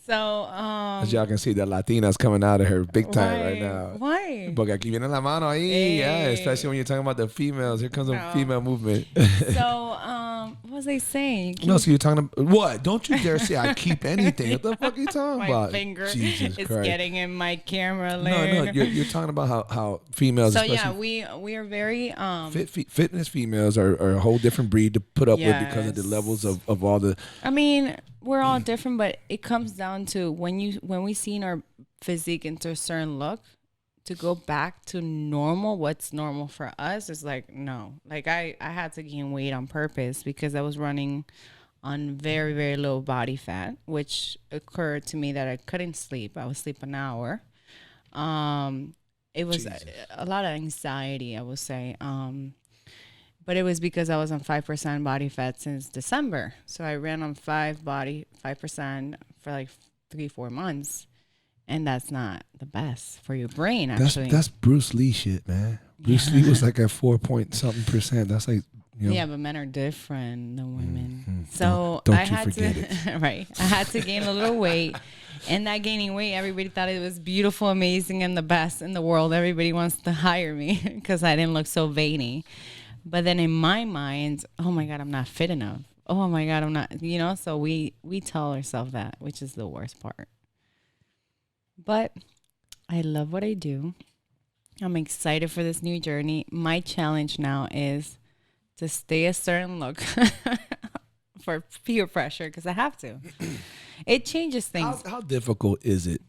So, as y'all can see, the Latina's coming out of her big time right now. Why? Porque aquí viene la mano ahí. Hey. Yeah, especially when you're talking about the females. Here comes a female movement. So, what was I saying? No, so you're talking about what? Don't you dare say I keep anything. What the fuck are you talking about? My finger Jesus is Christ. getting in my camera No, you're talking about how females. So yeah, we are very fitness females are a whole different breed to put up with because of the levels of all the. I mean, we're all different, but it comes down to when we seen our physique into a certain look, to go back to normal, what's normal for us is like, no. Like I had to gain weight on purpose because I was running on very, very low body fat, which occurred to me that I couldn't sleep. I would sleep an hour. It was a lot of anxiety, I would say. But it was because I was on 5% body fat since December. So I ran on 5% for like 3-4 months. And that's not the best for your brain, actually. That's Bruce Lee shit, man. Bruce Lee was like at 4-point-something%. That's like, you know. Yeah, but men are different than women. Mm-hmm. So don't I you had forget to, it. right. I had to gain a little weight. And that gaining weight, everybody thought it was beautiful, amazing, and the best in the world. Everybody wants to hire me because I didn't look so veiny. But then in my mind, oh my God, I'm not fit enough. Oh my God, I'm not, so we tell ourselves that, which is the worst part. But I love what I do. I'm excited for this new journey. My challenge now is to stay a certain look for peer pressure because I have to. It changes things. How difficult is it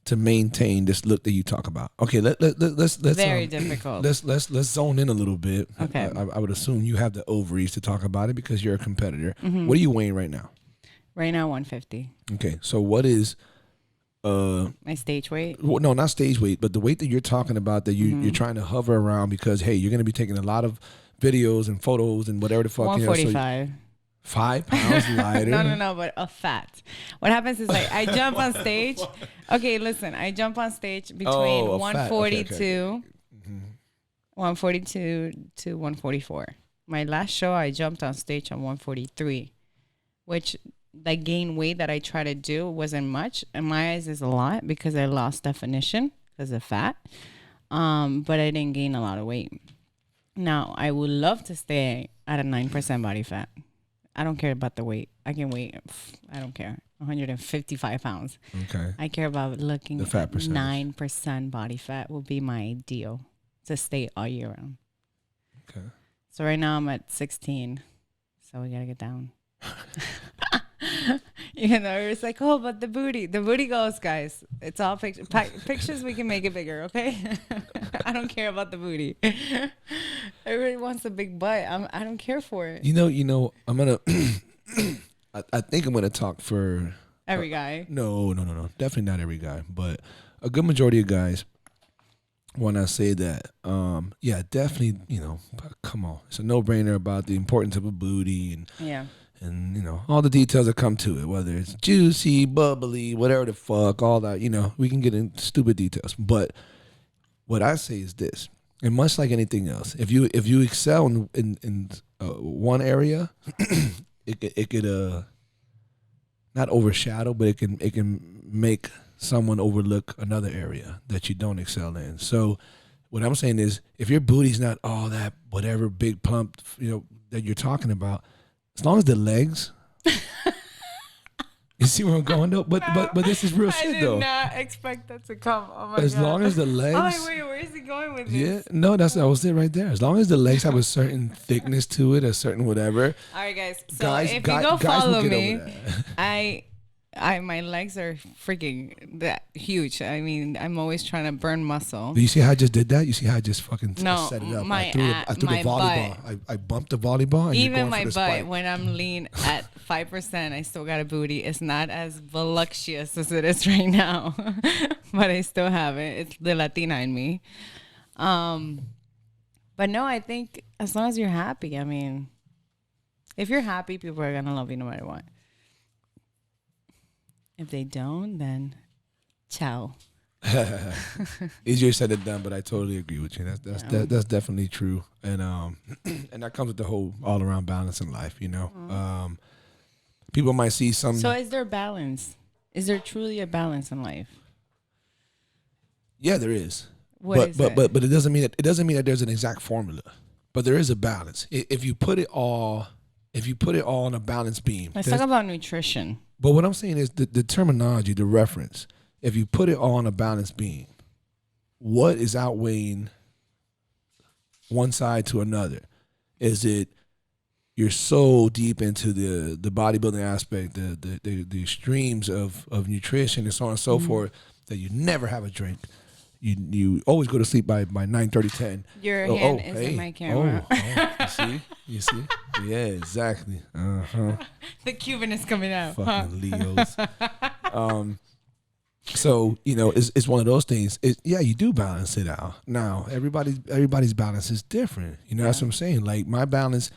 to maintain this look that you talk about? Okay, let's very difficult. Let's zone in a little bit. Okay, I would assume you have the ovaries to talk about it because you're a competitor. Mm-hmm. What are you weighing right now? Right now, 150. Okay, so what is my stage weight? Well, no, not stage weight, but the weight that you're talking about that you're trying to hover around because hey, you're going to be taking a lot of videos and photos and whatever the fuck. 145. 5 pounds lighter. No, but of fat. What happens is like I jump on stage. Okay, listen, I jump on stage between 142, 142 to 144. My last show, I jumped on stage on 143, which the gain weight that I try to do wasn't much. In my eyes, is a lot because I lost definition because of fat. But I didn't gain a lot of weight. Now, I would love to stay at a 9% body fat. I don't care about the weight. I can weigh, I don't care, 155 pounds. Okay. I care about looking the fat percentage. 9% body fat will be my ideal to stay all year round. Okay. So right now I'm at 16. So we got to get down. It's like, oh, but the booty goes, guys. It's all pictures. We can make it bigger, okay? I don't care about the booty. Everybody wants a big butt. I don't care for it. You know. I'm gonna. I think I'm gonna talk for every guy. No. Definitely not every guy, but a good majority of guys. When I say that, yeah, definitely. Come on, it's a no-brainer about the importance of a booty and yeah. And, all the details that come to it, whether it's juicy, bubbly, whatever the fuck, all that, we can get into stupid details. But what I say is this, and much like anything else, if you excel in one area, it could not overshadow, but it can make someone overlook another area that you don't excel in. So what I'm saying is, if your booty's not all that whatever big pump, that you're talking about, as long as the legs, you see where I'm going though. But this is real shit though. I did not expect that to come. Oh my God. As long as the legs. Oh wait, where is he going with this? Yeah, no, that was it right there. As long as the legs have a certain thickness to it, a certain whatever. All right, guys. So if you go follow me, my legs are freaking that huge. I mean, I'm always trying to burn muscle. Do you see how I just did that? You see how I just fucking set it up? I threw the volleyball. I bumped the volleyball. And even my butt, spike. when I'm lean at 5%, I still got a booty. It's not as voluptuous as it is right now, but I still have it. It's the Latina in me. But no, I think as long as you're happy, I mean, if you're happy, people are gonna love you no matter what. If they don't, then ciao. Easier said than done, but I totally agree with you. That's definitely true, and and that comes with the whole all around balance in life. People might see some. So is there balance? Is there truly a balance in life? Yeah, there is. What is it? But it doesn't mean that there's an exact formula. But there is a balance. If you put it all on a balance beam. Let's talk about nutrition. But what I'm saying is the terminology, the reference. If you put it all on a balance beam, what is outweighing one side to another? Is it you're so deep into the bodybuilding aspect, the extremes of nutrition and so on and so forth that you never have a drink. You always go to sleep by 9:30, 10. Your hand is in my camera. You see? Yeah, exactly. The Cuban is coming out. Fucking Leos. So, it's one of those things. You do balance it out. Now, everybody's balance is different. That's what I'm saying. Like my balance,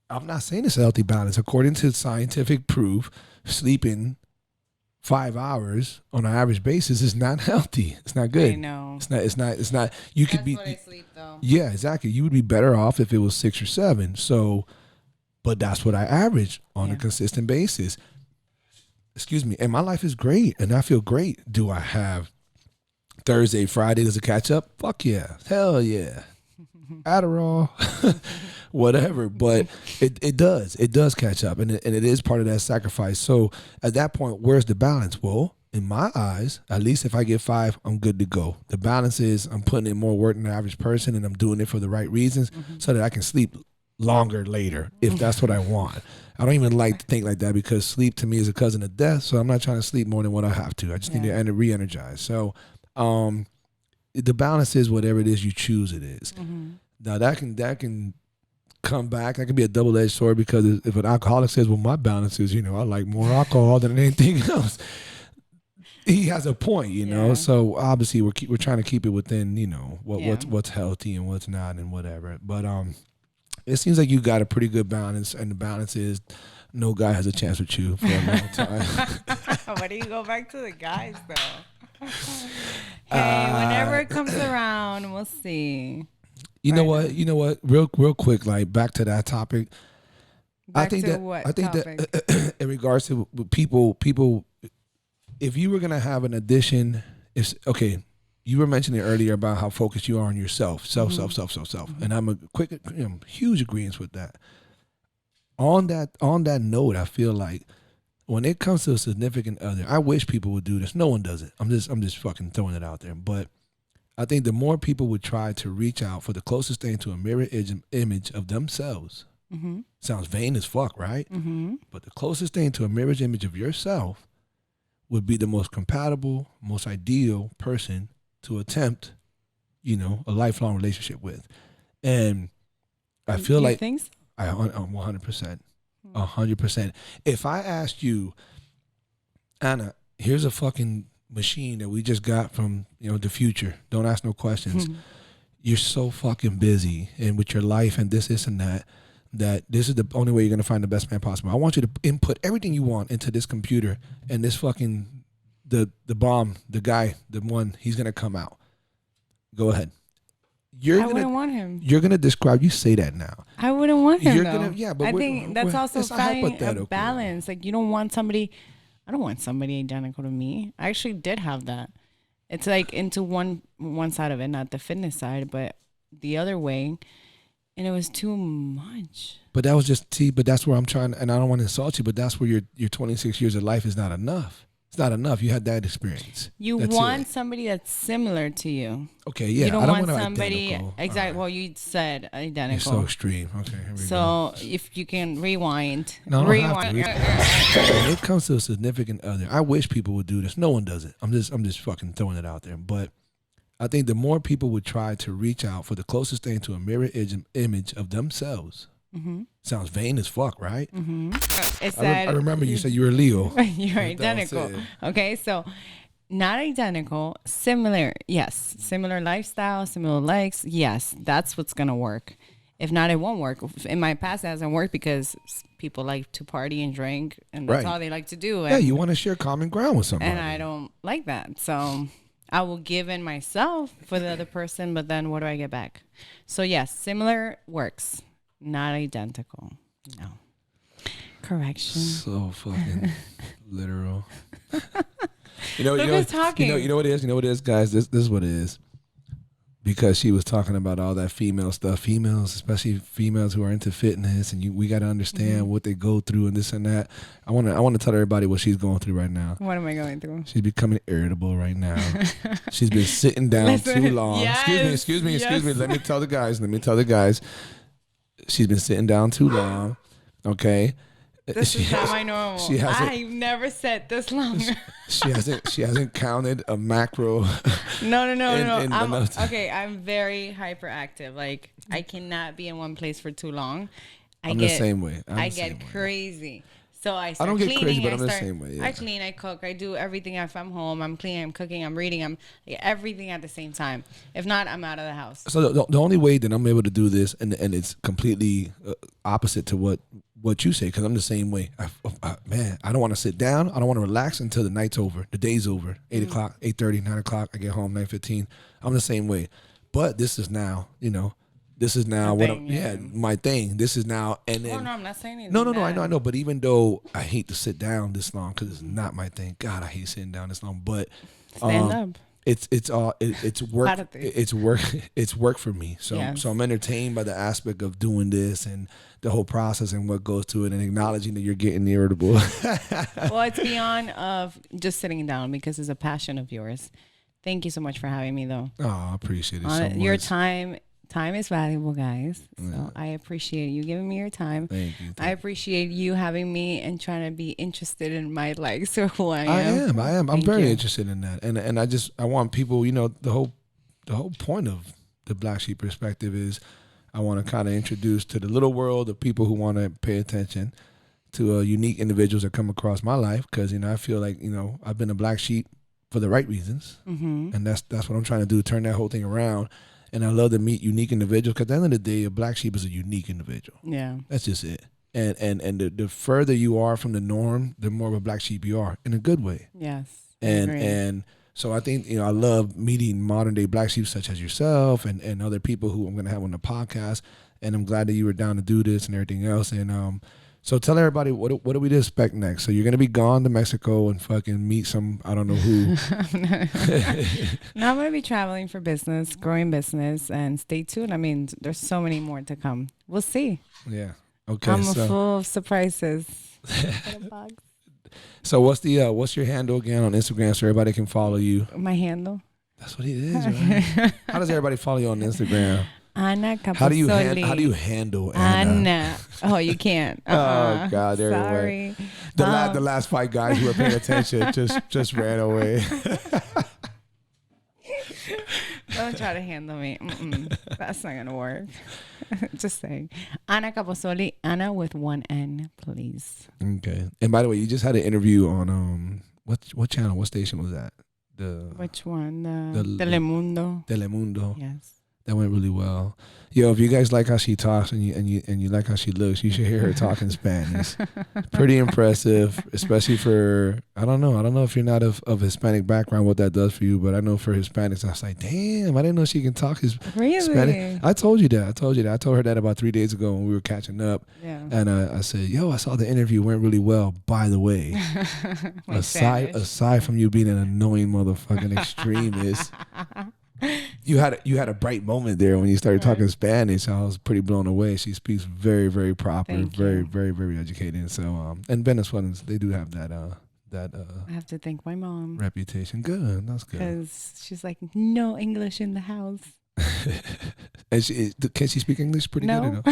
I'm not saying it's a healthy balance. According to scientific proof, sleeping 5 hours on an average basis is not healthy. It's not good. I know. It's not. You could be. That's what I sleep though. Yeah, exactly. You would be better off if it was 6 or 7. So, but that's what I average on a consistent basis. Excuse me. And my life is great, and I feel great. Do I have Thursday, Friday as a catch up? Fuck yeah, hell yeah. Adderall, whatever, but it does catch up, and it is part of that sacrifice. So at that point, where's the balance? Well, in my eyes, at least if I get 5, I'm good to go. The balance is I'm putting in more work than the average person, and I'm doing it for the right reasons so that I can sleep longer later if that's what I want. I don't even like to think like that because sleep to me is a cousin of death, so I'm not trying to sleep more than what I have to. I just need to re-energize. So the balance is whatever it is you choose it is. Now that can come back. That can be a double-edged sword because if an alcoholic says, well, my balance is, I like more alcohol than anything else, he has a point, So obviously we're trying to keep it within, what's healthy and what's not and whatever. But it seems like you got a pretty good balance, and the balance is no guy has a chance with you for a long time. Why do you go back to the guys though? Hey, whenever it comes around, we'll see. You know what? Real quick, like back to that topic. I think that in regards to people, if you were gonna have an addition, you were mentioning earlier about how focused you are on yourself, self, and I'm a huge agreement with that. On that note, I feel like when it comes to a significant other, I wish people would do this. No one does it. I'm just fucking throwing it out there, but I think the more people would try to reach out for the closest thing to a mirror image of themselves. Sounds vain as fuck, right? But the closest thing to a mirror image of yourself would be the most compatible, most ideal person to attempt, a lifelong relationship with. And I feel like think so? I'm 100%. 100%. If I asked you, Anna, here's a fucking machine that we just got from the future, don't ask no questions. You're so fucking busy and with your life and this and that this is the only way you're going to find the best man possible. I want you to input everything you want into this computer, and this fucking the bomb, the guy, the one, he's going to come out. Go ahead. I wouldn't want him. You're going to describe, you say that now. I wouldn't want him, but I think that's also finding a balance. Like, you don't want somebody, I don't want somebody identical to me. I actually did have that. It's like into one side of it, not the fitness side, but the other way. And it was too much. But that was but that's where I'm trying, and I don't want to insult you, but that's where your 26 years of life is not enough. It's not enough. You had that experience. That's want somebody that's similar to you. Okay, yeah. You don't want somebody exactly. Right. Well, you said identical. You're so extreme. Okay, here we go. So if you can rewind. When it comes to a significant other, I wish people would do this. No one does it. I'm just fucking throwing it out there. But I think the more people would try to reach out for the closest thing to a mirror image of themselves. Sounds vain as fuck, right? I remember you said you were Leo. You're identical. Okay, so not identical, similar. Yes, similar lifestyle, similar likes. Yes, that's what's gonna work. If not, it won't work. In my past, it hasn't worked because people like to party and drink, and that's all they like to do. And, yeah, you want to share common ground with somebody. And I don't like that. So I will give in myself for the other person, but then what do I get back? So yes, similar works, not identical. No. Correction. So fucking literal. You know what it is? You know what it is, guys? This is what it is. Because she was talking about all that female stuff. Females, especially females who are into fitness, and we got to understand what they go through and this and that. I want to tell everybody what she's going through right now. What am I going through? She's becoming irritable right now. She's been sitting down too long. Yes, Excuse me. Let me tell the guys. She's been sitting down too long. Okay. This is not my normal. I've never sat this long. She hasn't counted a macro. No. I'm very hyperactive. Like I cannot be in one place for too long. I'm the same way. I get crazy. So I start don't get cleaning. crazy, but I'm the same way. Yeah. I clean, I cook, I do everything. If I'm home, I'm cleaning, I'm cooking, I'm reading, I'm everything at the same time. If not, I'm out of the house. So the only way that I'm able to do this, and it's completely opposite to what you say, because I'm the same way. I don't want to sit down. I don't want to relax until the night's over, the day's over. 8 o'clock, 8:30, 9 o'clock. I get home 9:15. I'm the same way. But this is now, my thing. This is now, and then. No, I'm not saying anything. No, I know. But even though I hate to sit down this long, because it's not my thing. God, I hate sitting down this long. But stand up. It's work. It's work for me. So I'm entertained by the aspect of doing this and the whole process and what goes to it, and acknowledging that you're getting irritable. Well, it's beyond of just sitting down, because it's a passion of yours. Thank you so much for having me, though. Oh, I appreciate it so much. Your time is valuable, guys. So I appreciate you giving me your time. Thank you. I appreciate you having me and trying to be interested in my likes or who I am. I am. I'm very interested in that. And I want people, the whole point of the Black Sheep Perspective is I want to kind of introduce to the little world of people who want to pay attention to unique individuals that come across my life, because I feel like I've been a black sheep for the right reasons, and that's what I'm trying to do, turn that whole thing around. And I love to meet unique individuals, because at the end of the day, a black sheep is a unique individual. Yeah, that's just it. And the further you are from the norm, the more of a black sheep you are, in a good way. Yes. And so I think I love meeting modern day black sheep such as yourself and other people who I'm going to have on the podcast. And I'm glad that you were down to do this and everything else. And so tell everybody what do we expect next? So you're going to be gone to Mexico and fucking meet some, I don't know who. No, I'm going to be traveling for business, growing business, and stay tuned. I mean, there's so many more to come. We'll see. Yeah. Okay. I'm full of surprises. So what's your handle again on Instagram so everybody can follow you? My handle? That's what it is, right? How does everybody follow you on Instagram? Anna Capasoli. How do you handle Anna? Oh, you can't. Oh God, sorry. The last 5 guys who were paying attention just ran away. Don't try to handle me. That's not gonna work. Just saying. Anna Capasoli. Anna with 1 N, please. Okay. And by the way, you just had an interview on what channel? What station was that? Which one? Telemundo. Telemundo. Yes. That went really well. Yo, if you guys like how she talks and you like how she looks, you should hear her talk in Spanish. Pretty impressive, especially for I don't know if you're not of Hispanic background what that does for you, but I know for Hispanics, I was like, damn, I didn't know she can talk really? Spanish. I told you that. I told her that about 3 days ago when we were catching up. Yeah. And I said, yo, I saw the interview went really well. By the way, aside from you being an annoying motherfucking extremist. You had a bright moment there when you started talking Spanish. I was pretty blown away. She speaks very, very proper, very, very, very educated. So, and Venezuelans, they do have that. I have to thank my mom. Reputation. Good. That's good. Because she's like, no English in the house. And can she speak English pretty good? No.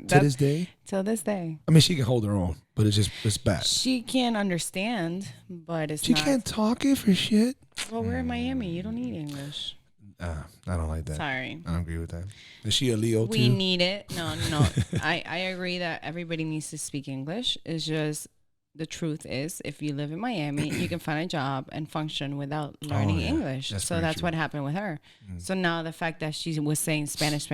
To this day? Till this day. I mean, she can hold her own, but it's bad. She can understand, but she can't talk it for shit. Well, we're in Miami. You don't need English. I don't like that. Sorry. I don't agree with that. Is she a Leo too? We need it. No. I agree that everybody needs to speak English. It's just the truth is, if you live in Miami, you can find a job and function without learning English. That's what happened with her. So now the fact that she was saying Spanish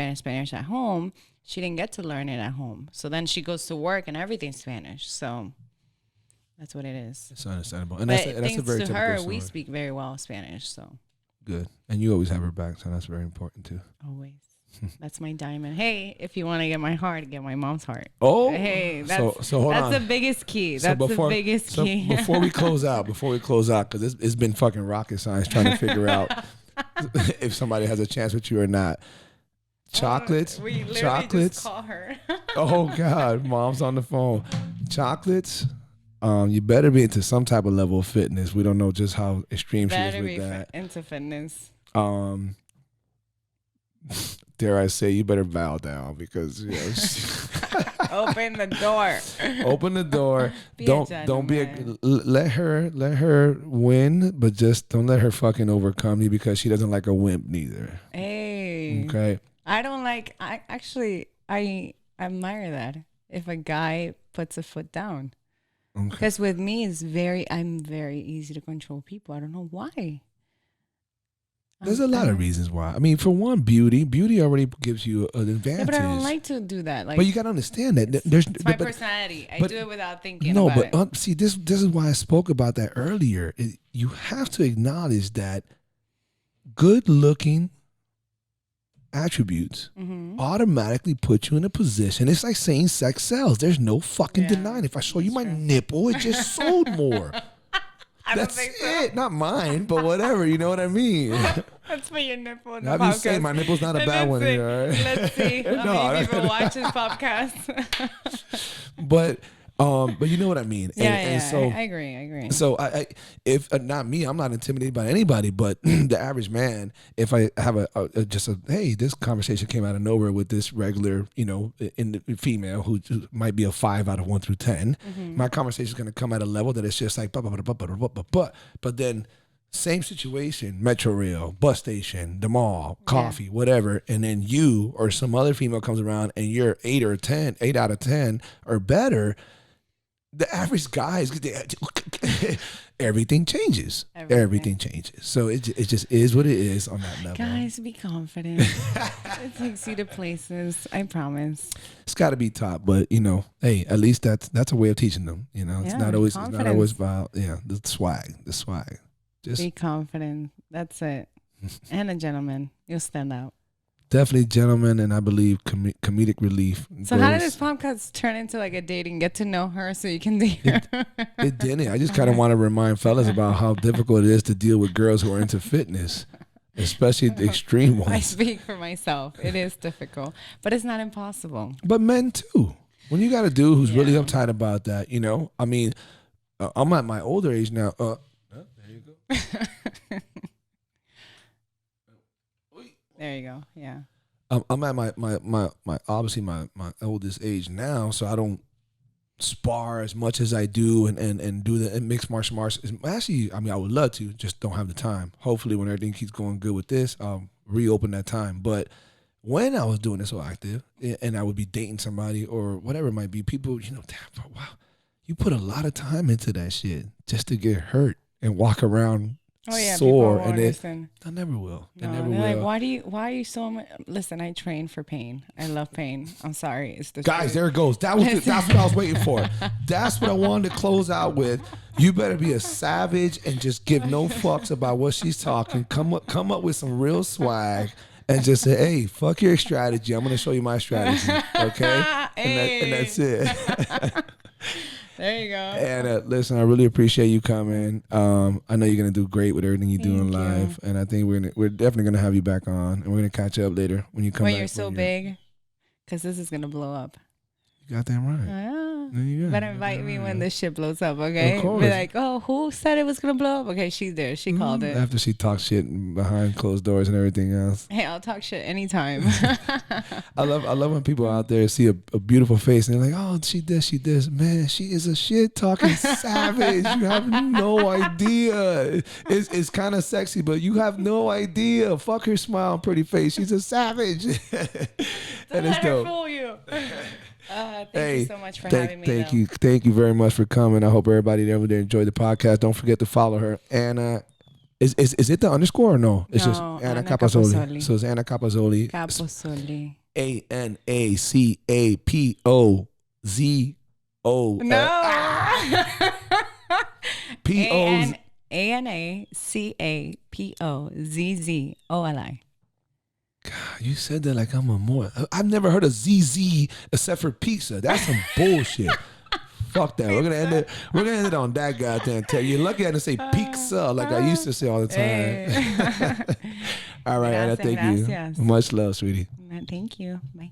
at home, she didn't get to learn it at home. So then she goes to work and everything's Spanish. So that's what it is. It's understandable. And But that's a thanks very to typical her, story. we speak very well Spanish. So Good. And you always have her back, so that's very important too. always. That's my diamond. Hey, if you want to get my heart, get my mom's heart. Oh, Hey, that's, so hold on. that's the biggest key. That's the biggest key. Before we close out, because it's been fucking rocket science trying to figure out if somebody has a chance with you or not. Chocolates, We literally chocolates. just call her. Oh God, mom's on the phone. Chocolates. You better be into some type of level of fitness. We don't know just how extreme she Better is be with that. into fitness. Dare I say, you better bow down because Open the door. open the door. Be a don't be gentleman. let her win, but just don't let her fucking overcome you because she doesn't like a wimp neither. Hey. Okay. I admire that. If a guy puts a foot down. Okay. Because with me, I'm very easy to control people. I don't know why. There's a lot of reasons why. I mean, for one, beauty already gives you an advantage. Yeah, but I don't like to do that. Like, but you gotta understand that it's my personality. I do it without thinking no, about but it. See, this is why I spoke about that earlier. You have to acknowledge that good-looking attributes automatically put you in a position. It's like saying sex sells. There's no fucking denying. If I show you my nipple, it just sold more. That's it. Not mine, but whatever. You know what I mean? That's for your nipple in the Have podcast. you say my nipple's not a bad one here, all right? Let's see how many people watch this podcast. But you know what I mean. And so I agree. So I if not me, I'm not intimidated by anybody, but the average man, if I have hey, this conversation came out of nowhere with this regular, in the female who might be a 5 out of 1 through 10, my conversation is going to come at a level that it's just like, but then same situation, Metro Rail, bus station, the mall, coffee, whatever, and then you or some other female comes around and you're 8 out of 10 or better. The average guys, everything changes. Everything changes. So it just is what it is on that level. Guys, be confident. It takes you to places. I promise. It's got to be taught, but hey, at least that's a way of teaching them. It's not always about the swag. Just be confident. That's it. And a gentleman, you'll stand out. Definitely gentlemen, and I believe comedic relief. So how did this podcast turn into like a dating, get to know her so you can date her? It didn't. I just kind of want to remind fellas about how difficult it is to deal with girls who are into fitness, especially the extreme ones. I speak for myself. It is difficult, but it's not impossible. But men too. When you got a dude who's really uptight about that, I mean, I'm at my older age now. There you go. There you go. Yeah. I'm at my obviously my oldest age now, so I don't spar as much as I do and do the mixed martial arts. Actually, I mean, I would love to, just don't have the time. Hopefully, when everything keeps going good with this, I'll reopen that time. But when I was doing this so active, and I would be dating somebody or whatever it might be, people, damn, wow, you put a lot of time into that shit just to get hurt and walk around. Sore, and I never will. No, they're like, why are you so much? Listen, I train for pain. I love pain. I'm sorry. It's the guys. truth. There it goes. That's what I was waiting for. That's what I wanted to close out with. You better be a savage and just give no fucks about what she's talking. Come up with some real swag and just say, hey, fuck your strategy. I'm gonna show you my strategy. Okay, and that's it. There you go. And listen, I really appreciate you coming. I know you're gonna do great with everything you do in life, and I think we're definitely gonna have you back on, and we're gonna catch up later when you come back. When you're so big, because this is gonna blow up. You got that right. There you go. Better invite me when this shit blows up, okay? Of course. Be like, oh, who said it was gonna blow up? Okay, she's there. She called it. After she talks shit behind closed doors and everything else. Hey, I'll talk shit anytime. I love when people out there see a beautiful face and they're like, oh, she this. Man, she is a shit talking savage. You have no idea. It's kind of sexy, but you have no idea. Fuck her smile and pretty face. She's a savage. And it's dope. Fool you. Thank you so much for having me. Thank you very much for coming. I hope everybody over there enjoyed the podcast. Don't forget to follow her. Anna, is it the underscore or no? It's just Anna Capozzoli. So it's Anna Capozzoli. ANACAPOZO. No. PO. ANACAPOZZOLI. You said that like I'm a more. I've never heard of ZZ except for pizza. That's some bullshit. Fuck that. We're gonna end it. We're gonna end it on that goddamn tag. You're lucky I didn't say pizza like I used to say all the time. All right, Anna. Thank you. Much love, sweetie. Thank you. Bye.